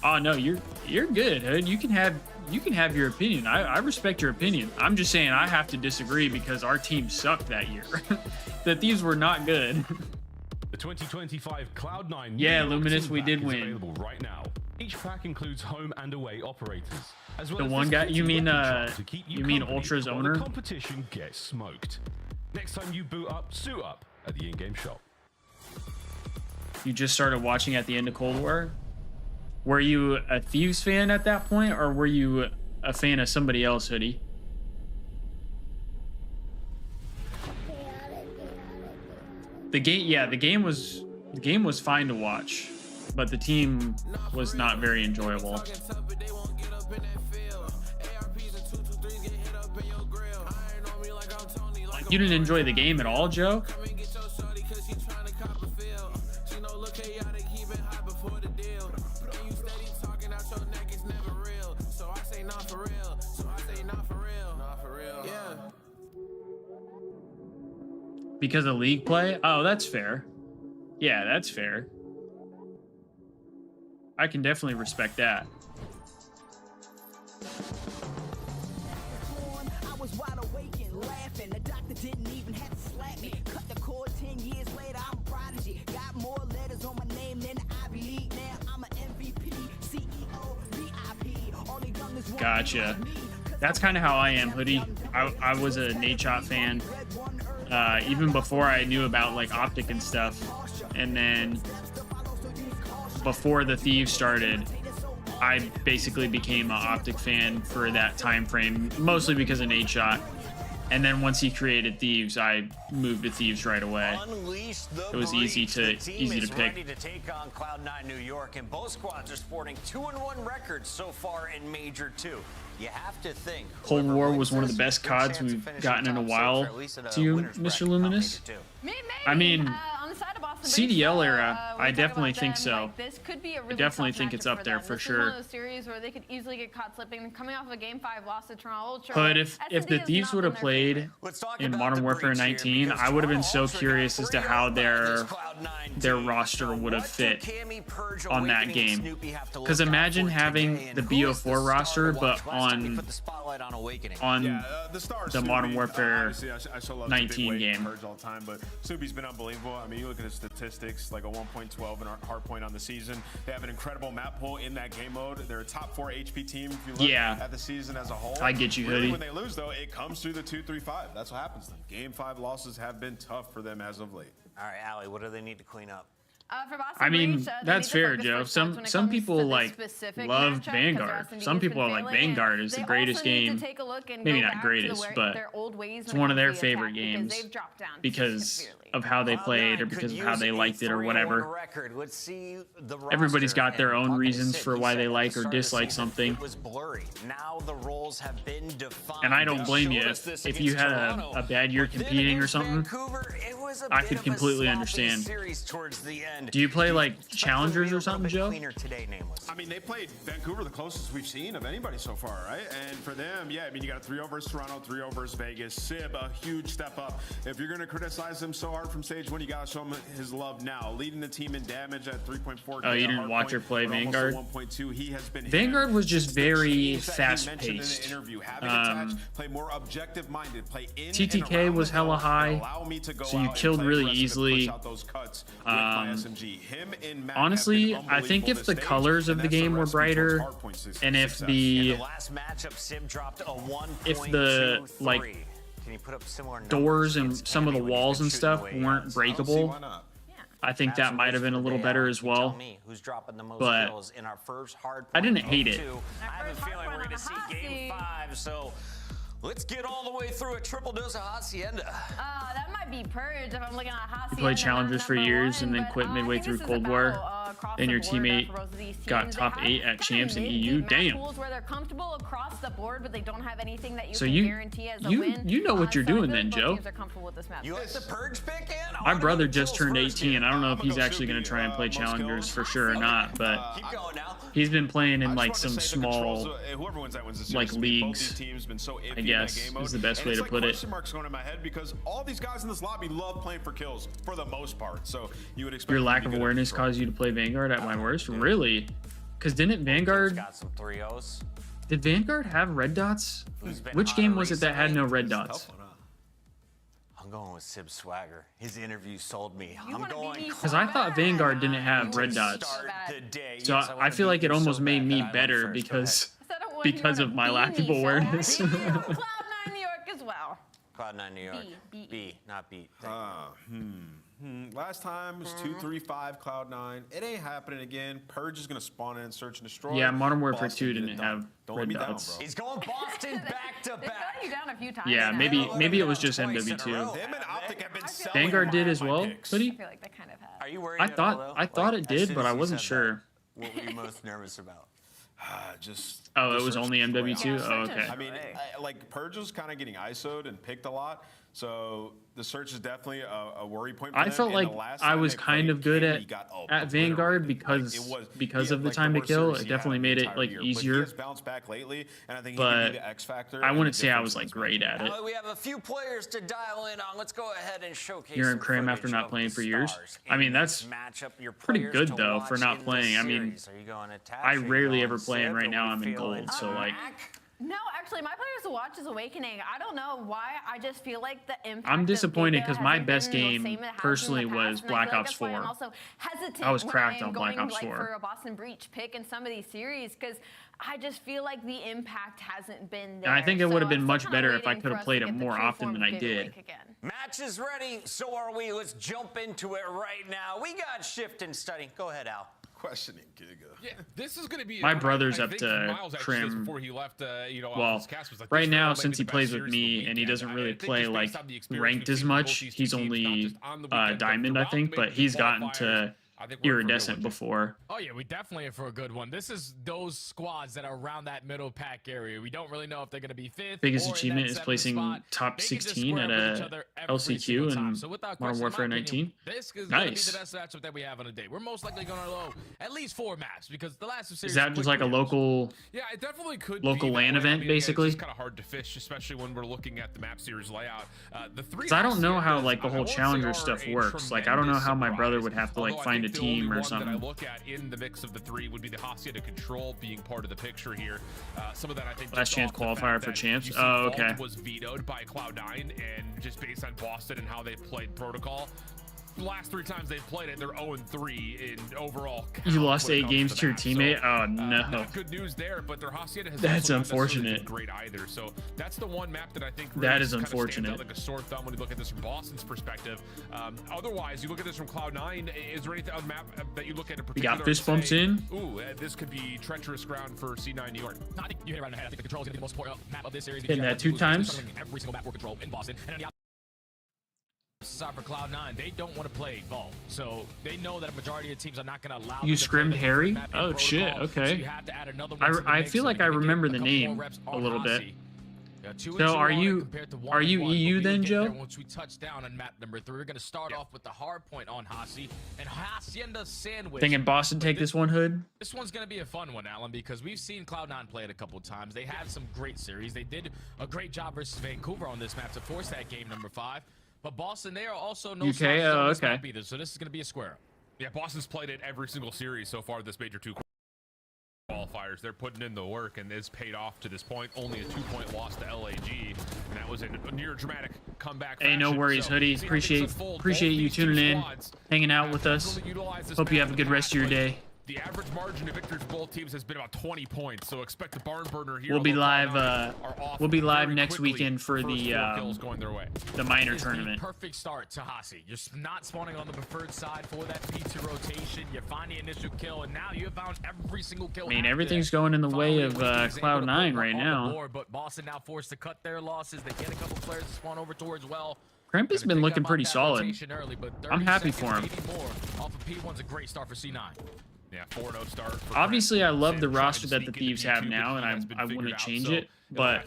Oh no, you're good, Hood. You can have your opinion. I respect your opinion. I'm just saying I have to disagree because our team sucked that year. The Thieves were not good. The 2025 Cloud9. Yeah, Luminous, we did win. Available right now. Each pack includes home and away operators. As well the as one guy, you mean you Ultra's while owner? The competition gets smoked. Next time you boot up, suit up at the in-game shop. You just started watching at the end of Cold War? Were you a Thieves fan at that point, or were you a fan of somebody else, Hoodie? The game was fine to watch, but the team was not very enjoyable. You didn't enjoy the game at all, Joe? Because of league play? Oh, that's fair. Yeah, that's fair. I can definitely respect that. Gotcha. That's kind of how I am, Hoodie. I was a Nate Shot fan. Even before I knew about like Optic and stuff, and then before the Thieves started, I basically became an Optic fan for that time frame, mostly because of Nate Shot. And then once he created Thieves, I moved to Thieves right away. It was easy to pick. Ready to take on Cloud9 New York, and both squads are sporting 2-1 records so far in Major 2. You have to think Cold War was one of the best CODs we've gotten in a while. To you, Mr. Luminous? Maybe. I mean, on the side of Boston CDL Baseball, era, I definitely think so. Like, this could be a really I definitely tough think it's matchup up there them. for This sure. is one of those series where they could easily get caught slipping. Coming off of a Game 5 loss to Toronto Ultra. But if the Thieves would have played in Modern Warfare 19, I would have been so curious as to how their their roster would have fit on that game. Because imagine having the BO4 roster, but on the Modern Warfare 19 game. Purge all the time, but Subi's been unbelievable. I mean, you look at his statistics, like a 1.12 in hardpoint on the season. They have an incredible map pool in that game mode. They're a top 4 HP team if you look at the season as a whole. I get you, Hoodie. When they lose, though, it comes through the 2-3-5. That's what happens to them. Game 5 losses have been tough for them as of late. All right, Allie, what do they need to clean up? I mean, that's fair, Joe. Some people like love Vanguard. Some people are like Vanguard is the greatest game. Maybe not greatest, but it's one of their favorite games because of how they played or because of how they liked it or whatever. Everybody's got their own reasons for why they like or dislike something. And I don't blame you. If you had a bad year competing or something, I could completely understand. Do you play like challengers or something, Joe? I mean, they played Vancouver the closest we've seen of anybody so far, right? And for them, yeah, I mean, you got a 3-0 versus Toronto, 3-0 versus Vegas. Sib, a huge step up. If you're going to criticize him so hard from stage 1, you got to show him his love now. Leading the team in damage at 3.4. Oh, you didn't watch her play Vanguard? 1.2. He has been Vanguard was just very fast-paced. Play more objective-minded. Play in TTK was hella high, so you killed really easily. Honestly, I think if the colors of the game were brighter, and if the like doors and some of the walls and stuff weren't breakable, I think that might have been a little better as well. But I didn't hate it. I have a feeling we're going to see game 5, so let's get all the way through a triple dose of Hacienda. That might be Purge if I'm looking at Hacienda. You played challengers for years and then quit midway through Cold War, and your teammate got top 8 at champs in EU. Damn. Where they're comfortable across the board, but they don't have anything that you so can you guarantee as a win. You know what you're doing then, Joe. You like the Purge pick, Ann? My brother just turned 18. I don't know if he's actually going to try and play challengers for sure or not, but he's been playing in like some small like leagues, I guess is the best way to put it. Question marks going in my head because all these guys in this lobby love playing for kills for the most part. So you would expect your lack of awareness caused you to play Vanguard at my worst? Really? Because didn't Vanguard? Did Vanguard have red dots? Which game was it that had no red dots? I'm going with Sib Swagger. His interview sold me. I'm going because I thought Vanguard didn't have red dots. So I feel like it almost made me better because of my lack of awareness. Cloud9 New York as well. Cloud9 New York. B, not beat. Last time was 2-3-5 Cloud9. It ain't happening again. Purge is gonna spawn in, search and destroy. Yeah, Modern Warfare 2 didn't have red dots. He's going Boston back to back. They got you down a few times. Yeah, maybe it was just MW2. Vanguard did as well. Hoodie? I feel like they kind of have. Are you worried? I thought it did, but I wasn't sure. What were you most nervous about? Just it was only MW2. Oh, okay. I mean, like Purge was kind of getting ISO'd and picked a lot, so the search is definitely a worry point for I them. felt like I was kind of good at Vanguard because of the time to kill. It definitely made it like easier. But I wouldn't say I was like great at it. We have a few players to dial in on. Let's go ahead and showcase. You're in Cram after not playing for years. I mean, that's pretty good though for not playing. I mean, I rarely ever play, and right now I'm in gold, so like. No, actually, my players to watch is Awakening. I don't know why. I just feel like the impact. I'm disappointed because my best game personally was Black Ops 4. I'm also hesitant I was cracked on going, Black Ops 4 for a Boston Breach pick in some of these series because I just feel like the impact hasn't been there. And I think it would have been much better if I could have played it more often than I did. Match is ready, so are we. Let's jump into it right now. We got Shift and Study. Go ahead, Al. Questioning Giga. Yeah, this is going to be. My brother's up to Crim. Before he left, well, right now since he plays with me and he doesn't really play like ranked as much, he's only Diamond, I think, but he's gotten to iridescent before. Oh yeah, we definitely are for a good one. This is those squads that are around that middle pack area. We don't really know if they're going to be fifth. Biggest or achievement is placing spot. top 16 at a LCQ in Modern Warfare 19. This is nice. Going to be the best matchup that we have on a day. We're most likely going to low at least 4 maps because the last series. Is that just like a local? Yeah, it definitely could. Local LAN event, basically. It's kind of hard to fish, especially when we're looking at the map series layout. The three. I don't know how like the whole challenger stuff works. Like I don't know how my brother would have to like find a team or something. That I look at in the mix of the three would be the Hacienda Control being part of the picture here. Some of that I think. Last chance qualifier for champs. Oh, okay. Was vetoed by Cloud9, and just based on Boston and how they played Protocol. The last 3 times they've played it, they're 0-3 in overall. You lost 8 games to your teammate. Oh no. Not good news there, but their Hacienda has that's also unfortunate. Not great either. So that's the one map that I think really that is unfortunate. Out like a sore thumb when you look at this from Boston's perspective. Otherwise, you look at this from Cloud9. Is there anything on map that you look at in particular? You got fist bumps in. Ooh, this could be treacherous ground for C9 New York. No, I think you hit it right on the head. I think the control is going to be the most important map of this series. Hitting that 2 times. Every single map for control in Boston. And on the for Cloud9, they don't want to play ball, so they know that a majority of teams are not going to allow. You scrimmed Harry? Oh shit! Okay. So you have to add another one I feel like I remember the name a little bit. So are you EU then, Joe? Once we touch down on map number 3, we're going to start off with the hard point on Hasi and Hacienda Sandwich. Thinking Boston take this one, Hood? This one's going to be a fun one, Alan, because we've seen Cloud9 play it a couple times. They have some great series. They did a great job versus Vancouver on this map to force that game number 5. But Boston, they are also no UK. Oh, okay. Either, so this is going to be a square. Yeah, Boston's played it every single series so far. This major 2 qualifiers, they're putting in the work, and it's paid off to this point. Only a 2-point loss to LAG, and that was a near dramatic comeback. Hey, no worries, Hoodie. Appreciate you tuning in, hanging out with us. Hope you have a good rest of your day. The average margin of victory for both teams has been about 20 points, so expect the barn burner here. We'll be live next weekend for the minor tournament. Perfect start to Hasi. You're not spawning on the preferred side for that P2 rotation. You find the initial kill, and now you have found every single kill. I mean, everything's going in the way of Cloud9 right now. But Boston now forced to cut their losses. They get a couple players to spawn over towards well. Crimp has been looking pretty solid. I'm happy for him. Off of P1's a great start for C9. Yeah, 4-0 start. Obviously, I love the roster that the Thieves have now, and I wouldn't change it. But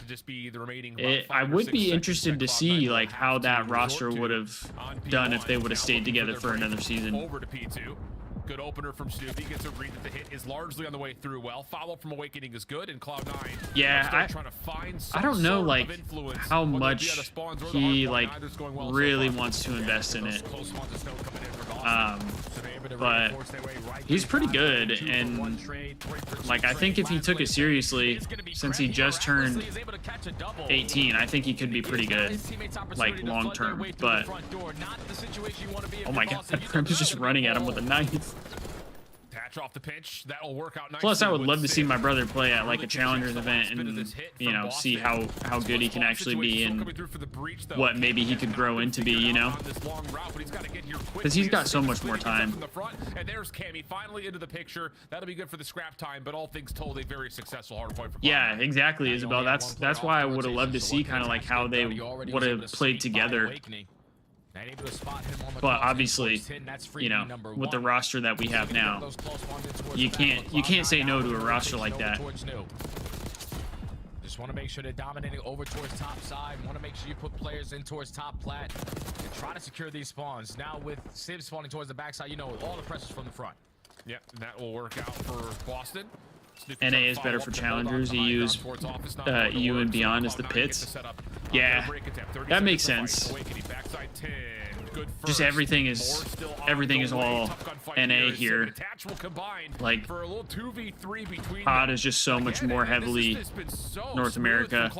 I would be interested to see like how that roster would have done if they would have stayed together for another season. Over to P2. Good opener from Snoopy. Gets a read that the hit is largely on the way through well. Follow-up from Awakening is good, and Cloud9. Yeah, I don't know like how much he like really wants to invest in it. But he's pretty good, and like I think if he took it seriously, since he just turned 18, I think he could be pretty good, like long term. But oh my god, Crimp is just running at him with a knife. Off the pinch, that'll work out nicely. Plus, I would love to see my brother play at like a challengers event and see how good he can actually be and what maybe he could grow into be, because he's got so much more time. And there's Cammy finally into the picture. That'll be good for the scrap time, but all things told, a very successful hard point for yeah, exactly, Isabel. That's why I would have loved to see kind of like how they would have played together. But obviously, with the roster that we have now, you can't say no to a roster like that. Just want to make sure they're dominating over towards top side. Want to make sure you put players in towards top plat and try to secure these spawns. Now with Civ spawning towards the backside, all the pressure's from the front. Yep, and that will work out for Boston. NA is better for challengers. EU and beyond is the pits. Yeah, that makes sense. Just everything is all NA here. Like COD is just so much more heavily North America.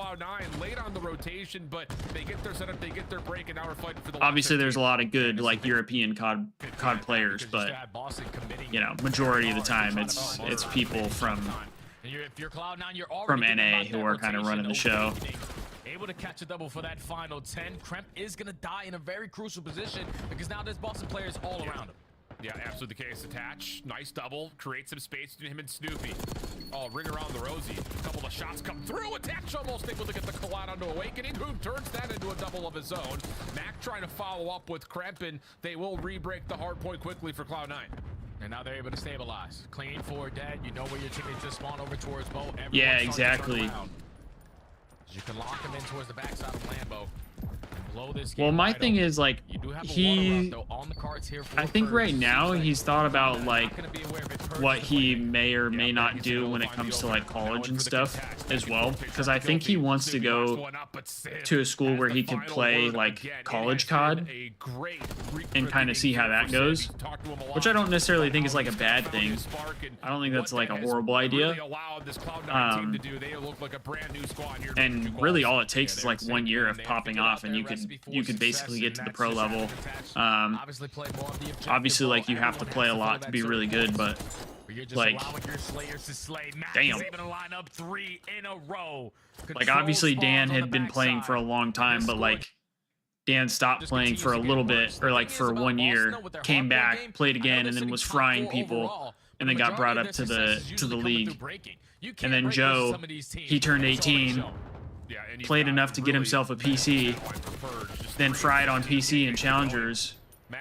Obviously, there's a lot of good like European COD players, but majority of the time it's people from NA who are kind of running the show. Able to catch a double for that final 10. Kremp is going to die in a very crucial position because now there's Boston players all around him. Yeah, absolutely the case. Attach. Nice double. Create some space between him and Snoopy. Oh, ring around the Rosie. A couple of shots come through. Attach almost able to get the collide onto Awakening, who turns that into a double of his own. Mac trying to follow up with Kremp, and they will re-break the hard point quickly for Cloud9. And now they're able to stabilize. Clean forward dead. You know where your teammates just spawn over towards Bo. Everyone Yeah, starts to turn exactly. around. You can lock them in towards the backside of Lambo. Blow this game Well, my wide thing open. is like You do have a water he. route, though, on the cards here for I think right Purge. now Seems he's thought about like not gonna be aware of it. Purge what is he the may or may not do when it comes to like college and stuff as well, because I think he wants to go to a school where he could play like college COD and kind of see how that goes, which I don't necessarily think is like a bad thing. I don't think that's like a horrible idea. And really all it takes is like 1 year of popping off and you could basically get to the pro level. Obviously like you have to play a lot to be really good, but like damn, like obviously Dan had been playing for a long time, but like Dan stopped playing for a little bit, or like for 1 year, came back, played again, and then was frying people, and then got brought up to the league. And then Joe, he turned 18, played enough to get himself a PC, then fried on PC and challengers,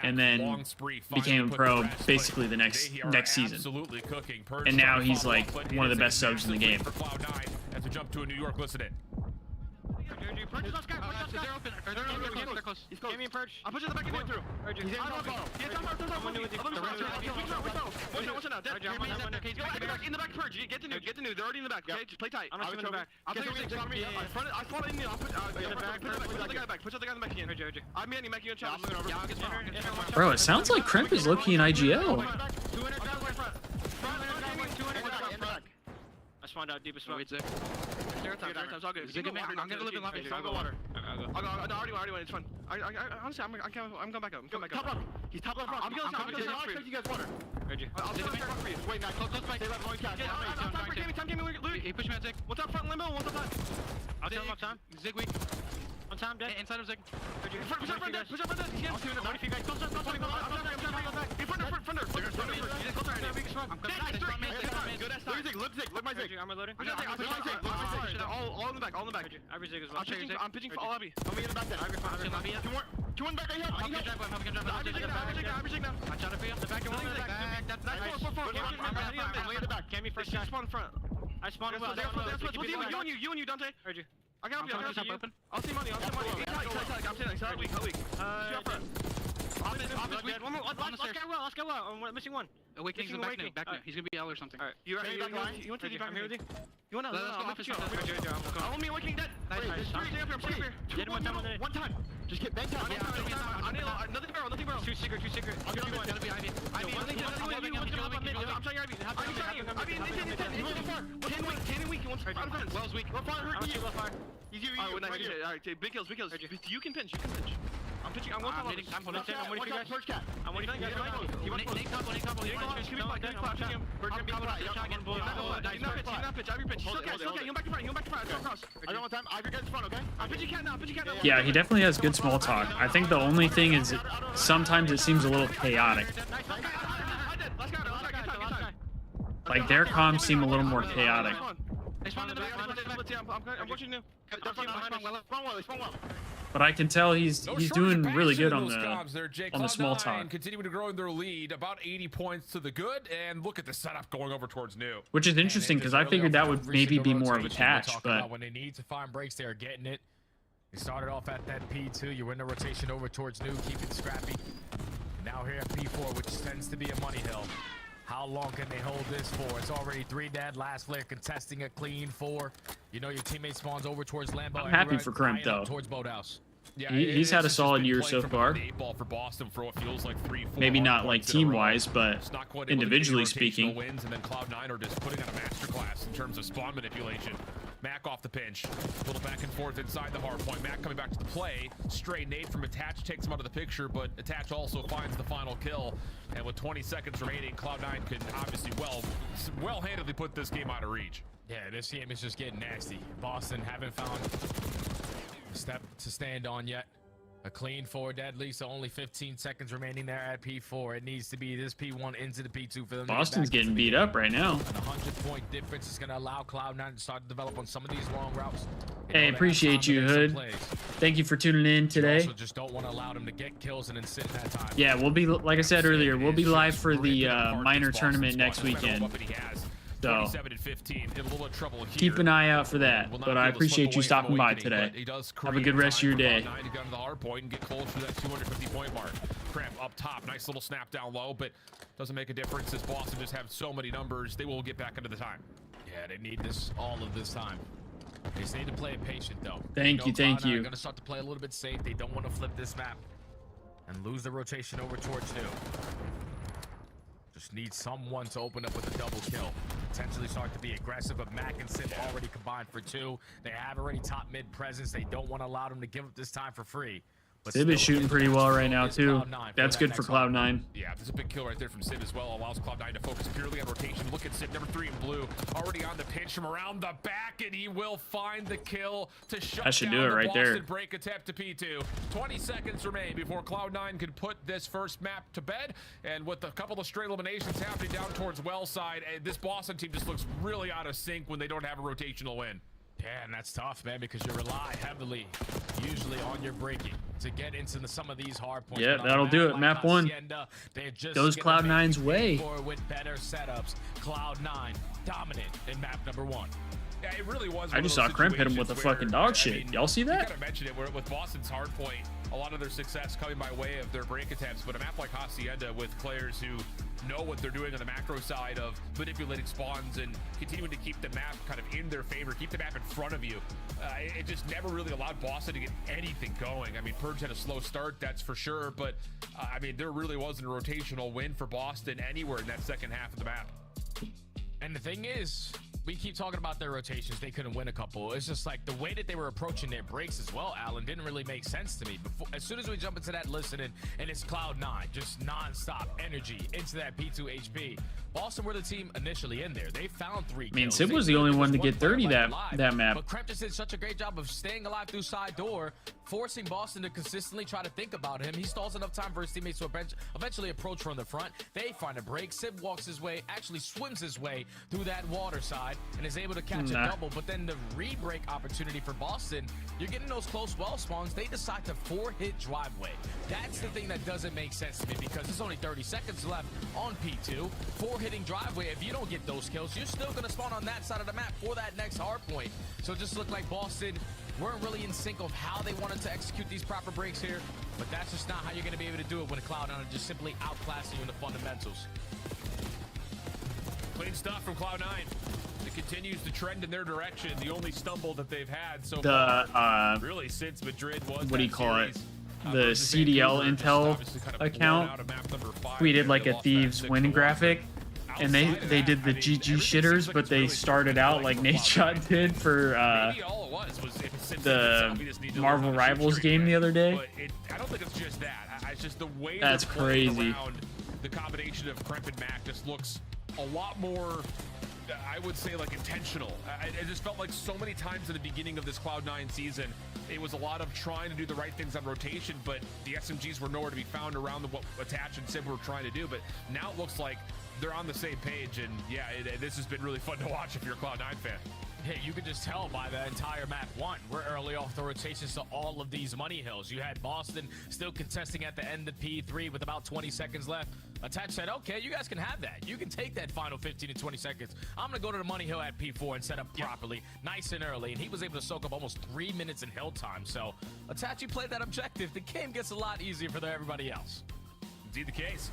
and then became a pro basically the next season. And now he's like one of the best subs in the game. As we jump to a New York, listen in. Purge is left guy. They're open. They're close. He's close. Purge. I'm pushing the back going through. He's in the bottom. In the back, Purge. Get to new. They're already in the back. Okay, just play tight. I'm in the back. I spawned in. I'll put the guy back. Push the guy in the back again. I'm in. Making you a challenge. Bro, it sounds like Kremp is low-key in IGL. I spawned out deepest spot. Wait, Zach. It's all good. I'm gonna live in lobby. I'll go water. I'll go. I already went. It's fun. Honestly, I'm going back up. Top left. He's top left. I'm going to expect you guys water. I'll take the for you. Wait, now close back. They left one catch. Time game. He pushed me on Zig. What's up front limbo? What's up front? I'll tell him up time. Zig weak. On time, dead. Inside of Zig. Push up front dead. I'll see you in the back. I'm Look my Zig. I'm reloading. All in the back. Every Zig is well. I'm pitching for all lobby. I'm in the back then. Two in back right here. I'm Zig now. I'm trying to be up the back. I'm laying the back. Cammy first guy. Spawn in front. I spawned in front. You and you, Dante. Heard you. I got you. Open. I'll see money. I'm saying weak. Let's go well. I'm missing one. Awakening's in back now. He's gonna be L or something. Alright. You want to the back? I'm here with you. You want to? I'll me awakening dead. Nice. I'm staying up here. One time. Just get bang time. I need nothing barrel. Two secret. I'll get on it. Ivy. I'm trying Ivy. 10 weak. Well's weak. Fire. Alright, big kills. You can pinch. I'm pitching. I'm waiting for you guys. I'm waiting for you guys. You want to Nate combo. Yeah, he definitely has good small talk. I think the only thing is sometimes it seems a little chaotic. Like their comms seem a little more chaotic. But I can tell he's doing really good on the small talk. Continuing to grow in their lead, about 80 points to the good, and look at the setup going over towards new. Which is interesting because I figured that would maybe be more of a patch, but when they need to find breaks, they are getting it. They started off at that P2. You win the rotation over towards new, keep it scrappy. Now here at P4, which tends to be a money hill. How long can they hold this for? It's already 3 dead. Last player contesting a clean 4. You know your teammate spawns over towards Lambo. I'm happy for Kremp though. Towards Boathouse. Yeah, he's had a solid year so far. For Boston for what feels like 3-4 maybe not like team-wise, but individually speaking. Wins, and then Cloud9 are just putting on a masterclass in terms of spawn manipulation. Mac off the pinch. A little back and forth inside the hard point. Mac coming back to the play. Stray nade from Attach takes him out of the picture, but Attach also finds the final kill. And with 20 seconds remaining, Cloud9 can obviously well-handedly put this game out of reach. Yeah, this game is just getting nasty. Boston haven't found a step to stand on yet. A clean 4 deadly, so only 15 seconds remaining there at P4. It needs to be this P1 into the P2 for them. Boston's getting beat up right now. An 100-point difference is going to allow Cloud9 to start to develop on some of these long routes. Hey, appreciate you, Hood. Thank you for tuning in today. You also just don't want to allow them to get kills and then sit that time. Yeah, we'll be, like I said earlier, we'll be live for the minor tournament next weekend. So keep an eye out for that. But I appreciate you stopping by today. Have a good rest of your day. Up top, nice little snap down low, but doesn't make a difference as Boston just have so many numbers. They will get back into the time. Yeah, they need this all of this time. They just need to play it patient though. Thank you. They're gonna start to play a little bit safe. They don't want to flip this map and lose the rotation over towards new. Just need someone to open up with a double kill. Potentially start to be aggressive, but Mac and Sim already combined for 2. They have already top mid presence. They don't want to allow them to give up this time for free. Sib is shooting pretty well right now too. That's good for Cloud9. Yeah, there's a big kill right there from Sib as well. Allows Cloud9 to focus purely on rotation. Look at Sib, number 3 in blue, already on the pinch from around the back, and he will find the kill to shut that should down do it the right Boston there. Break attempt to P2. 20 seconds remain before Cloud9 can put this first map to bed, and with a couple of stray eliminations happening down towards well side, this Boston team just looks really out of sync when they don't have a rotational win. Yeah, and that's tough, man, because you rely heavily, usually on your breaking to get into some of these hard points. Yeah, that'll do it. Map 1 goes Cloud9's way. With better setups, Cloud9 dominant in map number 1. Yeah, it really was. I just saw Crimp hit him with a fucking dog shit. Y'all see that? You gotta mention it with Boston's hard point. A lot of their success coming by way of their break attempts, but a map like Hacienda with players who know what they're doing on the macro side of manipulating spawns and continuing to keep the map kind of in their favor, keep the map in front of you. It just never really allowed Boston to get anything going. I mean, Purge had a slow start, that's for sure, but I mean, there really wasn't a rotational win for Boston anywhere in that second half of the map. And the thing is, we keep talking about their rotations. They couldn't win a couple. It's just like the way that they were approaching their breaks as well, Alan, didn't really make sense to me. As soon as we jump into that listening, and it's Cloud9, just non-stop energy into that P2 HP. Boston were the team initially in there. They found 3 kills. I mean, Sim was the only one to get 30 that map. But Kremp just did such a great job of staying alive through side door, forcing Boston to consistently try to think about him. He stalls enough time for his teammates to eventually approach from the front. They find a break. Sib walks his way, actually swims his way through that water side, and is able to catch a double. But then the re-break opportunity for Boston, you're getting those close well spawns. They decide to 4-hit driveway. That's the thing that doesn't make sense to me, because there's only 30 seconds left on P2. 4-hitting driveway, if you don't get those kills, you're still going to spawn on that side of the map for that next hard point. So it just looked like Boston weren't really in sync of how they wanted to execute these proper breaks here, but that's just not how you're going to be able to do it when Cloud9 are just simply outclassing you in the fundamentals. Clean stuff from Cloud9. It continues to trend in their direction. The only stumble that they've had so far, really since Madrid was what do you call it? The CDL Intel account tweeted like a Thieves win graphic, and they did the GG shitters, but they started out like Nadeshot did for the Marvel Rivals game the other day. I don't think it's just that. It's just the way that's crazy. The combination of Kremp and Mac just looks a lot more, I would say, like intentional. I just felt like so many times at the beginning of this Cloud9 season, it was a lot of trying to do the right things on rotation, but the SMGs were nowhere to be found around what Attach and Sib were trying to do. But now it looks like they're on the same page, and yeah, this has been really fun to watch if you're a Cloud9 fan. Hey, you could just tell by the entire map 1. We're early off the rotations to all of these money hills. You had Boston still contesting at the end of P3 with about 20 seconds left. Attach said, okay, you guys can have that. You can take that final 15 to 20 seconds. I'm going to go to the money hill at P4 and set up properly, nice and early. And he was able to soak up almost 3 minutes in hill time. So, Attach, you played that objective. The game gets a lot easier for everybody else. Indeed the case.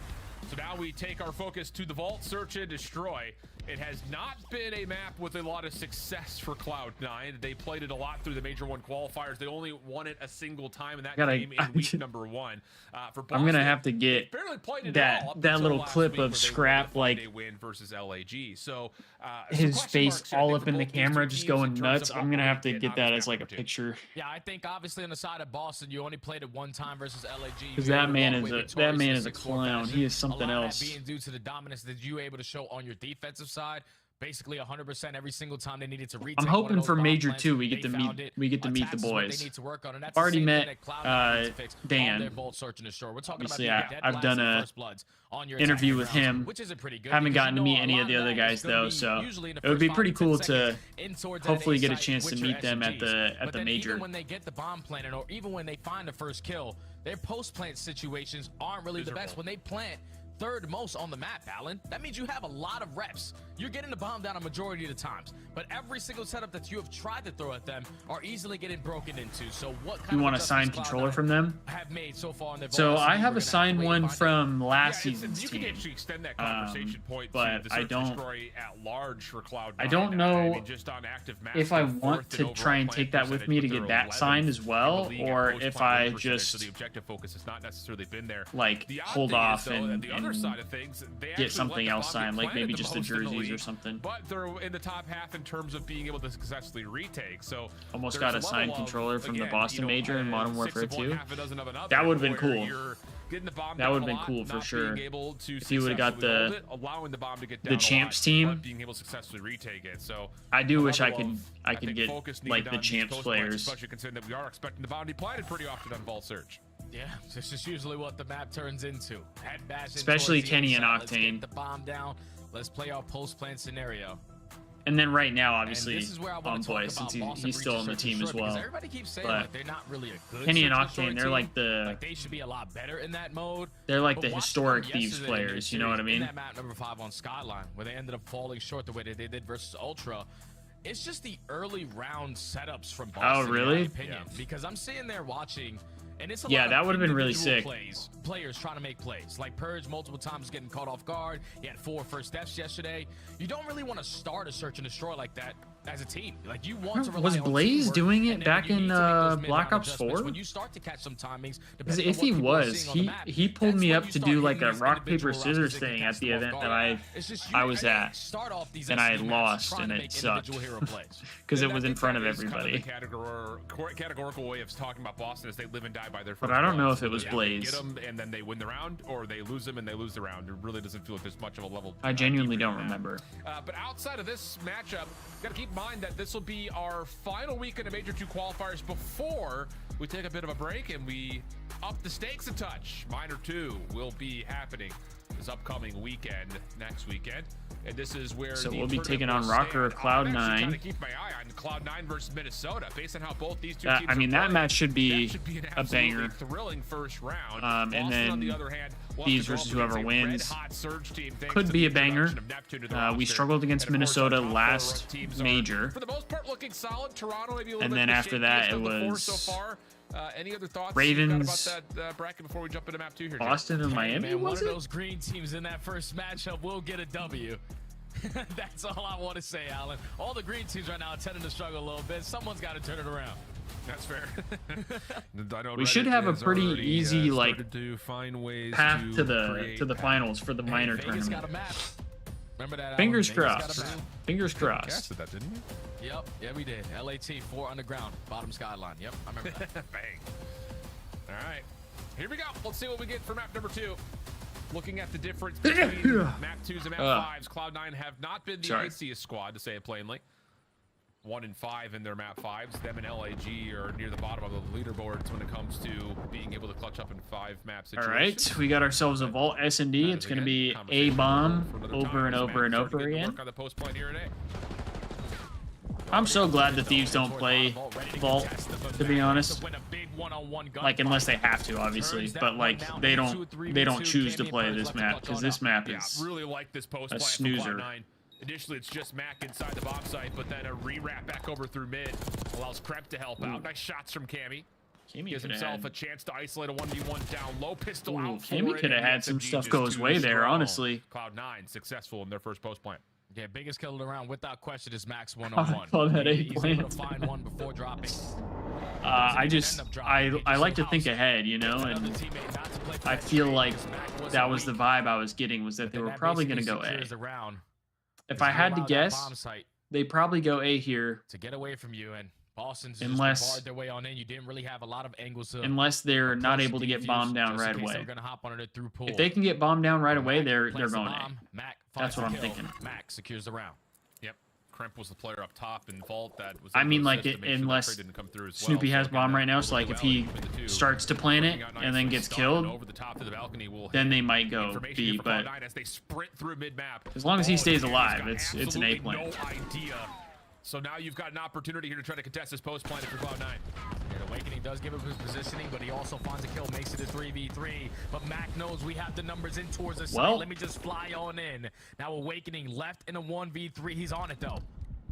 So now we take our focus to the vault, search and destroy. It has not been a map with a lot of success for Cloud9. They played it a lot through the Major 1 qualifiers. They only won it a single time in that game in week number 1. For Boston, I'm gonna have to get that little clip of Scrap like win versus LAG. So his face all up in the camera, just going nuts. I'm gonna have to get that as like a picture. Yeah, I think obviously on the side of Boston, you only played it 1 time versus LAG. Because that man is a clown. He is something else. Being due to the dominance that you were able to show on your defensive side, basically 100% every single time they needed to retake. I'm hoping for Major 2 we get to meet the boys. I've already met Dan. Obviously, I've done a interview with him. Haven't gotten to meet any of the other guys though, so it would be pretty cool to hopefully get a chance to meet them at the Major. Even when they get the bomb planted, or even when they find the first kill, their post-plant situations aren't really the best. When they plant third most on the map, Alan, that means you have a lot of reps. You're getting the bomb down a majority of the times, but every single setup that you have tried to throw at them are easily getting broken into. So what kind you of want a signed controller from them? Have made so far in their so I have a signed one from last season's you team. can actually extend that conversation point but to the search and destroy at large for Cloud9. I don't know I mean, just on active maps, if I want to try and take that with me to get that signed as well, or if I just the objective focus has not necessarily been there. Like hold off and get something else signed, like maybe just the jerseys or something. But they're in the top half in terms of being able to successfully retake. So almost got a signed controller from the Boston Major in Modern Warfare 2. That would have been cool. That would have been cool for sure. If you would have got the champs team. Being able to successfully retake it. So I do wish I could get like the champs players. Especially considering that we are expecting the bomb to be planted pretty often on Vault Search. Yeah, this is usually what the map turns into. Head bashing, especially Kenny and Octane. Let's get the bomb down. Let's play our post-plant scenario. And then right now, obviously, Boy, since he's still on the team as well. Everybody keeps saying like they're not really a good Kenny and Octane, they're like they should be a lot better in that mode. They're like the historic Thieves players, you know what I mean? In that map number 5 on Skyline, where they ended up falling short the way they did versus Ultra. It's just the early round setups from Boston. Oh, really? In my opinion, because I'm sitting there watching. And it's a yeah, lot that of would have been really sick. Players trying to make plays. Like Purge multiple times getting caught off guard. He had 4 first steps yesterday. You don't really want to start a search and destroy like that as a team. Like you want to rely was on Blaze doing it back in Black Ops 4? When you start to catch some timings, because if he was, he pulled me up to do like a rock paper scissors thing at the event that I was at, and I lost, and it sucked because it was in front of everybody. Kind of the categorical way of talking about Boston is they live and die by their first. But I don't know if it was Blaze. Get them and then they win the round, or they lose them and they lose the round. It really doesn't feel like there's much of a level. I genuinely don't remember. But outside of this matchup, got to keep in mind that this will be our final weekend of Major 2 qualifiers before we take a bit of a break and we up the stakes a touch. Minor 2 will be happening this upcoming weekend, next weekend. And this is where we'll be taking on Rocker or Cloud9. Trying to keep my eye on Cloud9 versus Minnesota, based on how both these two teams. I mean, that match should be a banger. Thrilling first round. And then on the other hand, Thieves versus whoever wins could be a banger. We struggled against Minnesota last Major. For the most part, looking solid. Toronto maybe a little and bit then after that, it was so far. Any other thoughts Ravens, about that bracket before we jump into map 2 here? Boston and Miami. Man, one of those green teams in that first matchup will get a W. That's all I want to say, Alan. All the green teams right now are tending to struggle a little bit. Someone's got to turn it around. That's fair. We should have a pretty easy path to the finals for the minor Vegas tournament. got a map. Remember that? Fingers crossed. Fingers crossed. That, didn't we? Yep, yeah, we did. LAT 4 underground, bottom Skyline. Yep, I remember that. Bang. All right, here we go. Let's see what we get for map number 2. Looking at the difference between map 2s and map 5s, Cloud9 have not been the iciest squad, to say it plainly. 1 and 5 in their map 5s. Them and LAG are near the bottom of the leaderboards when it comes to being able to clutch up in 5 map situations. All right, we got ourselves a Vault S&D. It's going to be a bomb over and over and over again. On the post point here today. I'm so glad the Thieves don't play Vault, to be honest. Like, unless they have to, obviously, but like they don't choose to play this map because this map is really like this post a snoozer. Initially, it's just Mac inside the bomb site, but then a re-wrap back over through mid allows Krep to help out. Nice shots from Cammy. Gives himself a chance to isolate a 1v1 down low. Pistol out. Cammy could have had some stuff go his way there, honestly. Cloud9 successful in their first post plant. Yeah, biggest kill around without question is Max 1-on-1. I love that He's able to find one before dropping. I like to think ahead, you know, and I feel like that was the vibe I was getting, was that they were probably going to go A. If I had to guess, they probably go A here. To get away from you, and Boston's just barred their way on in. You didn't really have a lot of angles to unless they're not able to get bombed down right away. They're gonna hop on it through if they can get bombed down right away, they're going A. That's what I'm thinking. Mac secures the round. Kremp was the player up top in Vault that was. I mean, like, unless Snoopy has bomb right now, so like if he starts to plant it and then gets killed, then they might go B. But as long as he stays alive, it's an A plant. No idea. So now you've got an opportunity here to try to contest this post plant for Cloud9. And Awakening does give up his positioning, but he also finds a kill, makes it a 3v3. But Mac knows we have the numbers in towards the side. Let me just fly on in. Now Awakening left in a 1v3. He's on it though.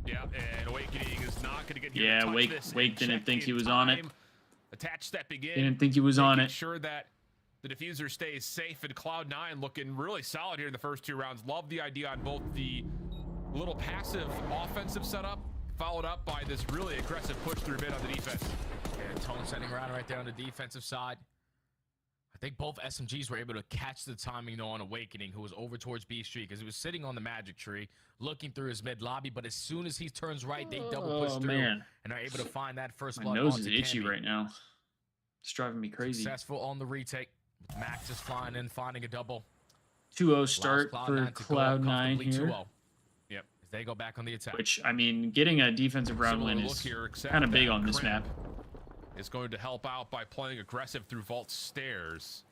Yeah, and Awakening is not going to get here. Yeah, Wake didn't think he was on it. Attach stepping in. Didn't think he was on it. Sure that the diffuser stays safe, and Cloud9 looking really solid here in the first 2 rounds. Love the idea on both the little passive offensive setup, followed up by this really aggressive push through mid on the defense. Yeah, Tone sending around right there on the defensive side. I think both SMGs were able to catch the timing though on Awakening, who was over towards B Street, because he was sitting on the magic tree, looking through his mid lobby. But as soon as he turns right, they double push through and are able to find that first blood. My nose is itchy right now. It's driving me crazy. Successful on the retake. Max just flying in, finding a double. 2-0 start for Cloud9 here. 2-0. Yep. As they go back on the attack. Which, I mean, getting a defensive round win is kind of big on this map. Is going to help out by playing aggressive through Vault stairs.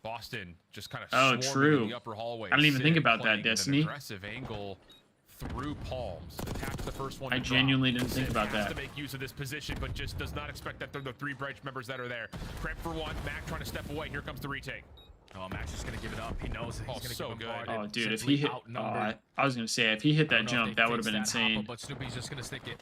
Boston just kind of true. The upper hallway. I didn't even think about that, Destiny. Aggressive angle through palms. Attacks the first one. I genuinely didn't think about that. To make use of this position, but just does not expect that they're the 3 branch members that are there. Kremp for 1. Mac trying to step away. Here comes the retake. Oh, Max just gonna give it up. He knows that he's gonna give him Oh, dude, if he hit, I was gonna say if he hit that jump, that would have been insane. But Snoopy's just gonna stick it.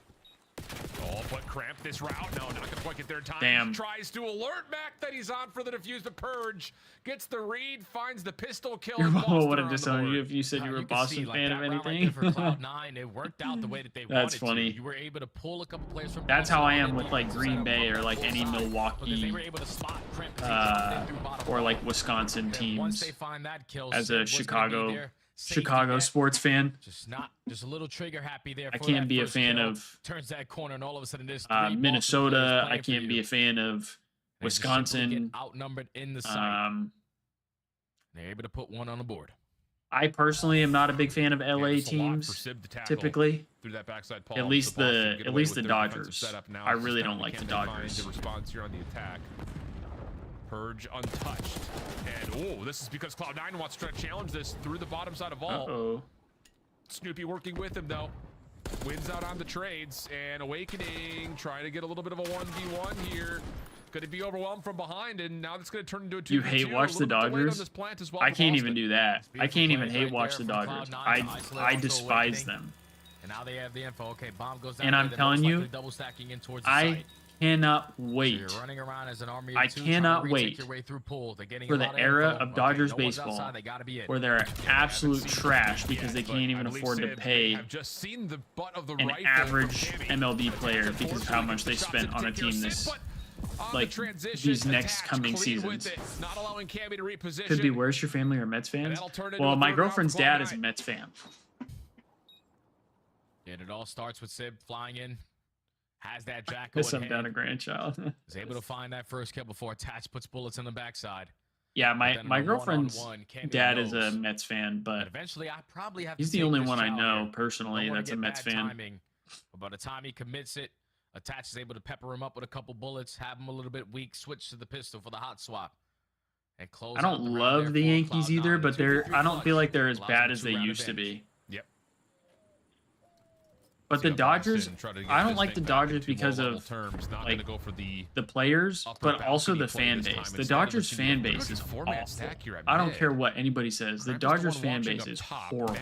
Oh, but Kremp this route. No, not gonna quite get there in time. Damn. Tries to alert Mac that he's on for the defuse, but Purge gets the read, finds the pistol kill. Your mom would have disowned you if you said you were a Boston fan of anything. For Cloud9, it worked out the way that they That's wanted funny. to. You were able to pull a couple players from. That's how I am with like Green Bay or like any Milwaukee or like Wisconsin teams. As a Chicago sports fan, just a little trigger happy there. I can't be a fan of turns that corner and all of a sudden there's Minnesota. I can't be a fan of Wisconsin. Outnumbered in the site. They're able to put one on the board. I personally am not a big fan of LA teams. Typically, at least the Dodgers. I really don't like the Dodgers. The response here on the attack. Purge untouched, and this is because Cloud9 wants to try to challenge this through the bottom side of Vault. Snoopy working with him though, wins out on the trades, and Awakening trying to get a little bit of a 1v1 here. Going to be overwhelmed from behind, and now that's going to turn into a 2v2. You hate watch the Dodgers? I can't even do that. I can't even hate watch the Dodgers. I despise them. And now they have the info. Okay, bomb goes down. And I'm telling you, double stacking in towards the I site. cannot wait. So you're running around as an army of I two, cannot wait your way through pool. They're getting for a the lot era info. of Dodgers no one's baseball outside, they gotta be where they're absolute trash because they can't even afford to pay just seen the butt of the an average MLB player because of how much they spent on a team this like these next coming seasons. Not allowing Cammy to reposition. Could be worse. Your family are Mets fans. Well, my girlfriend's dad is a Mets fan. And it all starts with Sib flying in. Has that Jacko Because I'm down a grandchild. Is able to find that first kill before Attach puts bullets in the backside. Yeah, my girlfriend's dad is a Mets fan, but eventually I probably have he's the only one I know personally that's a Mets fan. But by the time he commits it, Attach is able to pepper him up with a couple bullets, have him a little bit weak, switch to the pistol for the hot swap. And close. I don't love the Yankees either, but I don't feel like they're as bad as they used to be. Yep. But the Dodgers, I don't like the Dodgers because of like the players, but also the fan base. The Dodgers fan base is awful. I don't care what anybody says. The Dodgers fan base is horrible.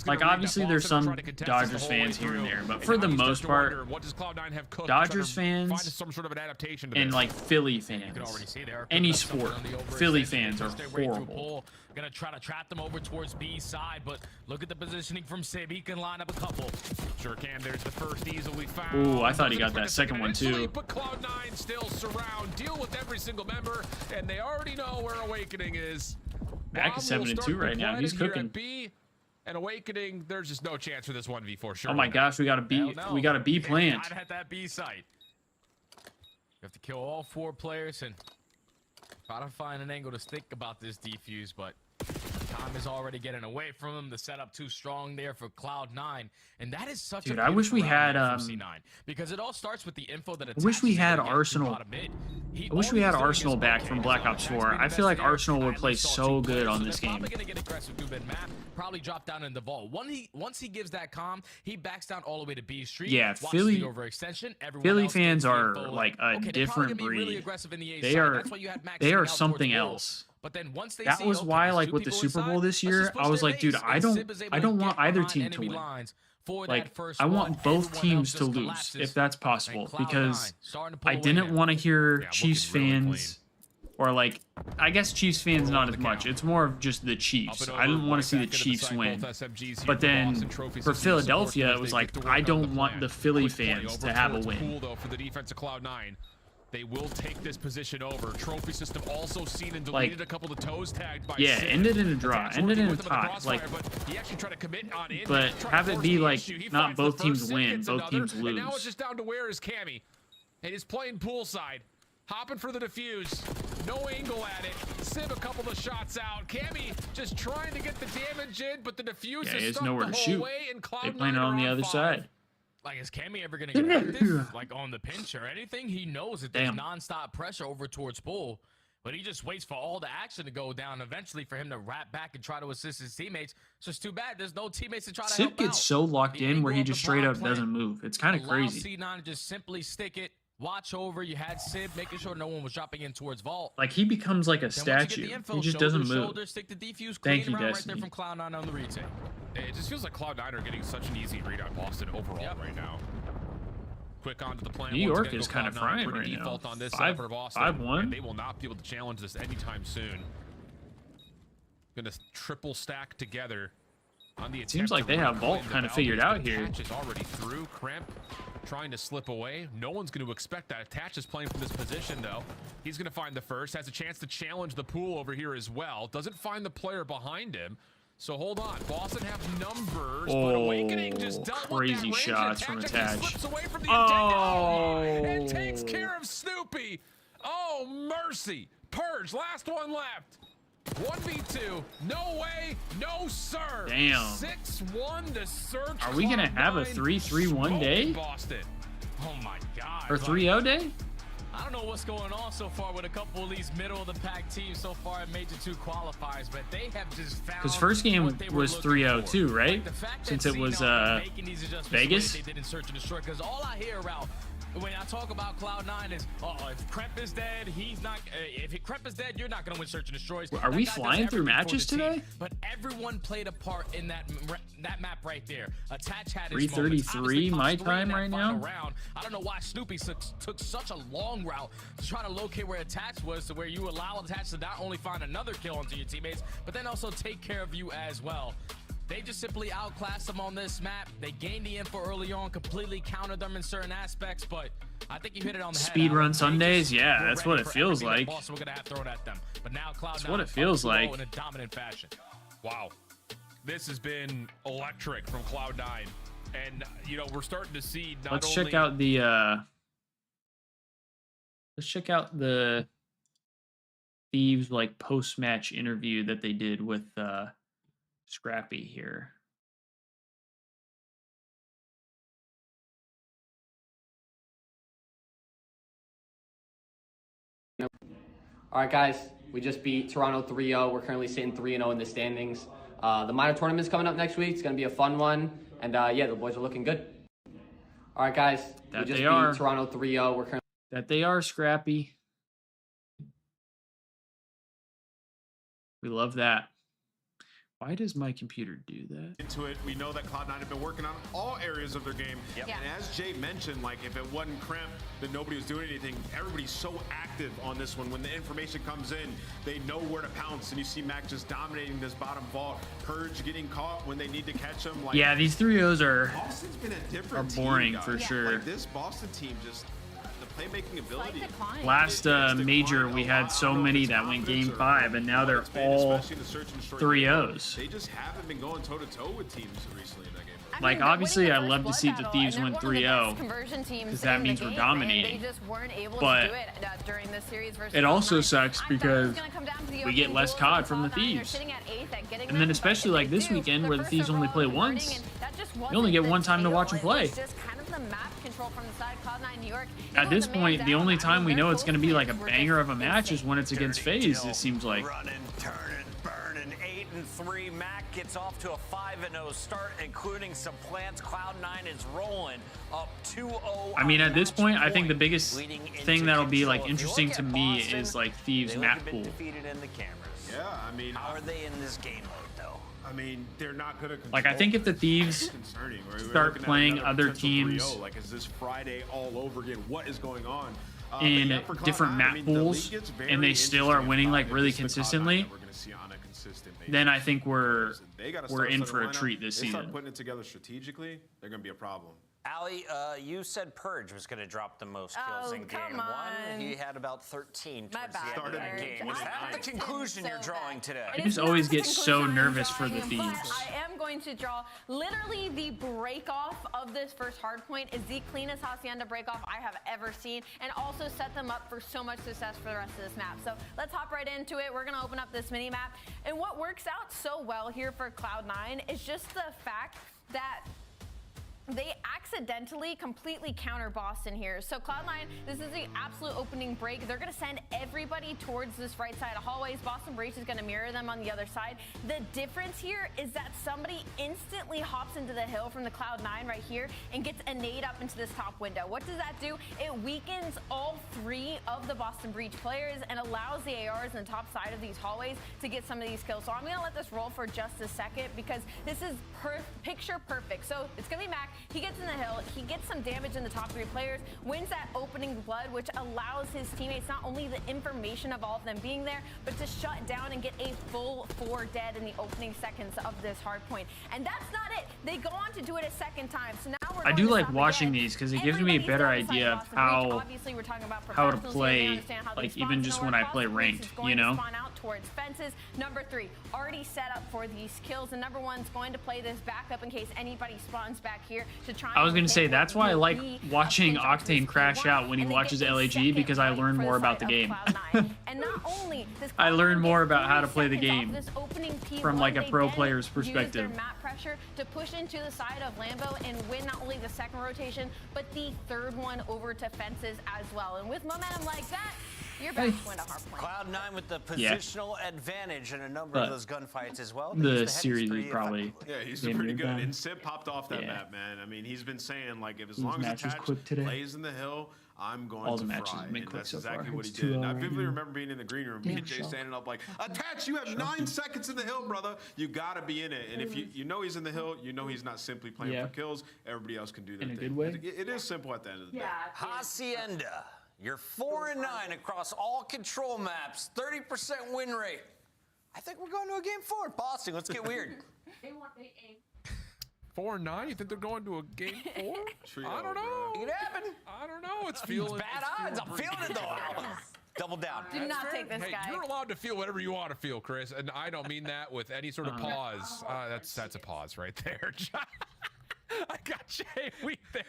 Like obviously there's some Dodgers fans here and there, but for the most part, Dodgers fans and like Philly fans, any sport, Philly fans are horrible. Gonna try to trap them over towards B side, but look at the positioning from Sib. He can line up a couple. Sure can. There's the first easily found. Ooh, I thought he got that second one too. But Cloud9 still surround, deal with every single member, and they already know where Awakening is. Back is 7-2 right now. He's cooking. B and Awakening, there's just no chance for this 1v4. Sure. Oh my gosh, we got a B. We got a B plant. Not at that B site. You have to kill all 4 players and try to find an angle to think about this defuse, but Time is already getting away from him. The setup too strong there for Cloud9, and that is such Dude, a I wish we had C9 because it all starts with the info that I wish we had Arsenal. I wish we had Arsenal back from Black Ops 4. I feel like Arsenal would play so good on this game. Probably gonna get aggressive through mid-map, probably drop down in the vault. Once he gives that calm, he backs down all the way to B Street. Yeah, Philly fans are like a different breed. They are something else. But then once they that was why, like with the Super Bowl this year, I was like, dude, I don't want either team to win. Like, I want both teams to lose if that's possible, because I didn't want to hear Chiefs fans, or like, I guess Chiefs fans not as much. It's more of just the Chiefs. I didn't want to see the Chiefs win. But then for Philadelphia, it was like, I don't want the Philly fans to have a win. For the defense of Cloud9. They will take this position over. Trophy system also seen and deleted a couple of toes tagged by yeah, ended in a draw, ended in a tie. Like, but have it be like not both teams win, both teams lose. And now it's just down to where is Cammy, and he's playing poolside, hopping for the defuse, no angle at it. Sib a couple of shots out. Cammy just trying to get the damage in, but the defuse is stuck the whole way, and Cloud9 they playing it on the other side. Like, is Cammy ever going to get active, like, on the pinch or anything? He knows that there's nonstop pressure over towards Bull, but he just waits for all the action to go down, eventually for him to wrap back and try to assist his teammates. It's just too bad there's no teammates to try to help out. Sip gets so locked in where he just straight up doesn't move. It's kind of crazy. Allow C9 to just simply stick it, watch over. You had Sib making sure no one was dropping in towards Vault. Like, he becomes like a statue. He just doesn't move. Shoulder, stick the defuse, Thank you, right Destiny. there from Cloud9 on the retake. It just feels like Cloud9 are getting such an easy read on Boston overall right now. Quick onto the plan. New York is kind of frying right now. On this 5-1. They will not be able to challenge this anytime soon. Gonna triple stack together on the. It seems like they have Vault kind of figured out here. Attach is already through. Cramp trying to slip away. No one's going to expect that. Attach is playing from this position though. He's going to find the first. Has a chance to challenge the pool over here as well. Doesn't find the player behind him. So hold on, Boston have numbers, but Awakening just dealt crazy with that shots from Attach. Slips away from the and takes care of Snoopy. Oh, mercy. Purge, last one left. 1v2, no way, no sir. Damn. 6-1 to search. Are we going to have a 3-3-1 day? Boston. Oh my God. Or 3-0 day? I don't know what's going on so far with a couple of these middle of the pack teams so far in Major 2 qualifiers, but they have just found. Because first game was 3-0 too, right? Since it was Vegas. They didn't search and destroy, because all I hear about when I talk about Cloud9 is, if Kremp is dead, he's not. If Kremp is dead, you're not going to win search and destroys. Are we flying through matches today? But everyone played a part in that map right there. Attach had 3:33 my time right now. I don't know why Snoopy took such a long route to try to locate where Attach was, to where you allow Attach to not only find another kill onto your teammates, but then also take care of you as well. They just simply outclassed them on this map. They gained the info early on, completely countered them in certain aspects, but I think you hit it on the head. Speedrun Sundays? Yeah, that's what it feels like. We're gonna have thrown at them. But now Cloud9 that's what it feels like. In a dominant fashion. Wow. This has been electric from Cloud9. And, you know, we're starting to see not Let's only... check out the Thieves, like, post-match interview that they did with Scrappy here. All right, guys, we just beat Toronto 3-0. We're currently sitting 3-0 in the standings. The minor tournament's coming up next week. It's going to be a fun one. And, yeah, the boys are looking good. All right, guys, we just beat Toronto 3-0. We're currently... That they are, Scrappy. We love that. Why does my computer do that? Into it, we know that Cloud9 have been working on all areas of their game. Yep. And as Jay mentioned, like, if it wasn't Cramp, then nobody was doing anything. Everybody's so active on this one. When the information comes in, they know where to pounce. And you see Mac just dominating this bottom vault. Purge getting caught when they need to catch him. Like, yeah, these 3-0s Boston's been a different boring team, for sure. Like, this Boston team just, the playmaking ability. Last major, we had so many that went game 5, and now they're all 3-0s. They just haven't been going toe-to-toe with teams recently in that game. Like, obviously, I love to see the Thieves win 3-0 because that means we're dominating. But it also sucks because we get less COD from the Thieves. And then especially like this weekend where the Thieves only play once, you only get one time to watch them play. At this point, the only time we know it's going to be like a banger of a match is when it's against FaZe, it seems like. Running, turning, burning, 8-3. Mac gets off to a 5-0 start, including some plants. Cloud9 is rolling up 2-0. I mean, at this point, I think the biggest thing that'll be like interesting to me is like Thieves map pool. Yeah, I mean, how are they in this game mode though? I mean, they're not gonna like. I think if the Thieves start playing other teams, like, is this Friday all over again? What is going on? In different map pools, and they still are winning like really consistently, then I think we're in for a treat this season. Start putting it together strategically, they're gonna be a problem. Ali, you said Purge was going to drop the most kills in game 1. He had about 13 towards the end of that game. Is that the conclusion you're drawing today? I just always get so nervous for the Thieves. I am going to draw literally the break off of this first hard point is the cleanest Hacienda break off I have ever seen, and also set them up for so much success for the rest of this map. So let's hop right into it. We're going to open up this mini map, and what works out so well here for Cloud9 is just the fact that they accidentally completely counter Boston here. So Cloud9, this is the absolute opening break. They're going to send everybody towards this right side of hallways. Boston Breach is going to mirror them on the other side. The difference here is that somebody instantly hops into the hill from the Cloud9 right here and gets a nade up into this top window. What does that do? It weakens all 3 of the Boston Breach players and allows the ARs on the top side of these hallways to get some of these kills. So I'm going to let this roll for just a second because this is picture perfect. So it's going to be Mac. He gets in the hill, he gets some damage in the top 3 players, wins that opening blood, which allows his teammates not only the information of all of them being there, but to shut down and get a full 4 dead in the opening seconds of this hard point. And that's not it. They go on to do it a second time. So now I do like watching these because it gives me a better idea of how to play, like even just when I play ranked, you know? Towards fences. Number 3, already set up for these kills, and number 1's going to play this backup in case anybody spawns back here to try. I was gonna say that's why I like watching Octane crash out when he watches LAG because I learn more about the game. And not only I learn more about how to play the game from like a pro player's perspective. Map pressure to push into the side of Lambo and win not only the second rotation but the 3rd one over to fences as well. And with momentum like that, you're back to win a hard point. Cloud9 with the positional advantage in a number of those gunfights as well. The series is probably he's been pretty good. And Sip popped off that map, man. I mean, he's been saying like, if as long as Attach plays in the hill, I'm going to fry. And that's exactly what he did. And I vividly remember being in the green room, PJ standing up like, Attach, you have 9 seconds in the hill, brother. You gotta be in it. And if you know he's in the hill, you know he's not simply playing for kills. Everybody else can do their thing. In a good way. It is simple at the end of the day. Hacienda. You're 4-9 across all control maps, 30% win rate. I think we're going to a game 4. Boston, let's get weird. 4-9? You think they're going to a game 4? I don't know. It could happen. I don't know. It's feeling bad odds. I'm feeling it though. Double down. Do not take this guy. You're allowed to feel whatever you want to feel, Chris, and I don't mean that with any sort of pause. That's a pause right there. I got Jay weak there.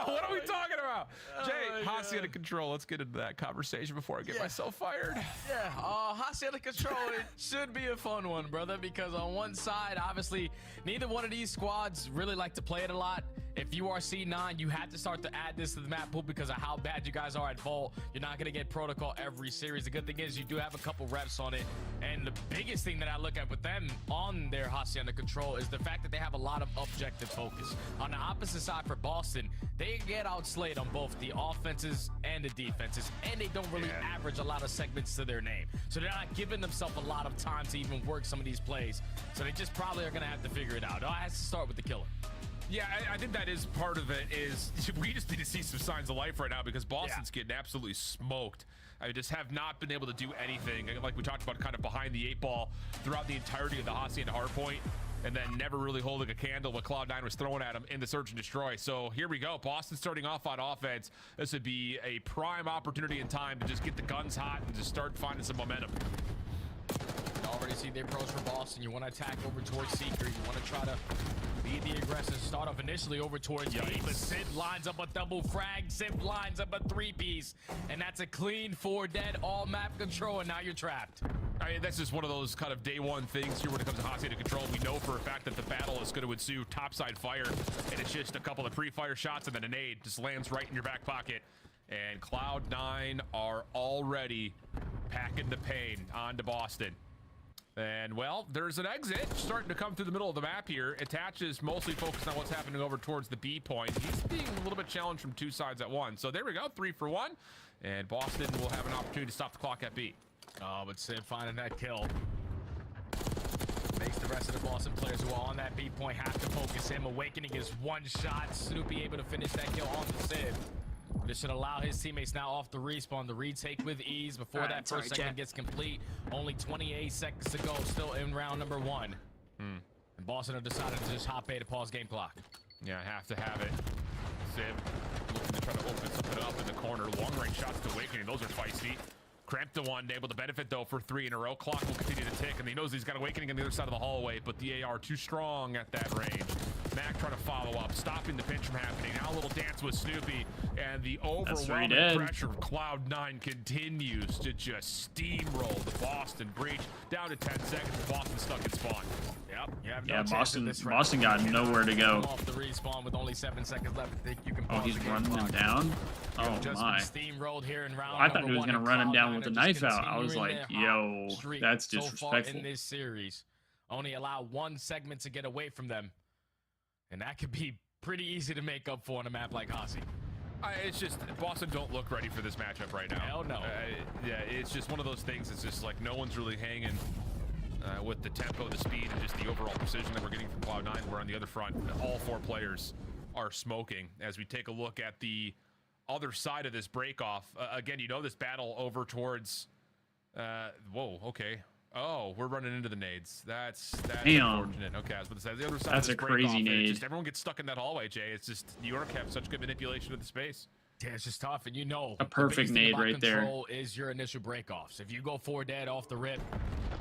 What are we talking about? Jay, Hacienda control. Let's get into that conversation before I get myself fired. Yeah, Hacienda control, it should be a fun one, brother, because on one side, obviously, neither one of these squads really like to play it a lot. If you are C9, you had to start to add this to the map pool because of how bad you guys are at Vault. You're not going to get protocol every series. The good thing is you do have a couple reps on it. And the biggest thing that I look at with them on their Hacienda control is the fact that they have a lot of objective focus. On the opposite side for Boston, they get outslayed on both the offenses and the defenses, and they don't really average a lot of segments to their name. So they're not giving themselves a lot of time to even work some of these plays. So they just probably are going to have to figure it out. It has to start with the killer. Yeah, I think that is part of it. Is we just need to see some signs of life right now because Boston's getting absolutely smoked. I just have not been able to do anything. Like we talked about, kind of behind the 8 ball throughout the entirety of the Hacienda hardpoint. and then never really holding a candle what Cloud9 was throwing at him in the Search and Destroy. So here we go. Boston starting off on offense. This would be a prime opportunity in time to just get the guns hot and just start finding some momentum. You already see the approach for Boston. You want to attack over towards Seeker. You want to try to be the aggressive. Start off initially over towards B, but Sid lines up a double frag. Sid lines up a 3-piece, and that's a clean 4 dead, all map control, and now you're trapped. I mean, that's just one of those kind of day one things here when it comes to hot state of control. We know for a fact that the battle is going to ensue topside fire, and it's just a couple of pre-fire shots and then a nade just lands right in your back pocket. And Cloud9 are already packing the pain onto Boston. And, well, there's an exit starting to come through the middle of the map here. Attaches mostly focused on what's happening over towards the B point. He's being a little bit challenged from 2 sides at once. So there we go, 3 for 1. And Boston will have an opportunity to stop the clock at B. Oh, but Sid finding that kill makes the rest of the Boston players who are on that B point have to focus him. Awakening is 1 shot. Snoopy able to finish that kill on the Sid. This should allow his teammates now off the respawn. The retake with ease before that first segment gets complete. Only 28 seconds to go, still in round number 1. And Boston have decided to just hop A to pause game clock. Yeah, have to have it. Sid looking to try to open something up in the corner. Long range shots to Awakening. Those are feisty. Cramped to 1, able to benefit though for 3 in a row. Clock will continue to tick, and he knows he's got Awakening on the other side of the hallway, but the AR too strong at that range. Mac trying to follow up, stopping the pinch from happening. Now a little dance with Snoopy, and the overwhelming pressure of Cloud9 continues to just steamroll the Boston breach. Down to 10 seconds, Boston stuck in spawn. Yep. Yeah, Boston got nowhere to go. Off the respawn with only 7 seconds left. I think you can. Oh, he's running him down. Oh my! Steamrolled here in round I thought he was gonna run him down with a knife out. I was like, yo, that's disrespectful. So far in this series, only allow 1 segment to get away from them, and that could be pretty easy to make up for on a map like Aussie. It's just Boston don't look ready for this matchup right now. Hell no. Yeah, it's just one of those things. It's just like no one's really hanging with the tempo, the speed, and just the overall precision that we're getting from Cloud9. Where on the other front, all 4 players are smoking. As we take a look at the other side of this break off, again, you know this battle over towards. Whoa, okay. Oh, we're running into the nades. That's unfortunate. Okay, I was about to say the other side. That's of this a crazy nade. Just everyone gets stuck in that hallway, Jay. It's just New York have such good manipulation of the space. Yeah, it's just tough, and you know a perfect nade right there. Control is your initial break-offs. If you go 4 dead off the rip,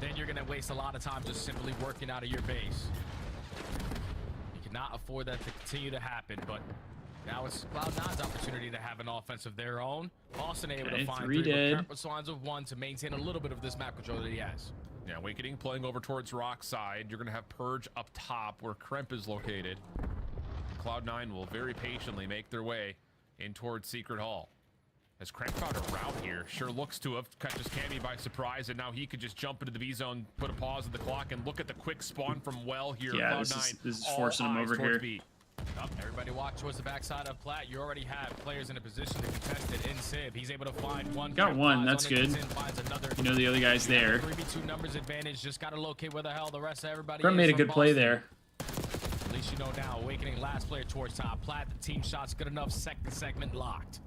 then you're gonna waste a lot of time just simply working out of your base. You cannot afford that to continue to happen, but now it's Cloud9's opportunity to have an offense of their own. Boston able to find 3 dead. With lines of 1 to maintain a little bit of this map control that he has. Yeah, Awakening playing over towards Rock side. You're going to have Purge up top where Kremp is located. Cloud9 will very patiently make their way in towards Secret Hall. As Kremp found a route here, sure looks to have catches Cammy by surprise, and now he could just jump into the B zone, put a pause at the clock, and look at the quick spawn from Well here. Yeah, this is forcing him over here. Everybody walk towards the backside of Plat. You already have players in a position to contest it in Sib. He's able to find 1. Got 1, that's good. You know the other guy's there. 3v2 numbers advantage, just got to locate where the hell the rest of everybody Brent made a good play there. At least you know now, Awakening last player towards top. Plat, the team shot's good enough, 2nd segment locked.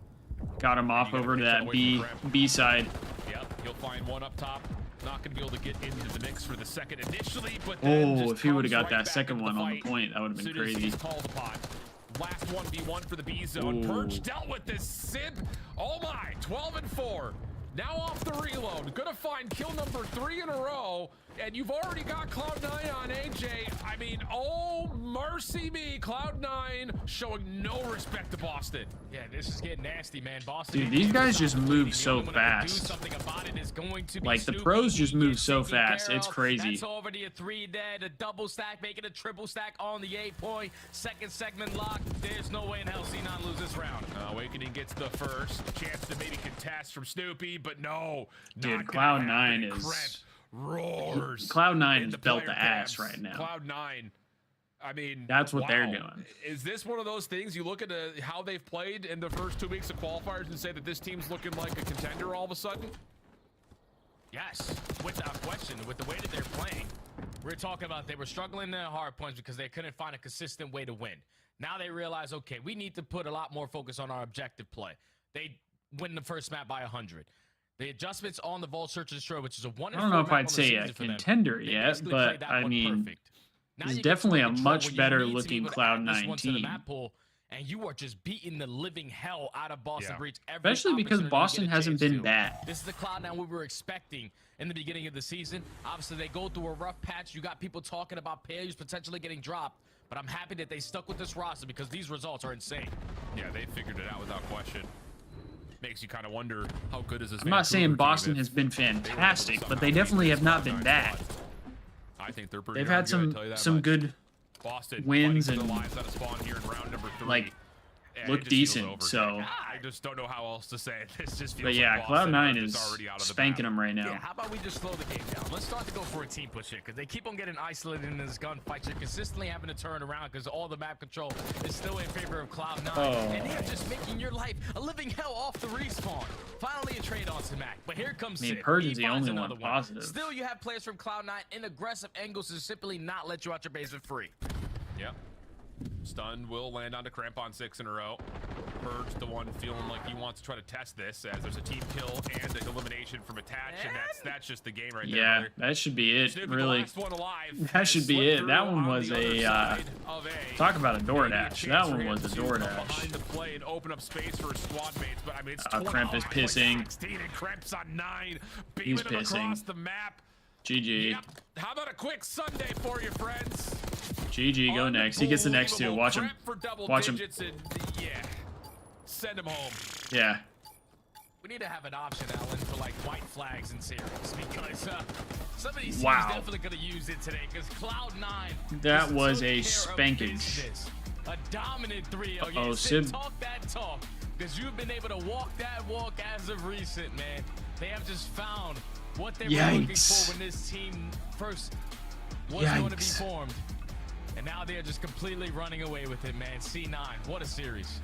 Got him off over to that B side. Yep, he'll find 1 up top. Not going to be able to get into the mix for the second initially, but if he would have got that second one on the point, that would have been crazy. Called upon. Last 1v1 for the B zone. Purge dealt with this Sib. Oh my, 12 and 4. Now off the reload. Gonna find kill number 3 in a row. And you've already got Cloud9 on AJ. I mean, oh, mercy me. Cloud9 showing no respect to Boston. Yeah, this is getting nasty, man. Boston. Dude, these guys just move so fast. Like, the pros just move so fast. It's crazy. That's already a 3 dead, a double stack, making a triple stack on the 8 point. 2nd segment locked. There's no way in hell C9 lose this round. Awakening gets the first chance to maybe contest from Snoopy, but no. Dude, Cloud9 is... roars. Cloud9 is belt to ass right now. Cloud9, I mean, that's what they're doing. Is this one of those things you look at how they've played in the first 2 weeks of qualifiers and say that this team's looking like a contender all of a sudden? Yes, without question. With the way that they're playing, we're talking about they were struggling in hard points because they couldn't find a consistent way to win. Now they realize, okay, we need to put a lot more focus on our objective play. They win the first map by 100. The adjustments on the Vault Search and Destroy, which is a 1 in 4 I don't know if I'd say a contender yet, but I mean, It's definitely a much better looking Cloud9 team. And you are just beating the living hell out of Boston Breach. Especially because Boston hasn't been bad. This is the Cloud9 we were expecting in the beginning of the season. Obviously, they go through a rough patch. You got people talking about players potentially getting dropped. But I'm happy that they stuck with this roster because these results are insane. Yeah, they figured it out without question. Makes you kind of wonder how good is this. I'm not saying Boston has been fantastic, but they definitely have not been bad. I think they're pretty. They've had some good wins and like look decent. So I just don't know how else to say it. This just feels. But yeah, like Cloud9 is spanking them right now. Yeah, how about we just slow the game down? Let's start to go for a team push here because they keep on getting isolated in this gunfight. You're consistently having to turn around because all the map control is still in favor of Cloud9. And they're just making your life a living hell off the respawn. Finally a trade on to Mac, but here comes Sid. Purge is the only one positive. Still, you have players from Cloud9 in aggressive angles to simply not let you out your basement free. Yep. Stun will land onto Cramp on 6 in a row. Purge, the one feeling like he wants to try to test this, as there's a team kill and an elimination from Attach, and that's just the game right there. Yeah, that should be it. Really, that should be it. That one was a talk about a DoorDash. That one was a DoorDash. Behind the play and open up space for his squad mates, but I mean, it's Cramp is pissing. 16 and Cramp's on 9. He's pissing. Across the map. GG. Yep. How about a quick Sunday for you, friends? GG, go next. He gets the next two. Watch him. Watch him. Yeah. Send him home. Yeah. We need to have an option, Alan, for like white flags in series because some of these teams definitely could have used it today because Cloud9. That was a spanking. A dominant 3-0. Oh, Sid. Talk that talk because you've been able to walk that walk as of recent, man. They have just found what they were looking for when this team first was going to be formed. And now they're just completely running away with it, man. C9, what a series.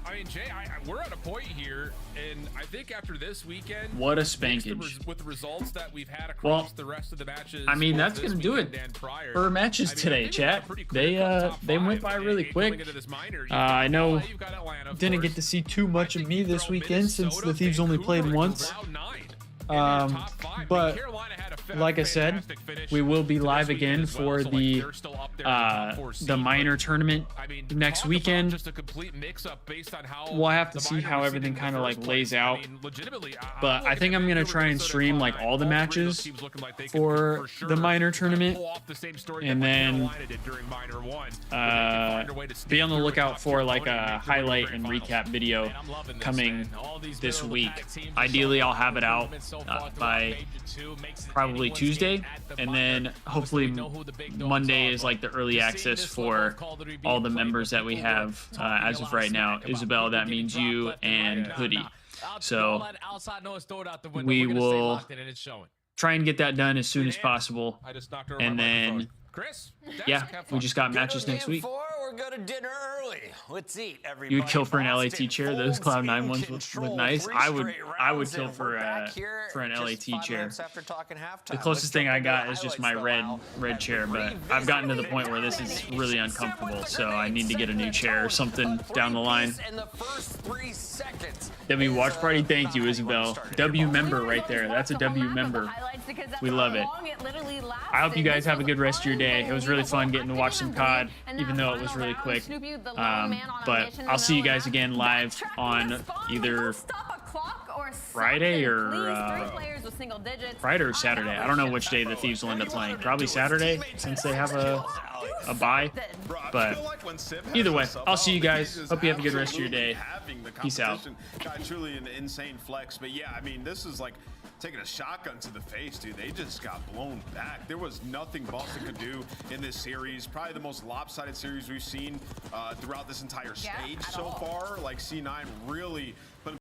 I mean, Jay, we're at a point here, and I think after this weekend, what a spanking with the results that we've had across the rest of the matches. I mean, that's gonna do it for matches today, chat. They went by really quick. I know didn't get to see too much of me this weekend since the Thieves only played once. But like I said, we will be live again for the minor tournament next weekend. We'll have to see how everything kind of like lays out. But I think I'm gonna try and stream like all the matches for the minor tournament, and then be on the lookout for like a highlight and recap video coming this week. Ideally, I'll have it out by probably Tuesday, and then hopefully Monday is like the early access for all the members that we have as of right now. Isabel, that means you and Hoodie. So we will try and get that done as soon as possible, and then yeah, we just got matches next week. We're going to dinner early. Let's eat, everybody. You'd kill for an LAT chair. Those Cloud9 ones look nice. I would kill for an LAT chair. The closest thing I got is just my red chair, but I've gotten to the point where this is really uncomfortable, so I need to get a new chair or something down the line. W Watch Party, thank you, Isabel. W member right there. That's a W member. We love it. I hope you guys have a good rest of your day. It was really fun getting to watch some COD, even though it was really quick. But I'll see you guys again live on either Friday or Saturday. I don't know which day the Thieves will end up playing. Probably Saturday, since they have a bye. But either way, I'll see you guys. Hope you have a good rest of your day. Peace out. Truly an insane flex, but yeah, I mean, this is like taking a shotgun to the face, dude. They just got blown back. There was nothing Boston could do in this series. Probably the most lopsided series we've seen throughout this entire stage so far. Like, C9 really